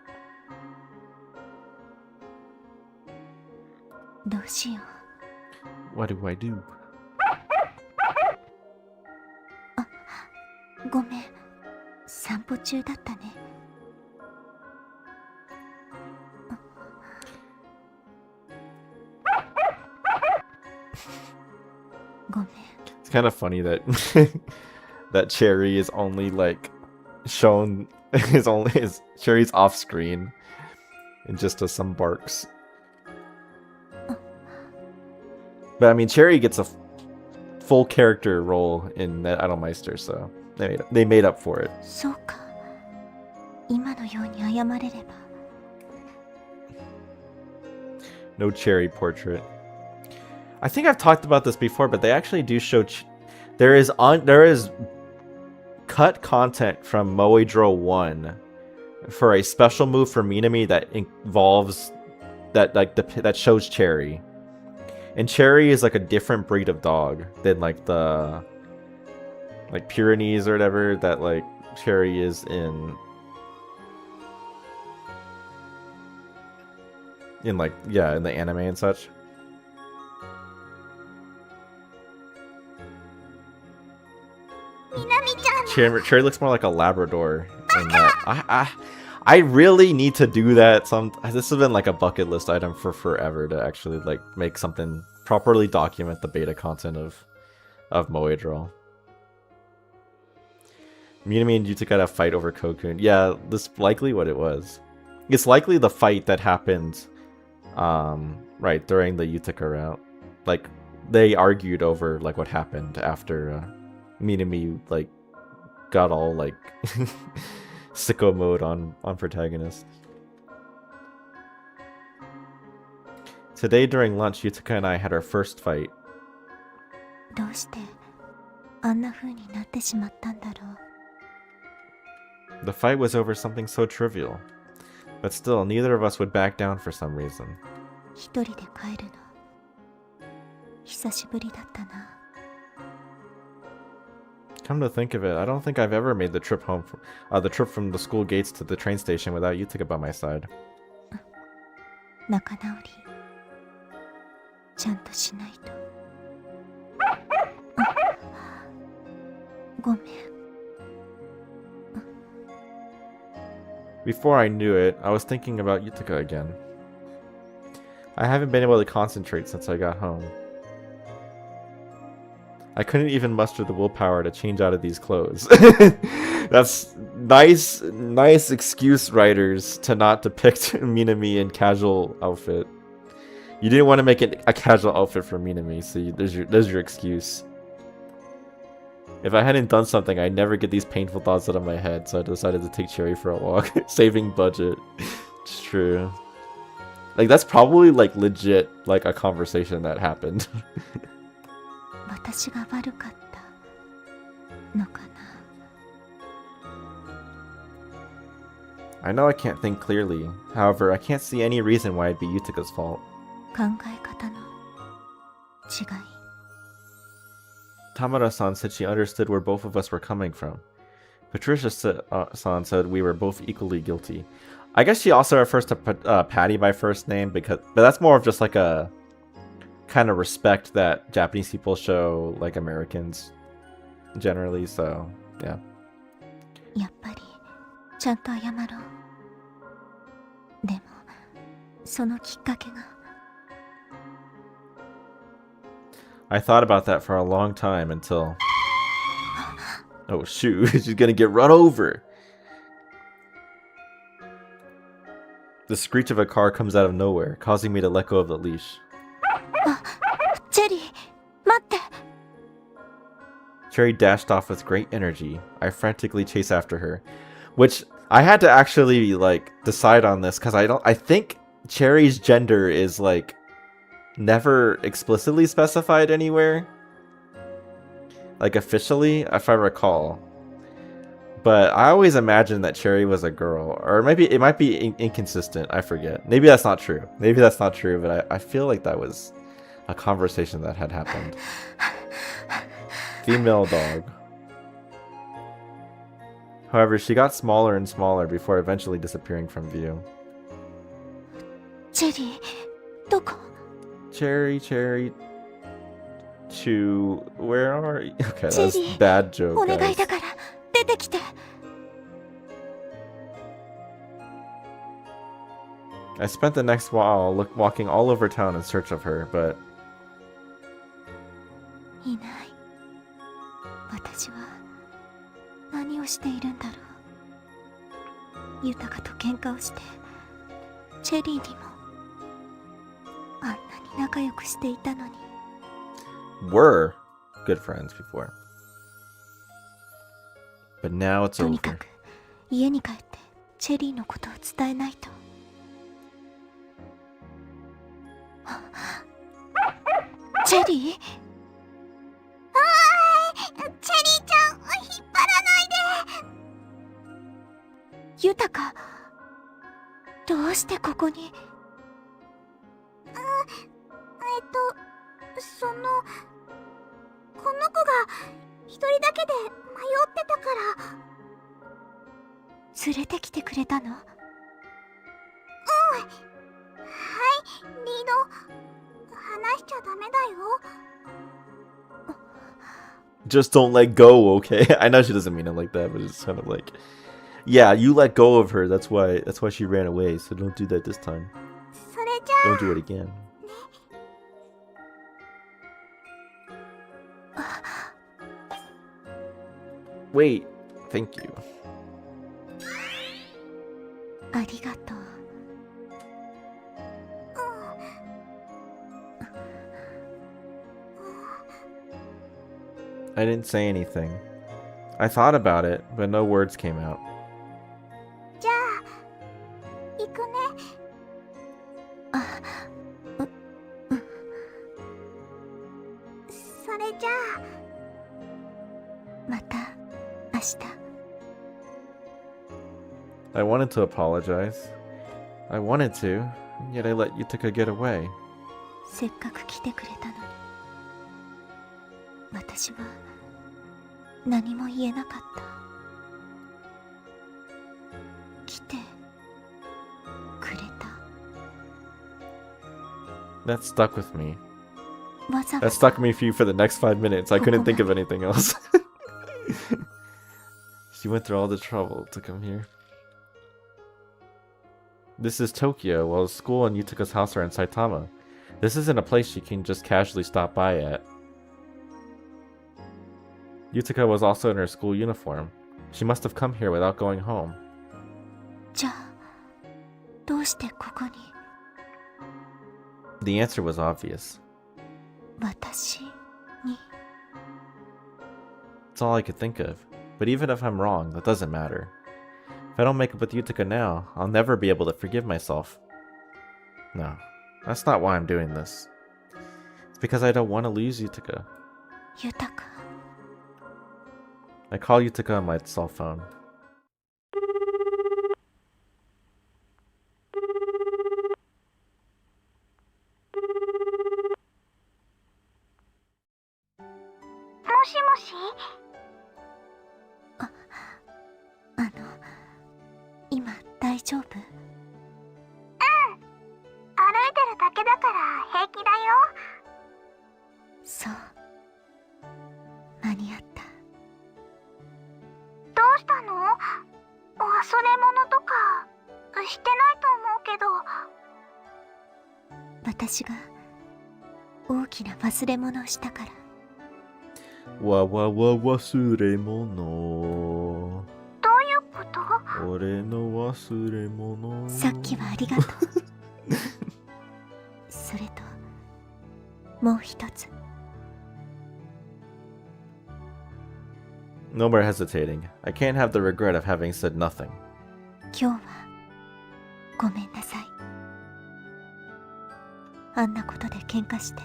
S4: どうしよ
S2: What do I do?
S4: うごめん散歩中だったね ごめん
S2: It's kind of funny that that Cherry is only like shown is Cherry's off screen and just does some barks. But I mean, Cherry gets a full character role in that Idolmeister, so they made up for it.
S4: そうか今のように謝れれば
S2: No Cherry portrait. I think I've talked about this before, but they actually do show there is cut content from Moedro 1 for a special move for Minami that involves that shows Cherry. And Cherry is like a different breed of dog than like the Pyrenees or whatever that like Cherry is in like in the anime and such. Cherry looks more like a Labrador in that. I really need to do that. This has been like a bucket list item for forever to actually like make something properly document the beta content of Moedro. Minami and Yuta got a fight over Kokun. Yeah, this is likely what it was. It's likely the fight that happened right during the Utica route. Like they argued over like what happened after Minami like got all like sicko mode on protagonist. Today during lunch, Yutika and I had our first fight. The fight was over something so trivial, but still neither of us would back down for some reason. Come to think of it, I don't think I've ever made the trip home the trip from the school gates to the train station without Yutika by my side. Before I knew it, I was thinking about Yutika again. I haven't been able to concentrate since I got home. I couldn't even muster the willpower to change out of these clothes. That's nice excuse, writers, to not depict Minami in casual outfit. You didn't want to make it a casual outfit for Minami, so there's your excuse. If I hadn't done something, I'd never get these painful thoughts out of my head, so I decided to take Cherry for a walk. Saving budget. It's true. Like, that's probably, like, legit, like, a conversation that happened. I know I can't think clearly. However, I can't see any reason why it'd be Yutika's fault. Tamara-san said she understood where both of us were coming from. Patricia-san said we were both equally guilty. I guess she also refers to Patty by first name, but that's more of just like a kind of respect that Japanese people show like Americans generally, so yeah. I thought about that for a long time until... Oh shoot, she's gonna get run over! The screech of a car comes out of nowhere, causing me to let go of the leash. Cherry dashed off with great energy. I frantically chase after her. Which, I had to actually, like, decide on this, because I think Cherry's gender is, like, never explicitly specified anywhere. Like, officially, if I recall. But I always imagined that Cherry was a girl. Or maybe it might be inconsistent, I forget. Maybe that's not true. Maybe that's not true, but I feel like that was a conversation that had happened. Female dog. However, she got smaller and smaller before eventually disappearing from view. Cherry, Chew, where are you? Okay, that's a bad joke, guys. I spent the next while walking all over town in search of her, but... were good friends before. But now it's over.
S4: うしてここに。そのこの子が一人だけで迷ってたから連れてきてくれたの？はい、リード話しちゃダメだよ。
S2: Just don't let go, okay? I know she doesn't mean it like that, but it's kind of like, yeah, you let go of her. That's why she ran away. So don't do that this time.
S4: それじゃあ
S2: Don't do it again. Wait, thank you.
S4: ありがとう。
S2: I didn't say anything. I thought about it, but no words came out.
S4: じゃあ行くね。それじゃあまた明日。
S2: I wanted to apologize. I wanted to, yet I let Yutika get away.
S4: せっかく来てくれたのに私は何も言えなかった。来てくれた。
S2: That stuck with me.
S4: わざわ
S2: That
S4: ざ
S2: stuck me for the next 5 minutes. I couldn't think of anything else. She went through all the trouble to come here. This is Tokyo, while school and Yutaka's house are in Saitama. This isn't a place she can just casually stop by at. Yutaka was also in her school uniform. She must have come here without going home.
S4: じゃあどうしてここに？
S2: The answer was obvious.
S4: 私に？
S2: It's all I could think of. But even if I'm wrong, that doesn't matter. If I don't make up with Yutaka now, I'll never be able to forgive myself. No, that's not why I'm doing this. It's because I don't want to lose Yutaka.
S4: 豊か。
S2: I call Yutaka on my cell phone.
S4: もしもし。今大丈夫？うん。歩いてるだけだから平気だよ。そう。間に合った。どうしたの？忘れ物とかしてないと思うけど。私が大きな忘れ物をしたから。
S2: 忘れ物。
S4: どういうこと？
S2: 俺の忘れ物。
S4: さっきはありがとう。それともう一つ。
S2: No more hesitating. I can't have the regret of having said nothing.
S4: 今日はごめんなさい。あんなことで喧嘩して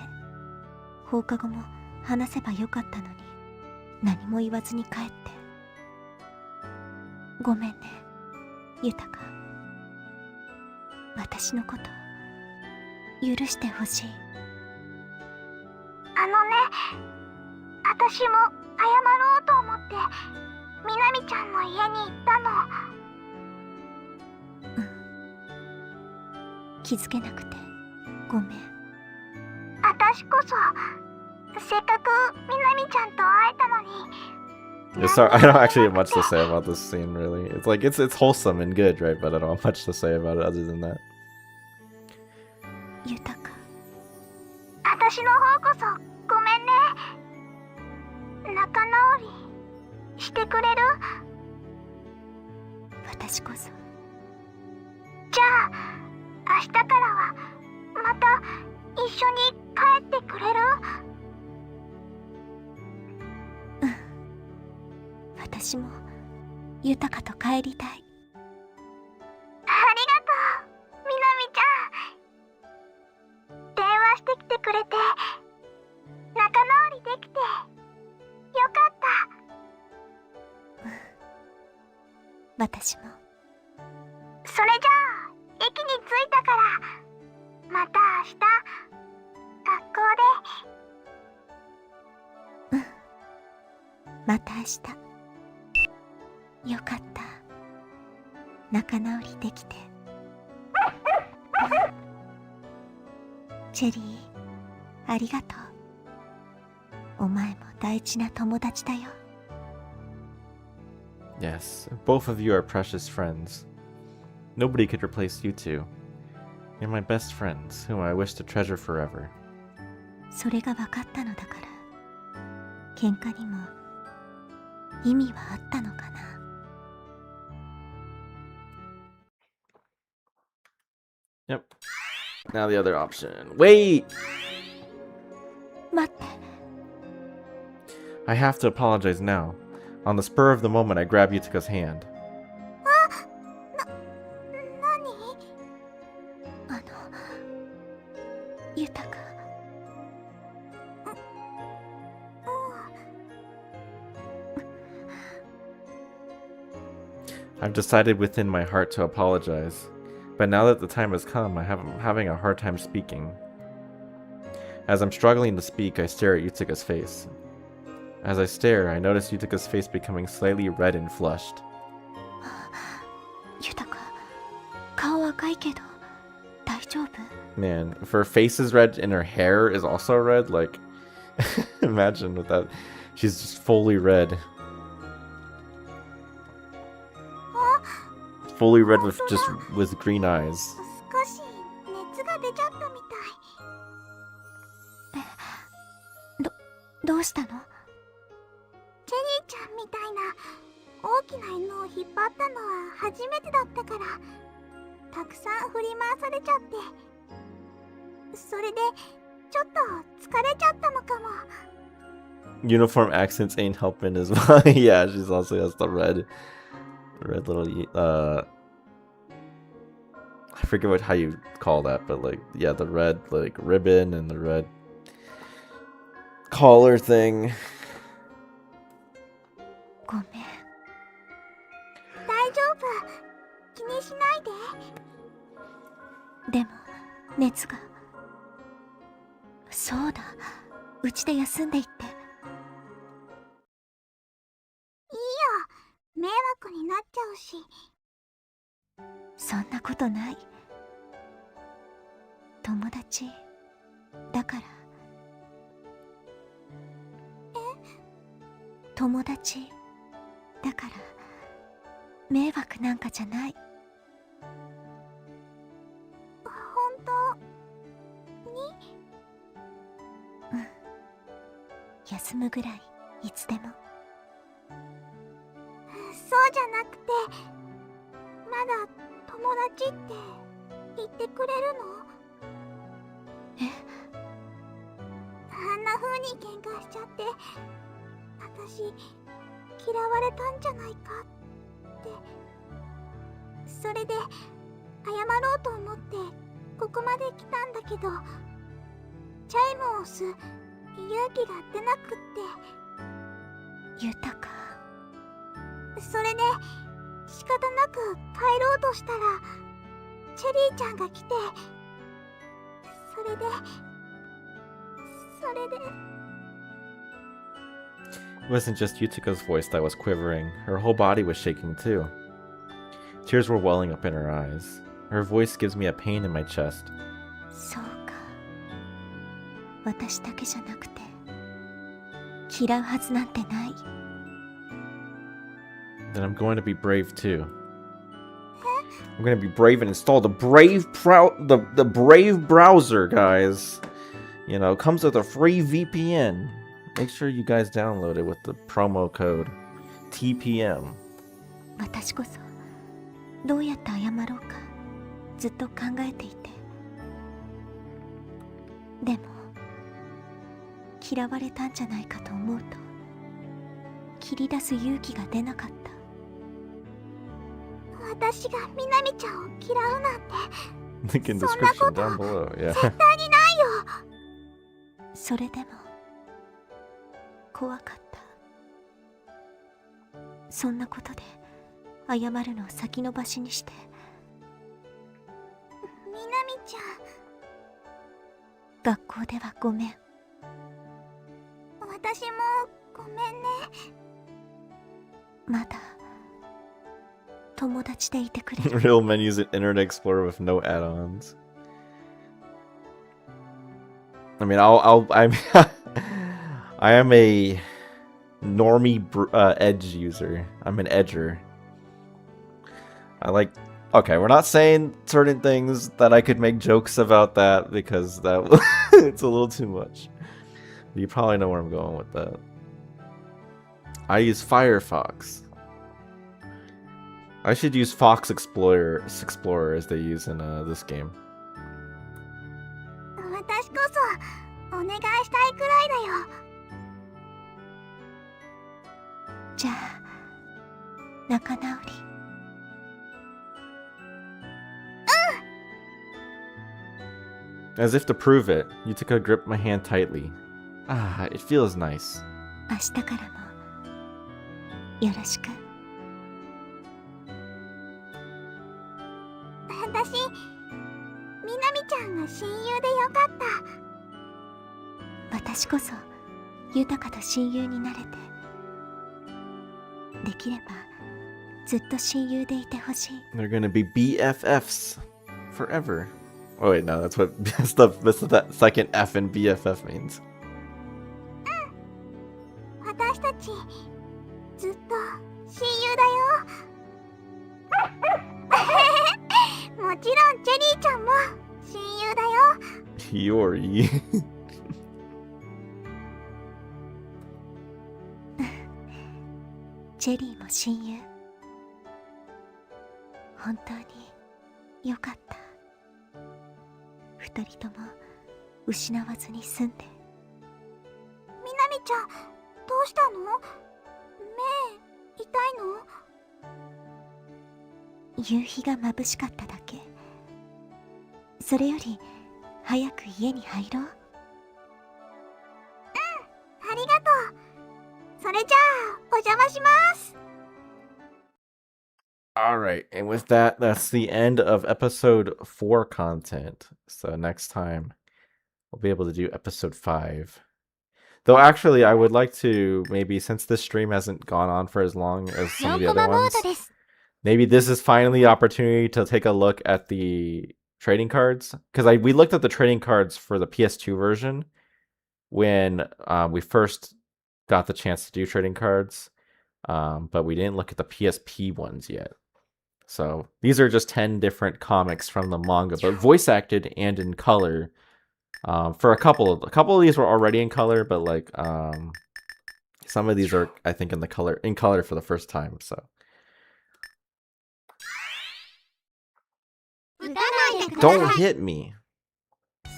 S4: 放課後も話せばよかったのに何も言わずに帰って。ごめんね、豊か。私のこと許してほしい。私も謝ろうと思ってみなみちゃんの家に行ったの。気づけなくてごめん。私こそせっかくみなみちゃんと会えたのに。
S2: Yeah, sorry, I don't actually have much to say about this scene, really. It's like, it's wholesome and good, right? But I don't have much to say about it other than that.
S4: 豊か、私の方こそごめんね。仲直りしてくれる？私こそ。じゃあ明日からはまた一緒に帰ってくれる？うん。私も豊かと帰りたい。ありがとう、みなみちゃん。電話してきてくれて仲直りできてよかった。私も。それじゃあ駅にまた明日。よかった。仲直りできて。チェリー、ありがとう。お前も大事な友達だよ。
S2: Yes, both of you are precious friends. Nobody could replace you two. You're my best friends, whom I wish to treasure forever.
S4: それが分かったのだから、喧嘩にも意味はあったのかな。
S2: Yep. Now the other option. Wait!
S4: 待って。
S2: I have to apologize now. On the spur of the moment, I grab Yutaka's hand.
S4: 何？ユタカ。
S2: I've decided within my heart to apologize. But now that the time has come, I'm having a hard time speaking. As I'm struggling to speak, I stare at Yutaka's face. As I stare, I notice Yutaka's face becoming slightly red and flushed.
S4: ユタカ、顔赤いけど大丈夫？
S2: Man, if her face is red and her hair is also red, like, imagine with that. She's just fully red. Fully red with green eyes.
S4: 少し熱が出ちゃったみたい。どうしたの？チェリーちゃんみたいな大きな犬を引っ張ったのは初めてだったから、たくさん振り回されちゃって、それでちょっと疲れちゃったのかも。
S2: Uniform accents ain't helping as well. Yeah, she's also has the red little I forget how you call that, but like, yeah, the red like ribbon and the red collar thing.
S4: ごめん。大丈夫。気にしないで。でも熱が。そうだ。うちで休んでいって。いいよ。迷惑になっちゃうし。そんなことない。友達だから。友達だから迷惑なんかじゃない。本当に？うん。休むぐらいいつでも。そうじゃなくて、まだ友達って言ってくれるの？あんな風に喧嘩しちゃって、私嫌われたんじゃないかって。それで謝ろうと思ってここまで来たんだけど、チャイムを押す勇気が出なくって。豊か。それで仕方なく帰ろうとしたらチェリーちゃんが来て、それで
S2: It wasn't just Yutaka's voice that was quivering, her whole body was shaking too. Tears were welling up in her eyes. Her voice gives me a pain in my chest.
S4: そうか。私だけじゃなくて嫌うはずなんてない。
S2: Then I'm going to be brave too. I'm going to be brave and install the Brave the Brave browser, guys. You know, it comes with a free VPN. Make sure you guys download it with the promo code TPM.
S4: 私こそどうやって謝ろうかずっと考えていて。でも嫌われたんじゃないかと思うと切り出す勇気が出なかった。私がみなみちゃんを嫌うなんて
S2: Link in description down below. Yeah.
S4: 絶対にないよ。それでも怖かった。そんなことで謝るのを先延ばしにして。みなみちゃん、学校ではごめん。私もごめんね。まだ友達でいてくれる。
S2: Real menus in Internet Explorer with no add-ons. I mean, I'm I am a normie edge user. I'm an edger. I like. Okay, we're not saying certain things that I could make jokes about that because that it's a little too much. You probably know where I'm going with that. I use Firefox. I should use Fox Explorer as they use in this game.
S4: 私こそお願いしたいくらいだよ。じゃあ仲直り。
S2: As if to prove it, Yutika gripped my hand tightly. Ah, it feels nice.
S4: 明日からもよろしく。私、みなみちゃんが親友でよかった。私こそ豊と親友になれて、できればずっと親友でいてほしい。
S2: They're gonna be BFFs forever. Oh wait, no, that's the second F in BFF means.
S4: 私たちずっと親友だよ。もちろんチェリーちゃんも親友だよ。
S2: Hiyori.
S4: チェリーも親友。本当によかった。二人とも失わずに済んで。みなみちゃん、どうしたの？目痛いの？夕日が眩しかっただけ。それより早く家に入ろう。うん、ありがとう。それじゃあお邪魔します。
S2: Alright, and with that, that's the end of episode 4 content. So next time, we'll be able to do episode 5. Though actually, I would like to, maybe since this stream hasn't gone on for as long as some of the other ones, maybe this is finally the opportunity to take a look at the trading cards. Because we looked at the trading cards for the PS2 version when we first got the chance to do trading cards. But we didn't look at the PSP ones yet. So these are just 10 different comics from the manga, but voice acted and in color. For a couple of these were already in color, but like some of these are, I think, in color for the first time. So don't hit me.
S4: 第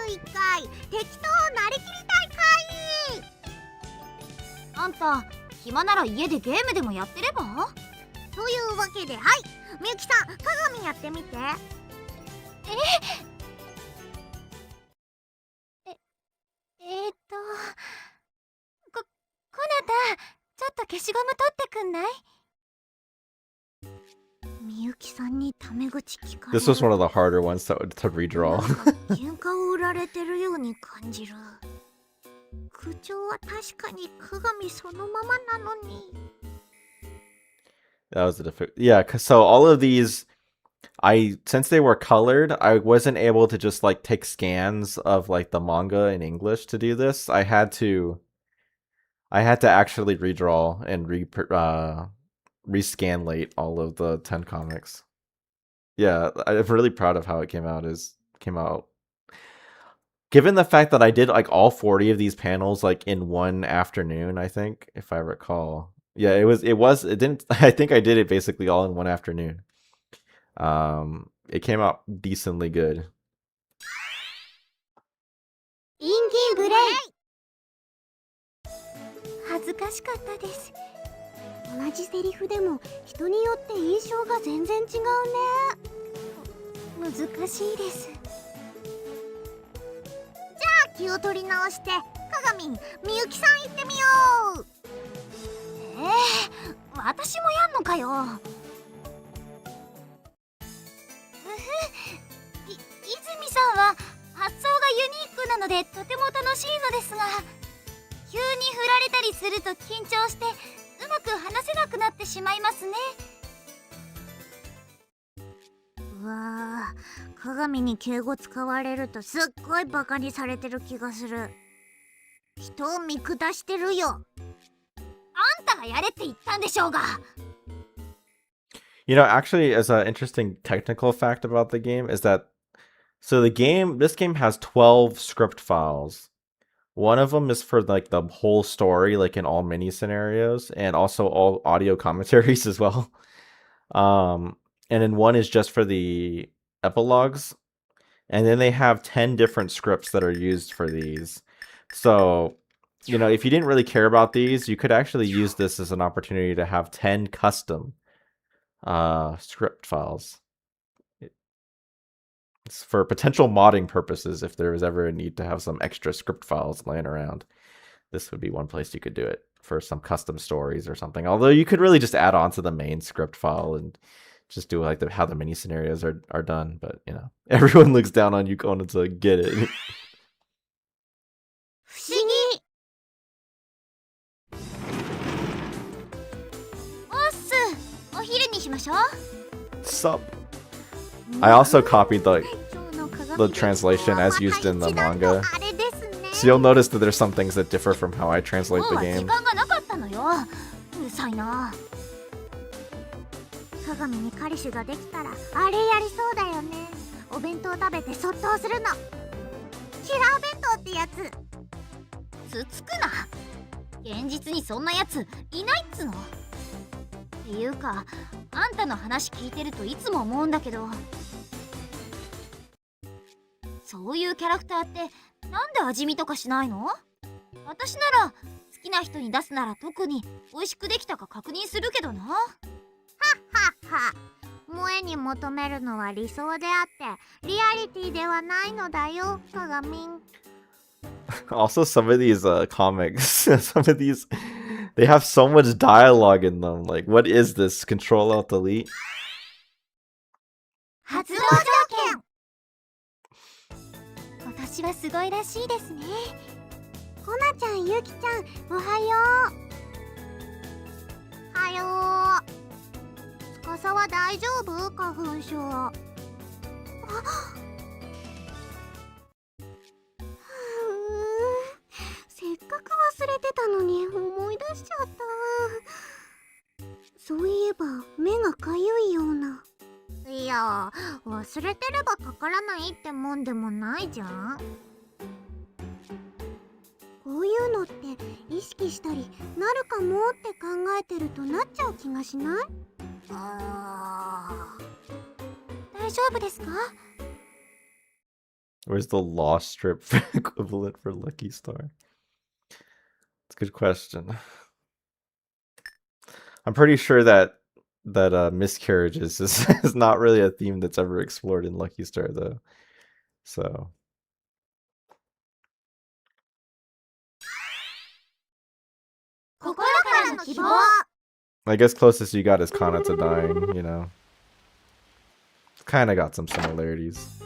S4: 31回適当なりきり大会。あんた暇なら家でゲームでもやってれば？というわけで、はい、みゆきさん、鏡やってみて。こなた、ちょっと消しゴム取ってくんない？みゆきさんにタメ口聞かれる。
S2: This was one of the harder ones to redraw.
S4: 喧嘩を売られてるように感じる。口調は確かに鏡そのままなのに。
S2: That was a difficult. Yeah, so all of these, since they were colored, I wasn't able to just like take scans of like the manga in English to do this. I had to actually redraw and rescanlate all of the 10 comics. Yeah, I'm really proud of how it came out. Given the fact that I did like all 40 of these panels like in one afternoon, I think, if I recall. Yeah, it didn't I think I did it basically all in one afternoon. It came out decently good.
S4: インキーブレイ。恥ずかしかったです。同じセリフでも人によって印象が全然違うね。難しいです。じゃあ気を取り直して、鏡、みゆきさん行ってみよう。私もやんのかよ。泉さんは発想がユニークなのでとても楽しいのですが、急に振られたりすると緊張してうまなく話せなくなってしまいますね。うわぁ、鏡に敬語使われるとすっごいバカにされてる気がする。人を見下してるよ。あんたがやれって言ったんでしょうが。
S2: You know, actually, as an interesting technical fact about the game is that this game has 12 script files. One of them is for like the whole story, like in all mini scenarios, and also all audio commentaries as well. And then one is just for the epilogues, and then they have 10 different scripts that are used for these. So, you know, if you didn't really care about these, you could actually use this as an opportunity to have 10 custom script files. It's for potential modding purposes. If there was ever a need to have some extra script files laying around, this would be one place you could do it for some custom stories or something. Although you could really just add on to the main script file and just do like how the mini scenarios are done. But you know, everyone looks down on you going to get it.
S4: 不思議。おっす、お昼にしましょう。
S2: Sup? I also copied the translation as used in the manga. So you'll notice that there's some things that differ from how I translate the game.
S4: うるさいな。鏡に彼氏ができたらあれやりそうだよね。お弁当食べてそっとするの。キラー弁当ってやつ。つつくな。現実にそんなやついないっつの。っていうか、あんたの話聞いてるといつも思うんだけど、そういうキャラクターってなんで味見とかしないの？私なら好きな人に出すなら特に美味しくできたか確認するけどな。はっはっは。萌えに求めるのは理想であってリアリティではないのだよ、鏡。
S2: Also, some of these comics, some of these, they have so much dialogue in them. Like, what is this? Control Alt Delete?
S4: 発動条件。私はすごいらしいですね。コナちゃん、ユキちゃん、おはよう。はよう。司は大丈夫？花粉症。あっ。せっかく忘れてたのに思い出しちゃった。そういえば目がかゆいような。いや、忘れてればかからないってもんでもないじゃん。こういうのって意識したりなるかもって考えてるとなっちゃう気がしない？大丈夫ですか？
S2: Where's the law strip equivalent for Lucky Star? It's a good question. I'm pretty sure that miscarriages is not really a theme that's ever explored in Lucky Star though. So I guess closest you got is Kanata dying, you know. Kinda got some similarities.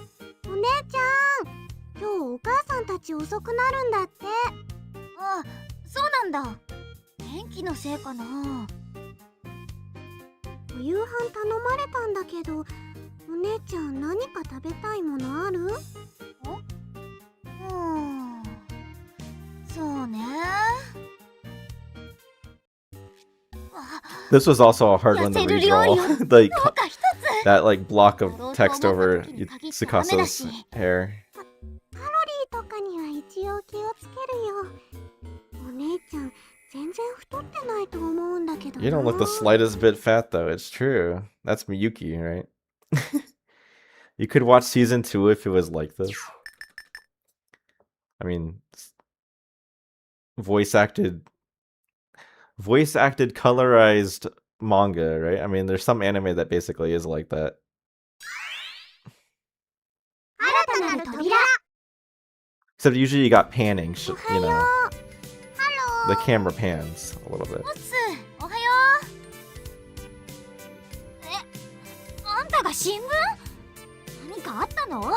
S4: お姉ちゃん、今日お母さんたち遅くなるんだって。あ、そうなんだ。天気のせいかな。お夕飯頼まれたんだけど、お姉ちゃん何か食べたいものある？そうね。
S2: This was also a hard one to redraw. Like that like block of text over Tsukasa's hair.
S4: カロリーとかには一応気をつけるよ。お姉ちゃん全然太ってないと思うんだけどな。
S2: You don't look the slightest bit fat though, it's true. That's Miyuki, right? You could watch season 2 if it was like this. I mean, voice acted colorized manga, right? I mean, there's some anime that basically is like that. Except usually you got panning, you know. The camera pans a little bit.
S4: おはよう。あんたが新聞？何かあったの？明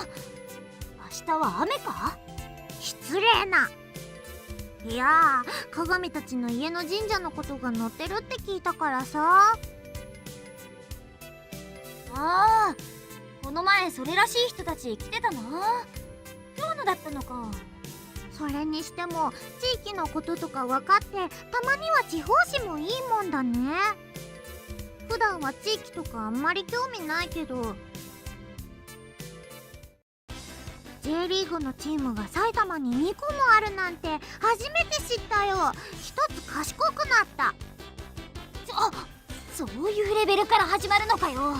S4: 日は雨か？失礼な。いやー、鏡たちの家の神社のことが載ってるって聞いたからさ。
S5: ああ、この前それらしい人たち来てたな。今日のだったのか。
S4: それにしても地域のこととか分かって、たまには地方紙もいいもんだね。普段は地域とかあんまり興味ないけど、J リーグのチームが埼玉に2個もあるなんて初めて知ったよ。一つ賢くなった。
S5: そういうレベルから始まるのかよ。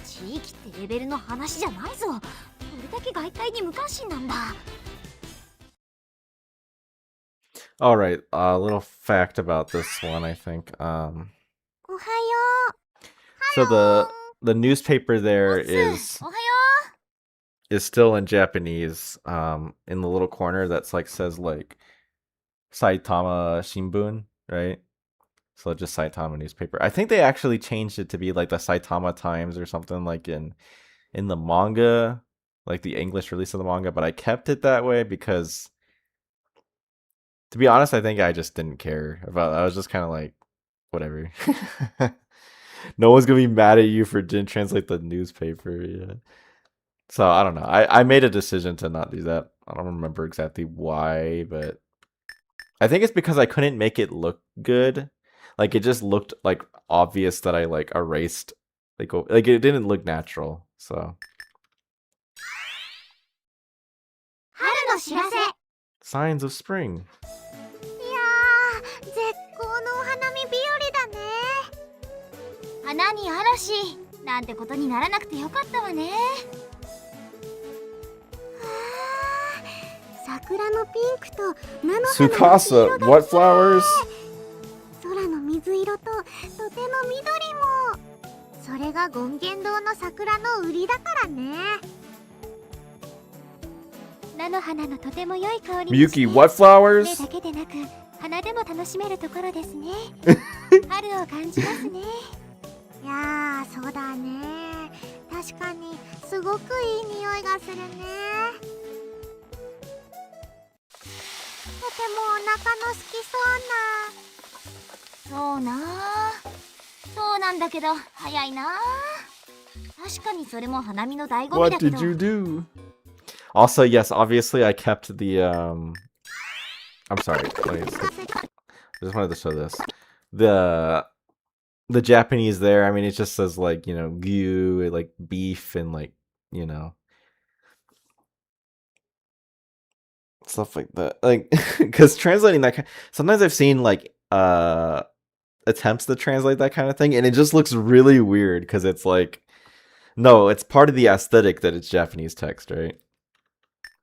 S5: 地域ってレベルの話じゃないぞ。俺だけ外界に無関心なんだ。
S2: All right, a little fact about this one, I think.
S4: おはよ
S2: So the newspaper there
S5: う。
S2: is
S5: おはよ
S2: is still in Japanese. In the little corner that's like says like Saitama Shimbun, right? So just Saitama newspaper. I think they actually changed it to be like the Saitama Times or something like in the manga, like the English release of the manga, but I kept it that way because, to be honest, I think I just didn't care about it. I was just kind of like, whatever. No one's gonna be mad at you for didn't translate the newspaper. Yeah. So I don't know. I made a decision to not do that. I don't remember exactly why, but I think it's because I couldn't make it look good. Like it just looked like obvious that I like erased, like it didn't look natural. So
S4: う。春の知らせ。
S2: signs of spring.
S4: いやー、絶好のお花見日和だね。
S5: 花に嵐なんてことにならなくてよかったわね。
S4: 桜のピンクと菜の花の黄色
S2: Sukasa,
S4: が
S2: what flowers?
S4: 空の水色ととても緑も。それが権現堂の桜の売りだからね。
S5: 菜の花のとても良い香りがして、
S2: Miyuki, what flowers?
S5: 目だけでなく花でも楽しめるところですね。春を感じますね。
S4: いやー、そうだね。確かにすごくいい匂いがするね。とてもお腹の空きそうな。
S5: そうなあ、そうなんだけど早いなあ。確かにそれも花見の醍醐味
S2: What
S5: だけど。
S2: did you do? Also, yes, obviously I kept the I'm sorry. I just wanted to show this. The Japanese there, I mean, it just says like, you know, gyu, like beef and like, you know, stuff like that. Like, because translating that, sometimes I've seen like attempts to translate that kind of thing, and it just looks really weird because it's like, no, it's part of the aesthetic that it's Japanese text, right?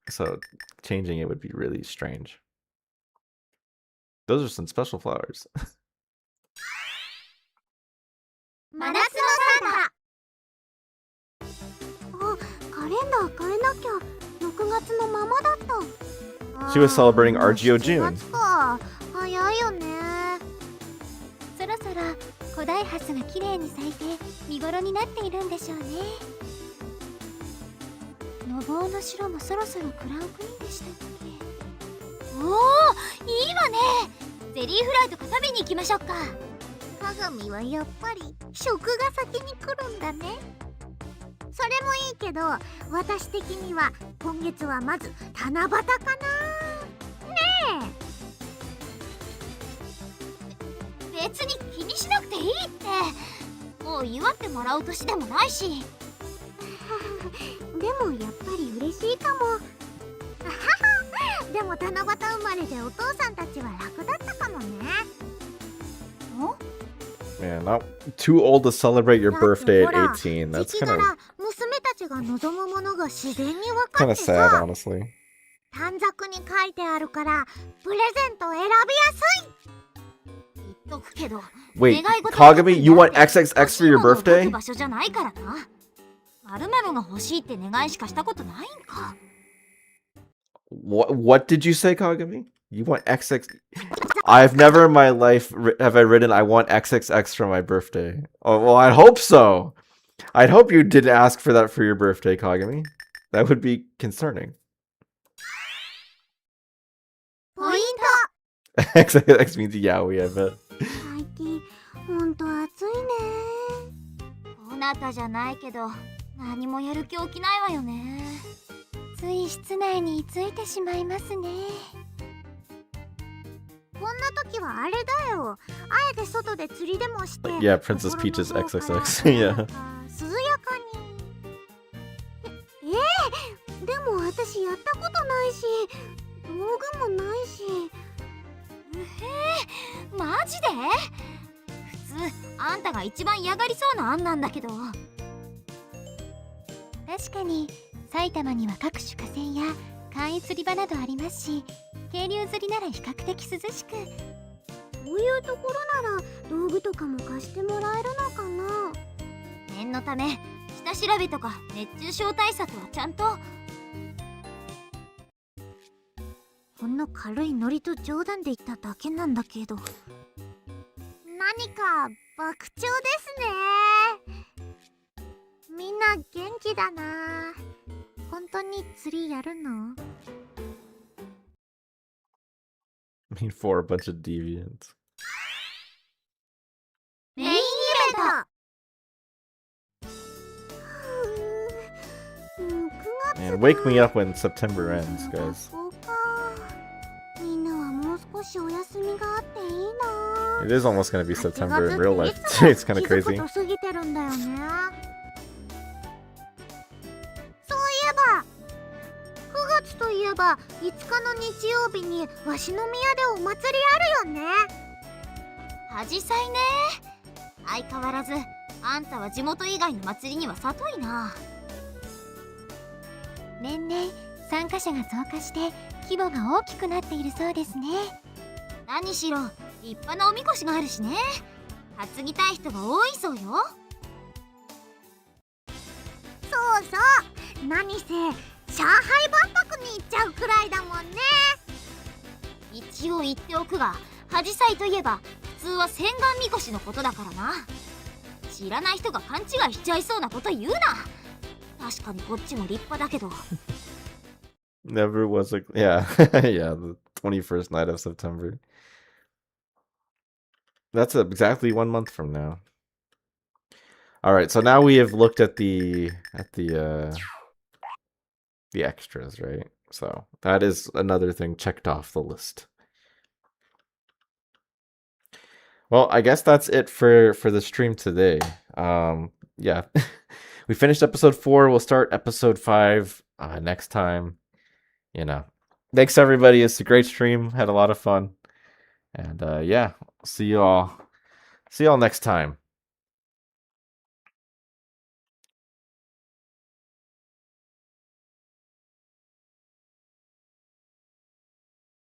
S2: So changing it would be really strange. Those are some special flowers.
S4: 真夏のサンタ。あ、カレンダー変えなきゃ。6月のままだった。
S2: She was celebrating RGO
S4: 7
S2: June.
S4: 月か。早いよね。
S5: そろそろ古代ハスが綺麗に咲いて見頃になっているんでしょうね。のぼうの城もそろそろクラウンクイーンでしたっけ。おお、いいわね。ゼリーフライとか食べに行きましょうか。
S4: 鏡はやっぱり食が先に来るんだね。それもいいけど、私的には今月はまず七夕かな。ね
S5: え。別に気にしなくていいって。もう祝ってもらう年でもないし。
S4: でもやっぱり嬉しいかも。でも七夕生まれでお父さんたちは楽だったかもね。
S2: Man, not too old to celebrate your
S4: だって
S2: birthday
S4: ほら、
S2: at 18. That's
S4: 時期
S2: kind
S4: 柄
S2: of
S4: 娘たちが望むものが自然に分か
S2: kind
S4: っ
S2: of
S4: て
S2: sad,
S4: さ、
S2: honestly.
S4: 短冊に書いてあるからプレゼント選びやすい。
S5: 言っとくけど。
S2: Wait,
S5: 願い事
S2: Kagami, you want
S5: 欲し
S2: XXX
S5: い
S2: for
S5: も
S2: your
S5: のを書く
S2: birthday?
S5: 場所じゃないからな。〇〇が欲しいって願いしかしたことないんか。
S2: What did you say, Kagami? You want XX? I've never in my life have I written I want XXX for my birthday. Oh, well, I hope so. I'd hope you didn't ask for that for your birthday, Kagami. That would be concerning.
S4: ポイント
S2: X means yaoi, I bet.
S4: 最近ほんと暑いね。
S5: こなたじゃないけど何もやる気起きないわよね。
S4: つい室内についてしまいますね。こんな時はあれだよ。あえて外で釣りでもして。
S2: Yeah, Princess Peach's XXX. Yeah.
S4: 涼やかに。でも私やったことないし、道具もないし。
S5: マジで？普通あんたが一番嫌がりそうな案なんだけど。
S4: 確かに埼玉には各種河川や簡易釣り場などありますし、渓流釣りなら比較的涼しく、こういうところなら道具とかも貸してもらえるのかな。
S5: 念のため下調べとか熱中症対策はちゃんと。
S4: ほんの軽いノリと冗談で言っただけなんだけど、何か爆笑ですね。みんな元気だな。本当に釣りやるの？
S2: I mean, for a bunch of deviants.
S4: メインイベント。もう9月
S2: And wake me up when September ends, guys.
S4: みんなはもう少しお休みがあっていいな。
S2: It is almost gonna be September in real life. It's kind of
S4: 気づ
S2: crazy.
S4: くと過ぎてるんだよね。そういえば9月といえば5日の日曜日に鷲宮でお祭りあるよね。
S5: アジサイね。相変わらずあんたは地元以外の祭りには里いな。
S4: 年々参加者が増加して規模が大きくなっているそうですね。
S5: 何しろ立派なおみこしがあるしね。担ぎたい人が多いそうよ。
S4: そうそう、何せ上海万博に行っちゃうくらいだもんね。
S5: 一応言っておくが、アジサイといえば普通は洗顔みこしのことだからな。知らない人が勘違いしちゃいそうなこと言うな。確かにこっちも立派だけど。
S2: Never was a yeah, yeah, the 21st night of September. That's exactly 1 month from now. All right, so now we have looked at the extras, right? So that is another thing checked off the list. Well, I guess that's it for the stream today. Yeah. We finished episode 4. We'll start episode 5 next time. You know. Thanks everybody. It's a great stream. Had a lot of fun. And yeah, see you all next time.